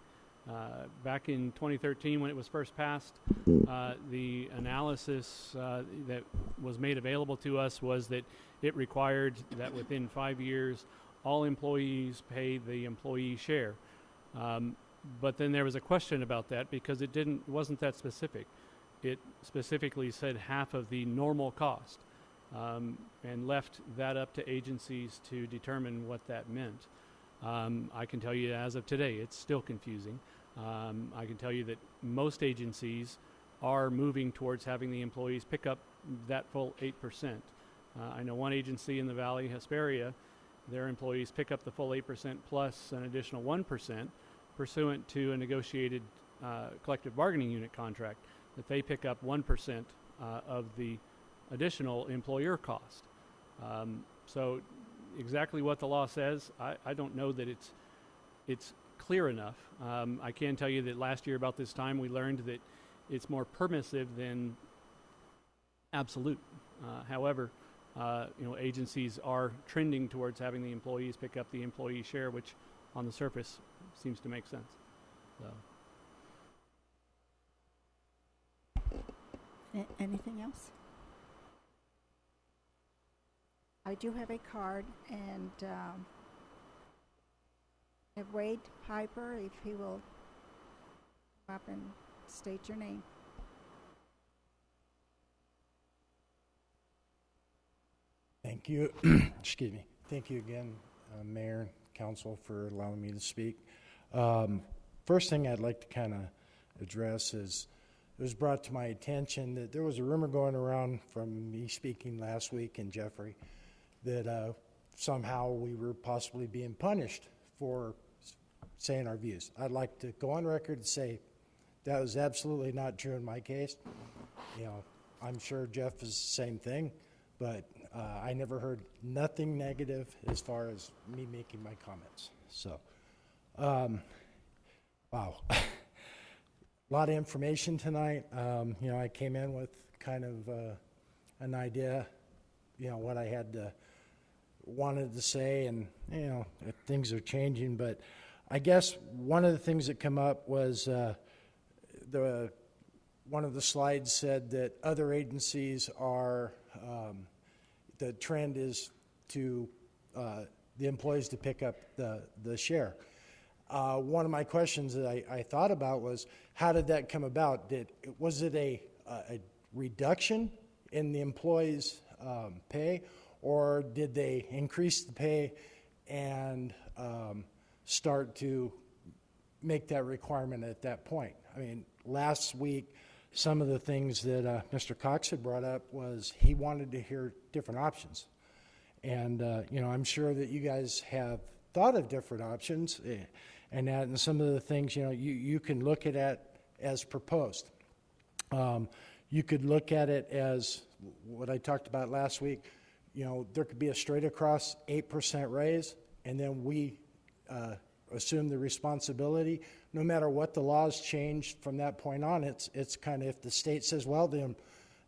Back in 2013 when it was first passed, the analysis that was made available to us was that it required that within 5 years all employees pay the employee share. But then there was a question about that because it wasn't that specific. It specifically said half of the normal cost and left that up to agencies to determine what that meant. I can tell you as of today, it's still confusing. I can tell you that most agencies are moving towards having the employees pick up that full 8%. I know one agency in the Valley, Hesperia, their employees pick up the full 8% plus an additional 1% pursuant to a negotiated collective bargaining unit contract, that they pick up 1% of the additional employer cost. So exactly what the law says, I don't know that it's clear enough. I can tell you that last year about this time we learned that it's more permissive than absolute. However, agencies are trending towards having the employees pick up the employee share, which on the surface seems to make sense. Anything else? I do have a card, and I have Wade Piper, if he will come up and state your name. Thank you. Excuse me. Thank you again, Mayor and Council, for allowing me to speak. first thing I'd like to kind of address is it was brought to my attention that there was a rumor going around from me speaking last week and Jeffrey that somehow we were possibly being punished for saying our views. I'd like to go on record and say that was absolutely not true in my case. You know, I'm sure Jeff is the same thing, but I never heard nothing negative as far as me making my comments. So, wow. A lot of information tonight. You know, I came in with kind of an idea, you know, what I had wanted to say, and, you know, things are changing. But I guess one of the things that come up was one of the slides said that other agencies are, the trend is to the employees to pick up the share. One of my questions that I thought about was, how did that come about? Was it a reduction in the employees' pay, or did they increase the pay and start to make that requirement at that point? I mean, last week, some of the things that Mr. Cox had brought up was he wanted to hear different options. And, you know, I'm sure that you guys have thought of different options, and that, and some of the things, you know, you can look at it as proposed. You could look at it as what I talked about last week. You know, there could be a straight across 8% raise, and then we assume the responsibility. No matter what the laws change from that point on, it's kind of, if the state says, well, the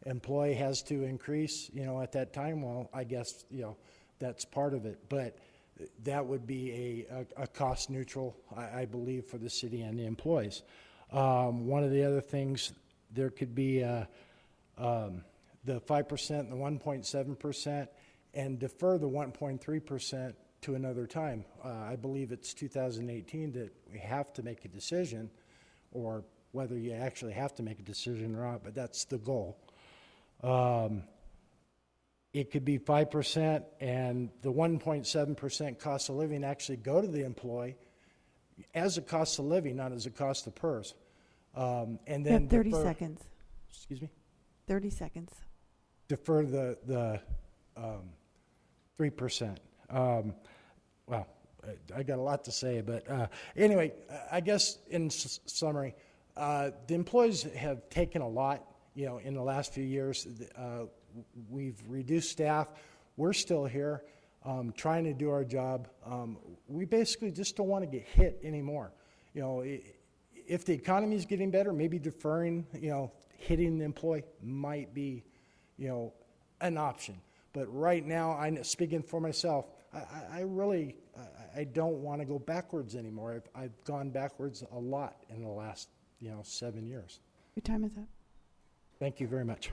employee has to increase, you know, at that time, well, I guess, you know, that's part of it. But that would be a cost neutral, I believe, for the city and the employees. One of the other things, there could be the 5%, the 1.7%, and defer the 1.3% to another time. I believe it's 2018 that we have to make a decision, or whether you actually have to make a decision or not, but that's the goal. It could be 5%, and the 1.7% cost of living actually go to the employee as a cost of living, not as a cost of PERS. And then 30 seconds. Excuse me? 30 seconds. Defer the 3%. Well, I got a lot to say, but anyway, I guess in summary, the employees have taken a lot, you know, in the last few years. We've reduced staff. We're still here trying to do our job. We basically just don't want to get hit anymore. You know, if the economy is getting better, maybe deferring, you know, hitting the employee might be, you know, an option. But right now, I'm speaking for myself. I really don't want to go backwards anymore. I've gone backwards a lot in the last, you know, 7 years. Your time is up. Thank you very much.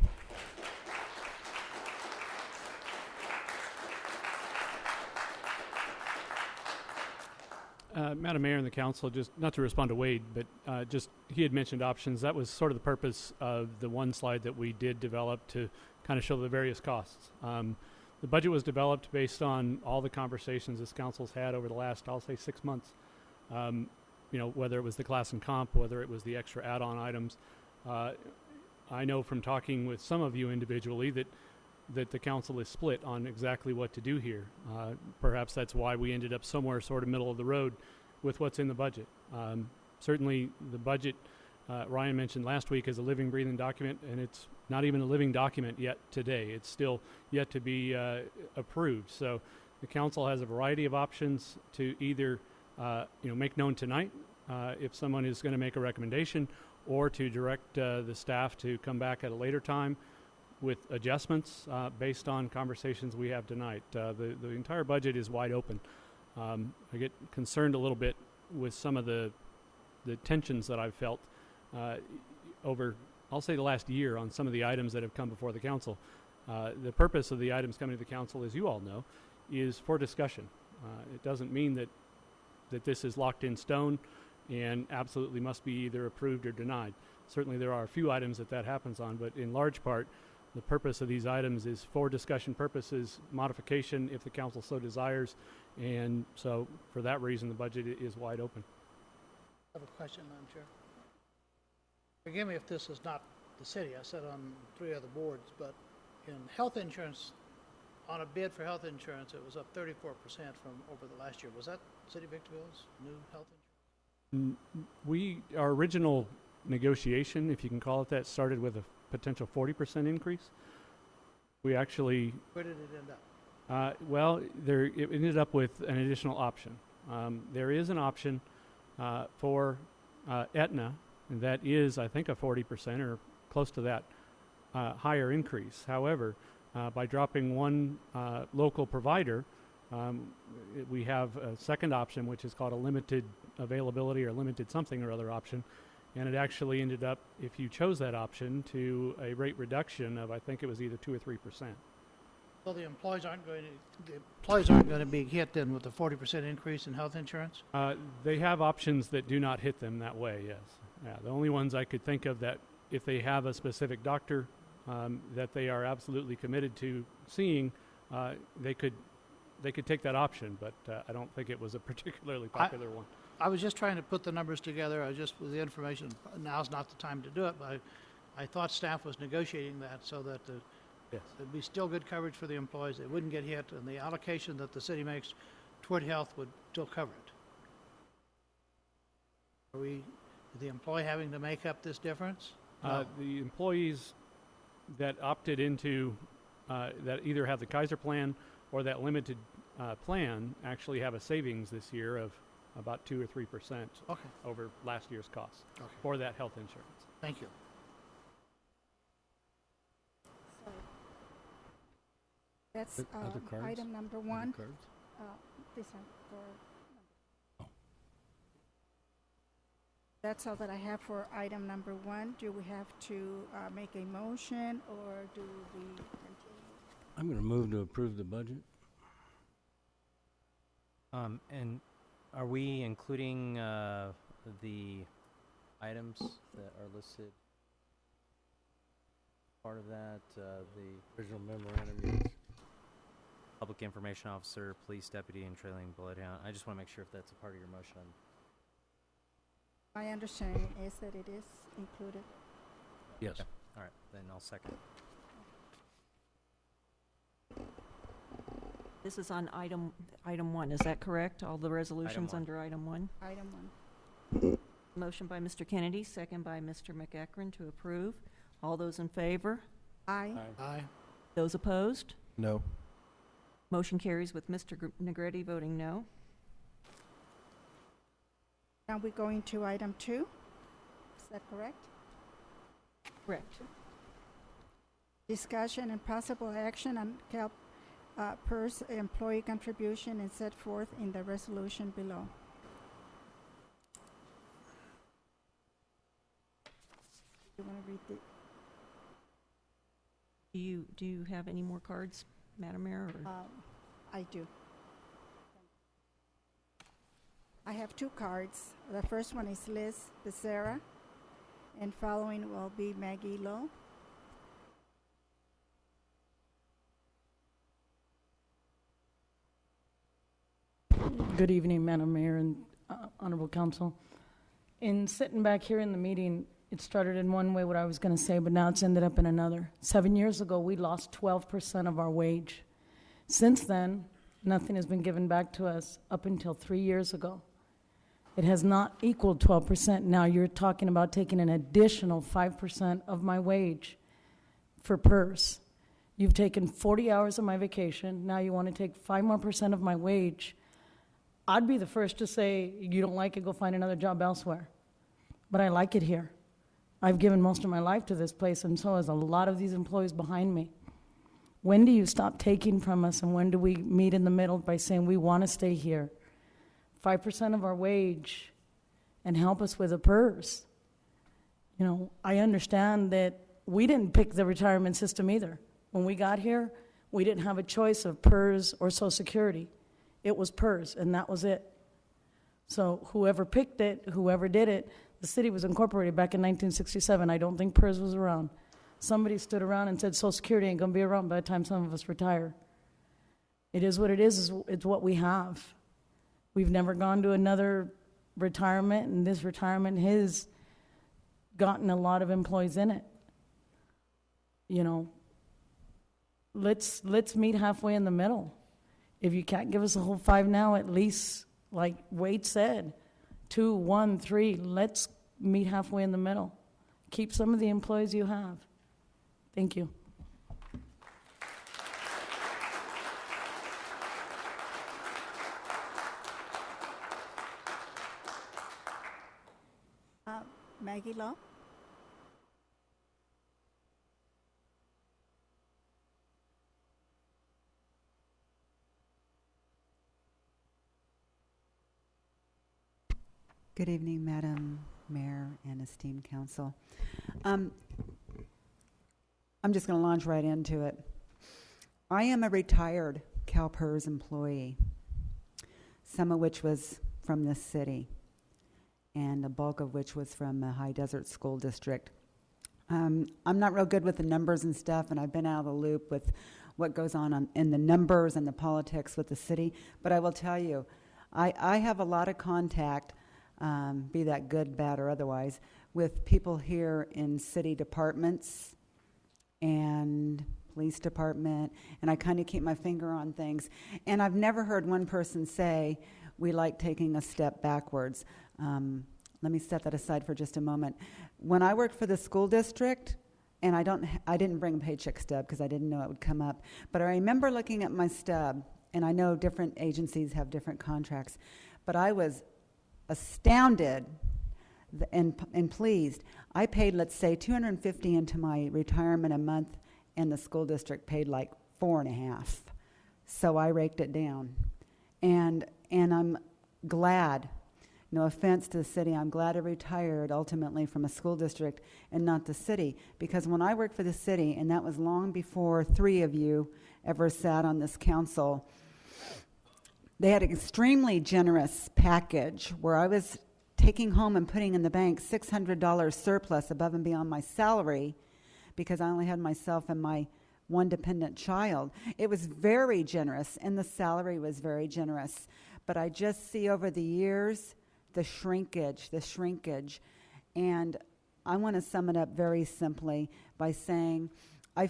Madam Mayor and the council, just not to respond to Wade, but just he had mentioned options. That was sort of the purpose of the one slide that we did develop to kind of show the various costs. The budget was developed based on all the conversations this council's had over the last, I'll say, 6 months. You know, whether it was the class and comp, whether it was the extra add-on items. I know from talking with some of you individually that the council is split on exactly what to do here. Perhaps that's why we ended up somewhere sort of middle of the road with what's in the budget. Certainly the budget, Ryan mentioned last week, is a living, breathing document, and it's not even a living document yet today. It's still yet to be approved. So the council has a variety of options to either you know, make known tonight if someone is going to make a recommendation, or to direct the staff to come back at a later time with adjustments based on conversations we have tonight. The entire budget is wide open. I get concerned a little bit with some of the tensions that I've felt over, I'll say, the last year on some of the items that have come before the council. The purpose of the items coming to the council, as you all know, is for discussion. It doesn't mean that this is locked in stone and absolutely must be either approved or denied. Certainly there are a few items that happens on, but in large part, the purpose of these items is for discussion purposes, modification if the council so desires, and so for that reason the budget is wide open. I have a Question, Madam Chair. Forgive me if this is not the city. I sat on 3 other boards, but in health insurance, on a bid for health insurance, it was up 34% from over the last year. Was that City of Victorville's new health insurance? Our original negotiation, if you can call it that, started with a potential 40% increase. We actually, Where did it end up? it ended up with an additional option. There is an option for Aetna, and that is, I think, a 40% or close to that higher increase. However, by dropping one local provider, we have a second option, which is called a limited availability or limited something or other option, and it actually ended up, if you chose that option, to a rate reduction of, I think it was either 2 or 3%. So the employees aren't going to be hit then with a 40% increase in health insurance? They have options that do not hit them that way, yes. Yeah, the only ones I could think of that if they have a specific doctor that they are absolutely committed to seeing, they could take that option, but I don't think it was a particularly popular one. I was just trying to put the numbers together. With the information, now's not the time to do it, but I thought staff was negotiating that so that there'd be still good coverage for the employees. They wouldn't get hit, and the allocation that the city makes toward health would still cover it. Are the employee having to make up this difference? No. The employees that opted into, that either have the Kaiser plan or that limited plan actually have a savings this year of about 2 or 3% over last year's costs for that health insurance. Thank you. That's item number 1. This one for That's all that I have for item number 1. Do we have to make a motion, or do we continue? I'm going to move to approve the budget. And are we including the items that are listed? Part of that, the original memorandum. Public information officer, police deputy, and trailing bloodhound. I just want to make sure if that's a part of your motion. My understanding is that it is included. Yes. Okay. All right, then I'll second. This is on item 1, is that correct? All the resolutions under item 1? Item 1. Motion by Mr. Kennedy, second by Mr. McEachran to approve. All those in favor? Aye. Aye. Those opposed? No. Motion carries with Mr. Negretti voting no. Now we're going to item 2. Is that correct? Correct. Discussion and possible action on PERS employee contribution is set forth in the resolution below. You want to read the? Do you have any more cards, Madam Mayor? Or? I do. I have 2 cards. The first one is Liz Becerra, and following will be Maggie Lowe. Good evening, Madam Mayor and Honorable Council. In sitting back here in the meeting, it started in one way what I was going to say, but now it's ended up in another. 7 years ago, we lost 12% of our wage. Since then, nothing has been given back to us up until 3 years ago. It has not equaled 12%. Now you're talking about taking an additional 5% of my wage for PERS. You've taken 40 hours of my vacation. Now you want to take 5% more of my wage. I'd be the first to say, you don't like it, go find another job elsewhere. But I like it here. I've given most of my life to this place, and so has a lot of these employees behind me. When do you stop taking from us, and when do we meet in the middle by saying we want to stay here? 5% of our wage and help us with a PERS. You know, I understand that we didn't pick the retirement system either. When we got here, we didn't have a choice of PERS or Social Security. It was PERS, and that was it. So whoever picked it, whoever did it, the city was incorporated back in 1967. I don't think PERS was around. Somebody stood around and said Social Security ain't going to be around by the time some of us retire. It is what it is. It's what we have. We've never gone to another retirement, and this retirement has gotten a lot of employees in it. You know, let's meet halfway in the middle. If you can't give us a whole 5 now, at least, like Wade said, 2, 1, 3, let's meet halfway in the middle. Keep some of the employees you have. Thank you. Maggie Lowe. Good evening, Madam Mayor and esteemed council. I'm just going to launch right into it. I am a retired CalPERS employee, some of which was from this city, and the bulk of which was from a high desert school district. I'm not real good with the numbers and stuff, and I've been out of the loop with what goes on in the numbers and the politics with the city, but I will tell you, I have a lot of contact, be that good, bad, or otherwise, with people here in city departments and police department, and I kind of keep my finger on things. And I've never heard one person say, we like taking a step backwards. Let me set that aside for just a moment. When I worked for the school district, and I didn't bring a paycheck stub because I didn't know it would come up, but I remember looking at my stub, and I know different agencies have different contracts, but I was astounded and pleased. I paid, let's say, $250 into my retirement a month, and the school district paid like $4.50. So I raked it down, and I'm glad. No offense to the city, I'm glad I retired ultimately from a school district and not the city, because when I worked for the city, and that was long before 3 of you ever sat on this council, they had an extremely generous package where I was taking home and putting in the bank $600 surplus above and beyond my salary because I only had myself and my one dependent child. It was very generous, and the salary was very generous. But I just see over the years the shrinkage. And I want to sum it up very simply by saying I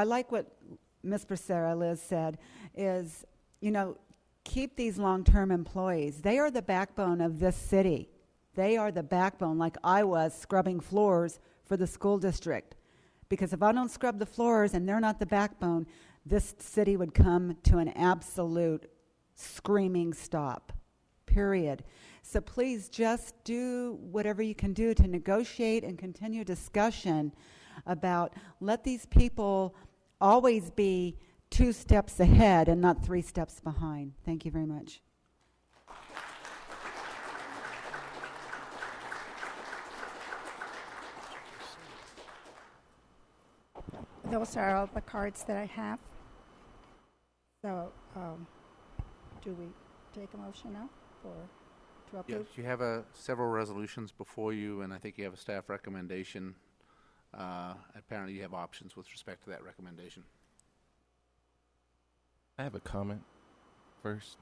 like what Ms. Becerra, Liz, said is, you know, keep these long-term employees. They are the backbone of this city. They are the backbone, like I was scrubbing floors for the school district. Because if I don't scrub the floors and they're not the backbone, this city would come to an absolute screaming stop, period. So please just do whatever you can do to negotiate and continue discussion about let these people always be 2 steps ahead and not 3 steps behind. Thank you very much. Those are all the cards that I have. So, do we take a motion now to approve? Yes, you have several resolutions before you, and I think you have a staff recommendation. Apparently, you have options with respect to that recommendation. I have a comment first.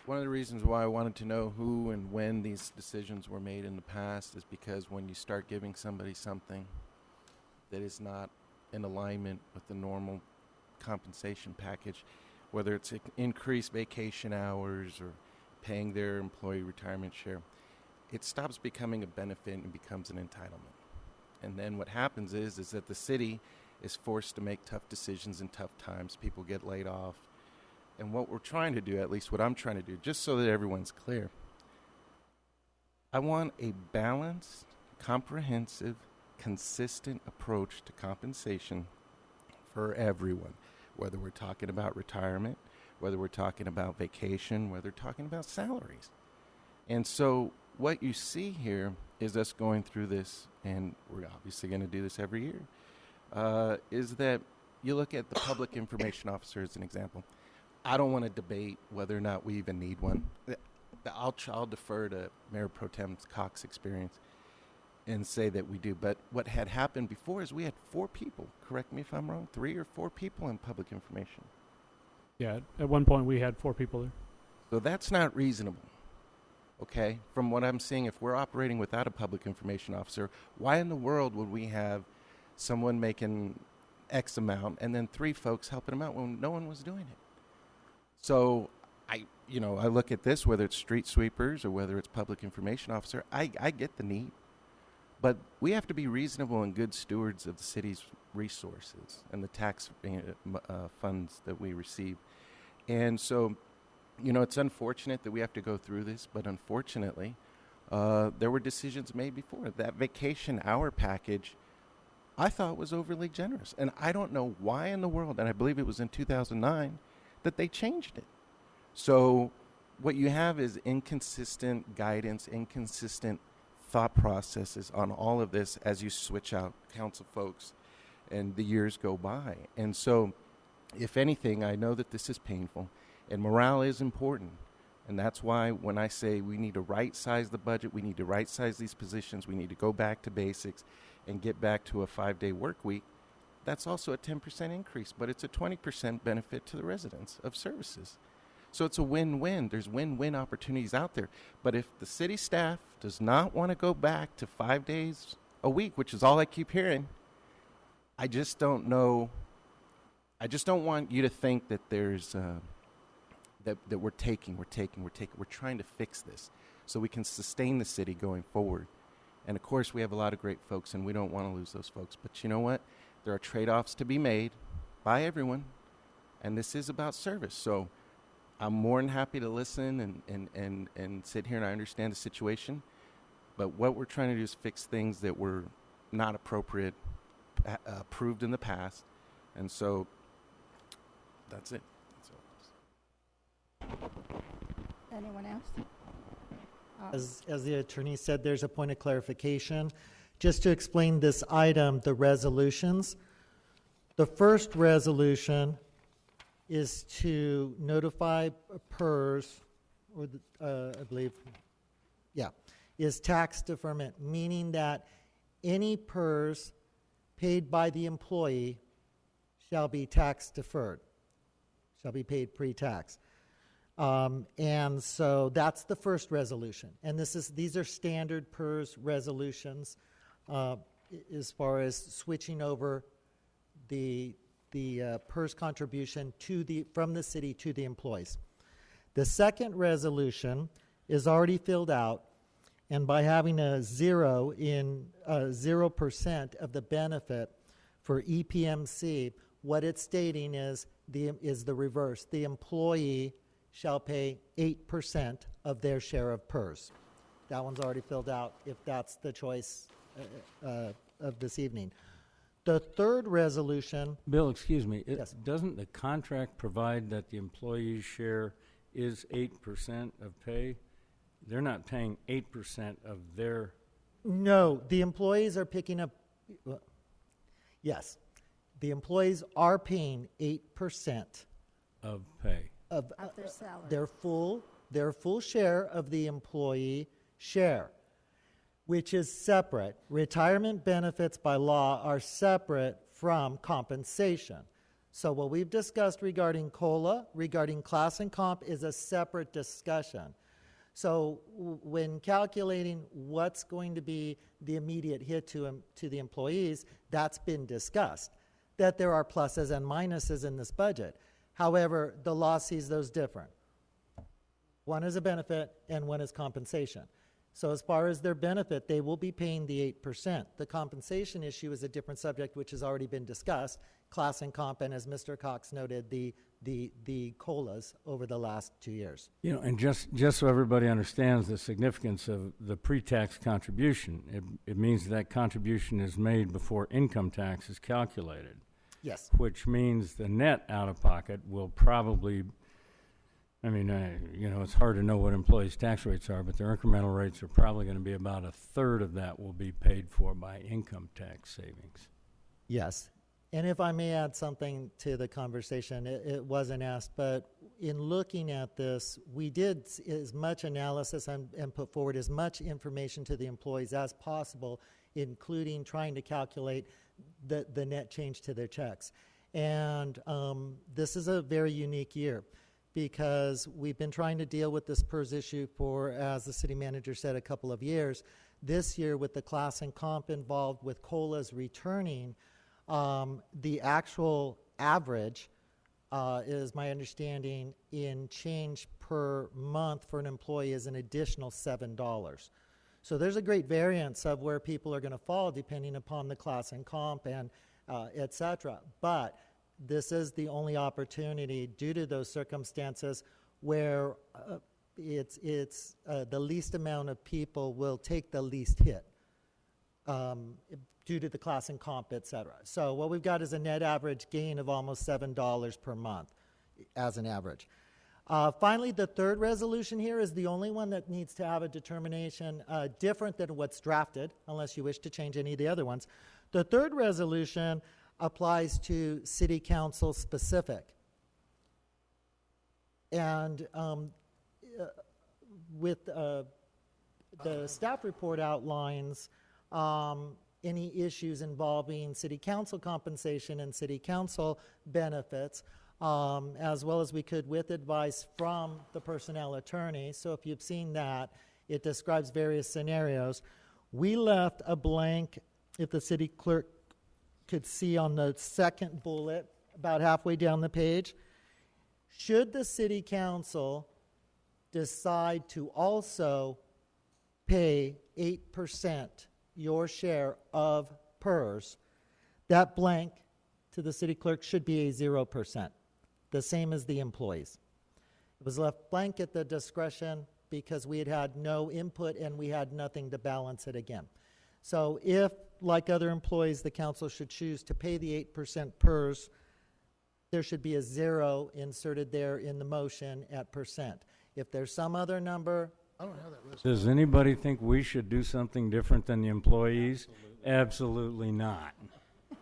One of the reasons why I wanted to know who and when these decisions were made in the past is because when you start giving somebody something that is not in alignment with the normal compensation package, whether it's increased vacation hours or paying their employee retirement share, it stops becoming a benefit and becomes an entitlement. And then what happens is that the city is forced to make tough decisions in tough times. People get laid off. And what we're trying to do, at least what I'm trying to do, just so that everyone's clear, I want a balanced, comprehensive, consistent approach to compensation for everyone, whether we're talking about retirement, whether we're talking about vacation, whether we're talking about salaries. And so what you see here is us going through this, and we're obviously going to do this every year, is that you look at the public information officer as an example. I don't want to debate whether or not we even need one. I'll defer to Mayor Pro Tem Cox's experience and say that we do. But what had happened before is we had 4 people, correct me if I'm wrong, 3 or 4 people in public information. Yeah, at one point we had 4 people there. So that's not reasonable. Okay? From what I'm seeing, if we're operating without a public information officer, why in the world would we have someone making X amount and then 3 folks helping them out when no one was doing it? So I look at this, whether it's street sweepers or whether it's public information officer, I get the need. But we have to be reasonable and good stewards of the city's resources and the tax funds that we receive. And so, it's unfortunate that we have to go through this, but unfortunately, there were decisions made before. That vacation hour package, I thought was overly generous. And I don't know why in the world, and I believe it was in 2009, that they changed it. So what you have is inconsistent guidance, inconsistent thought processes on all of this as you switch out council folks and the years go by. And so, if anything, I know that this is painful, and morale is important. And that's why when I say we need to right-size the budget, we need to right-size these positions, we need to go back to basics and get back to a 5-day work week, that's also a 10% increase, but it's a 20% benefit to the residents of services. So it's a win-win. There's win-win opportunities out there. But if the city staff does not want to go back to 5 days a week, which is all I keep hearing, I just don't know. I just don't want you to think that there's that we're trying to fix this so we can sustain the city going forward. And of course, we have a lot of great folks, and we don't want to lose those folks. But you know what? There are trade-offs to be made by everyone, and this is about service. So I'm more than happy to listen and sit here, and I understand the situation. But what we're trying to do is fix things that were not appropriate, approved in the past. And so that's it. Anyone else? As the attorney said, there's a point of clarification. Just to explain this item, the resolutions. The first resolution is to notify PERS, or I believe, is tax deferment, meaning that any PERS paid by the employee shall be tax deferred, shall be paid pre-tax. And so that's the first resolution. And these are standard PERS resolutions as far as switching over the PERS contribution from the city to the employees. The second resolution is already filled out, and by having a 0% of the benefit for EPMC, what it's stating is the reverse. The employee shall pay 8% of their share of PERS. That one's already filled out if that's the choice of this evening. The third resolution... Bill, excuse me. Yes. Doesn't the contract provide that the employee's share is 8% of pay? They're not paying 8% of their... No, the employees are picking up... yes. The employees are paying 8% of pay. Of their salary. Their full share of the employee share, which is separate. Retirement benefits by law are separate from compensation. So what we've discussed regarding COLA, regarding class and comp, is a separate discussion. So when calculating what's going to be the immediate hit to the employees, that's been discussed, that there are pluses and minuses in this budget. However, the law sees those different. One is a benefit and one is compensation. So as far as their benefit, they will be paying the 8%. The compensation issue is a different subject, which has already been discussed, class and comp, and as Mr. Cox noted, the COLAs over the last 2 years. And just so everybody understands the significance of the pre-tax contribution, it means that contribution is made before income tax is calculated. Yes. Which means the net out-of-pocket will probably, it's hard to know what employees' tax rates are, but their incremental rates are probably going to be about a third of that will be paid for by income tax savings. Yes. And if I may add something to the conversation, it wasn't asked, but in looking at this, we did as much analysis and put forward as much information to the employees as possible, including trying to calculate the net change to their checks. And this is a very unique year because we've been trying to deal with this PERS issue for, as the city manager said, a couple of years. This year, with the class and comp involved with COLAs returning, the actual average is, my understanding, in change per month for an employee is an additional $7. So there's a great variance of where people are going to fall depending upon the class and comp and et cetera. But this is the only opportunity due to those circumstances where it's the least amount of people will take the least hit due to the class and comp, et cetera. So what we've got is a net average gain of almost $7 per month as an average. Finally, the third resolution here is the only one that needs to have a determination different than what's drafted, unless you wish to change any of the other ones. The third resolution applies to city council specific. And with the staff report outlines any issues involving city council compensation and city council benefits, as well as we could with advice from the personnel attorney. So if you've seen that, it describes various scenarios. We left a blank, if the city clerk could see on the second bullet, about halfway down the page. Should the city council decide to also pay 8% your share of PERS, that blank to the city clerk should be a 0%, the same as the employees. It was left blank at the discretion because we had no input and we had nothing to balance it again. So if, like other employees, the council should choose to pay the 8% PERS, there should be a 0 inserted there in the motion at percent. If there's some other number, I don't have that list. Does anybody think we should do something different than the employees? Absolutely not.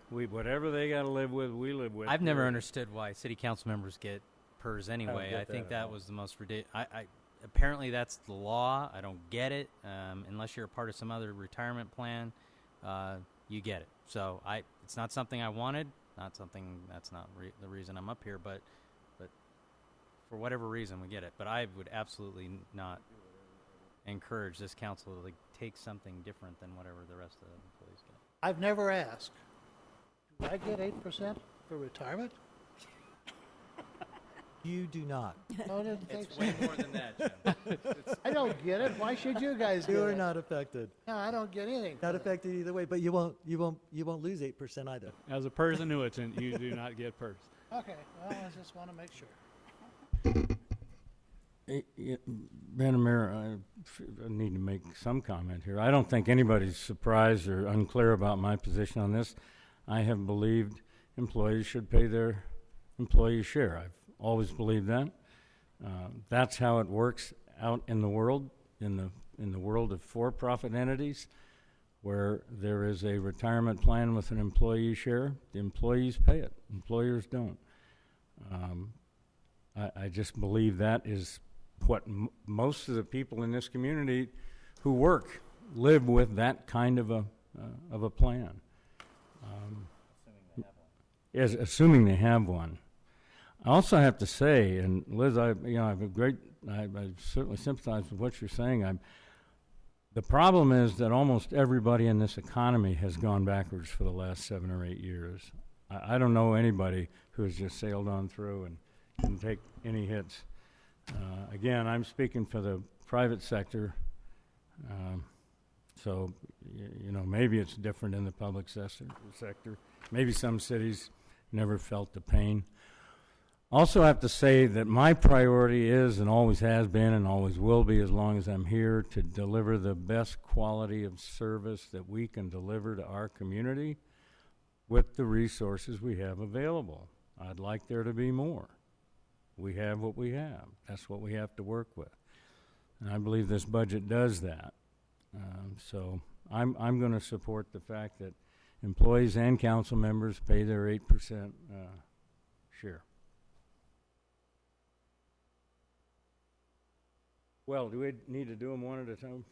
Whatever they got to live with, we live with. I've never understood why city council members get PERS anyway. I think that all. was the most ridiculous. Apparently that's the law. I don't get it. Unless you're a part of some other retirement plan, you get it. So it's not something I wanted. Not something that's not the reason I'm up here. But for whatever reason, we get it. But I would absolutely not encourage this council to take something different than whatever the rest of the employees get. I've never asked. Do I get 8% for retirement? you do not. No, I didn't think It's so. way more than that, Jim. I don't get it. Why should you guys get it? You are not affected. No, I don't get anything. Not affected either way, but you won't lose 8% either. As a PERS annuitant, you do not get PERS. Okay, well, I just want to make sure. Madam Mayor, I need to make some comment here. I don't think anybody's surprised or unclear about my position on this. I have believed employees should pay their employee share. I've always believed that. That's how it works out in the world, in the world of for-profit entities, where there is a retirement plan with an employee share. The employees pay it. Employers don't. I just believe that is what most of the people in this community who work live with, that kind of a plan. Assuming they have one. I also have to say, and Liz, I certainly sympathize with what you're saying. The problem is that almost everybody in this economy has gone backwards for the last 7 or 8 years. I don't know anybody who has just sailed on through and didn't take any hits. Again, I'm speaking for the private sector, so maybe it's different in the public sector. Maybe some cities never felt the pain. Also have to say that my priority is and always has been and always will be as long as I'm here to deliver the best quality of service that we can deliver to our community with the resources we have available. I'd like there to be more. We have what we have. That's what we have to work with. And I believe this budget does that. So I'm going to support the fact that employees and council members pay their 8% share. Well, do we need to do them one at a time?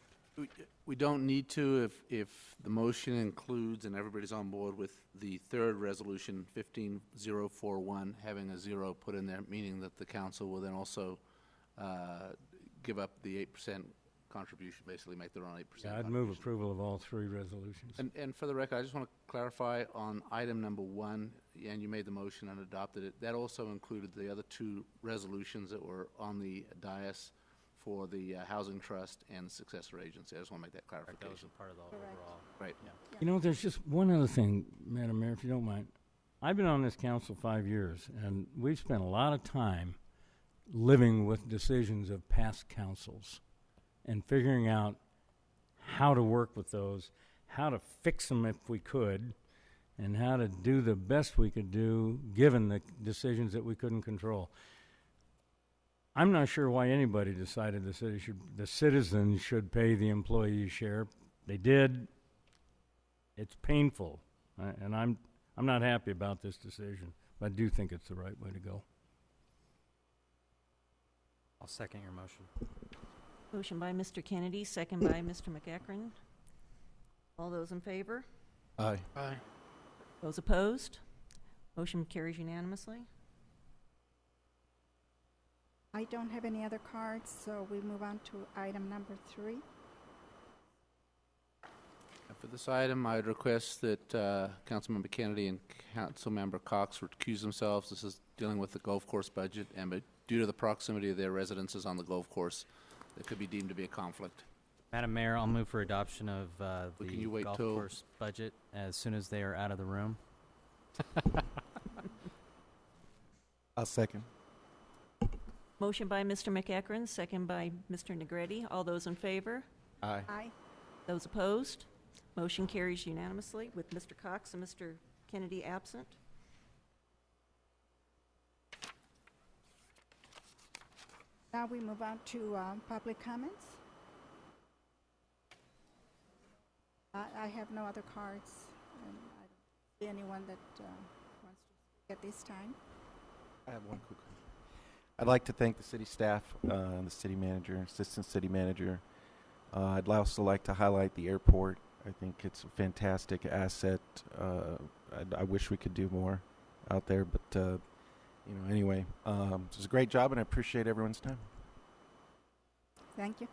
We don't need to if the motion includes and everybody's on board with the third resolution, 15041, having a 0 put in there, meaning that the council will then also give up the 8% contribution, basically make their own 8% Yeah, I'd move approval of all three resolutions. And for the record, I just want to clarify on item number 1, and you made the motion and adopted it, that also included the other 2 resolutions that were on the dais for the Housing Trust and the Successor Agency. I just want to make that clarification. That was a part of the overall. Right. Yeah. You know, there's just one other thing, Madam Mayor, if you don't mind. I've been on this council 5 years, and we've spent a lot of time living with decisions of past councils and figuring out how to work with those, how to fix them if we could, and how to do the best we could do given the decisions that we couldn't control. I'm not sure why anybody decided the citizens should pay the employee share. They did. It's painful, and I'm not happy about this decision, but I do think it's the right way to go. I'll second your motion. Motion by Mr. Kennedy, second by Mr. McEachran. All those in favor? Aye. Aye. Those opposed? Motion carries unanimously. I don't have any other cards, so we move on to item number 3. For this item, I would request that Councilmember Kennedy and Councilmember Cox recuse themselves. This is dealing with the golf course budget, and but due to the proximity of their residences on the golf course, there could be deemed to be a conflict. Madam Mayor, I'll move for adoption of the Can you wait golf till- course budget as soon as they are out of the room. I'll second. Motion by Mr. McEachran, second by Mr. Negretti. All those in favor? Aye. Aye. Those opposed? Motion carries unanimously with Mr. Cox and Mr. Kennedy absent. Now we move on to public comments. I have no other cards, and I don't see anyone that wants to speak at this time. I have one quick question. I'd like to thank the city staff, the city manager, assistant city manager. I'd also like to highlight the airport. I think it's a fantastic asset. I wish we could do more out there, but anyway, it was a great job, and I appreciate everyone's time. Thank you.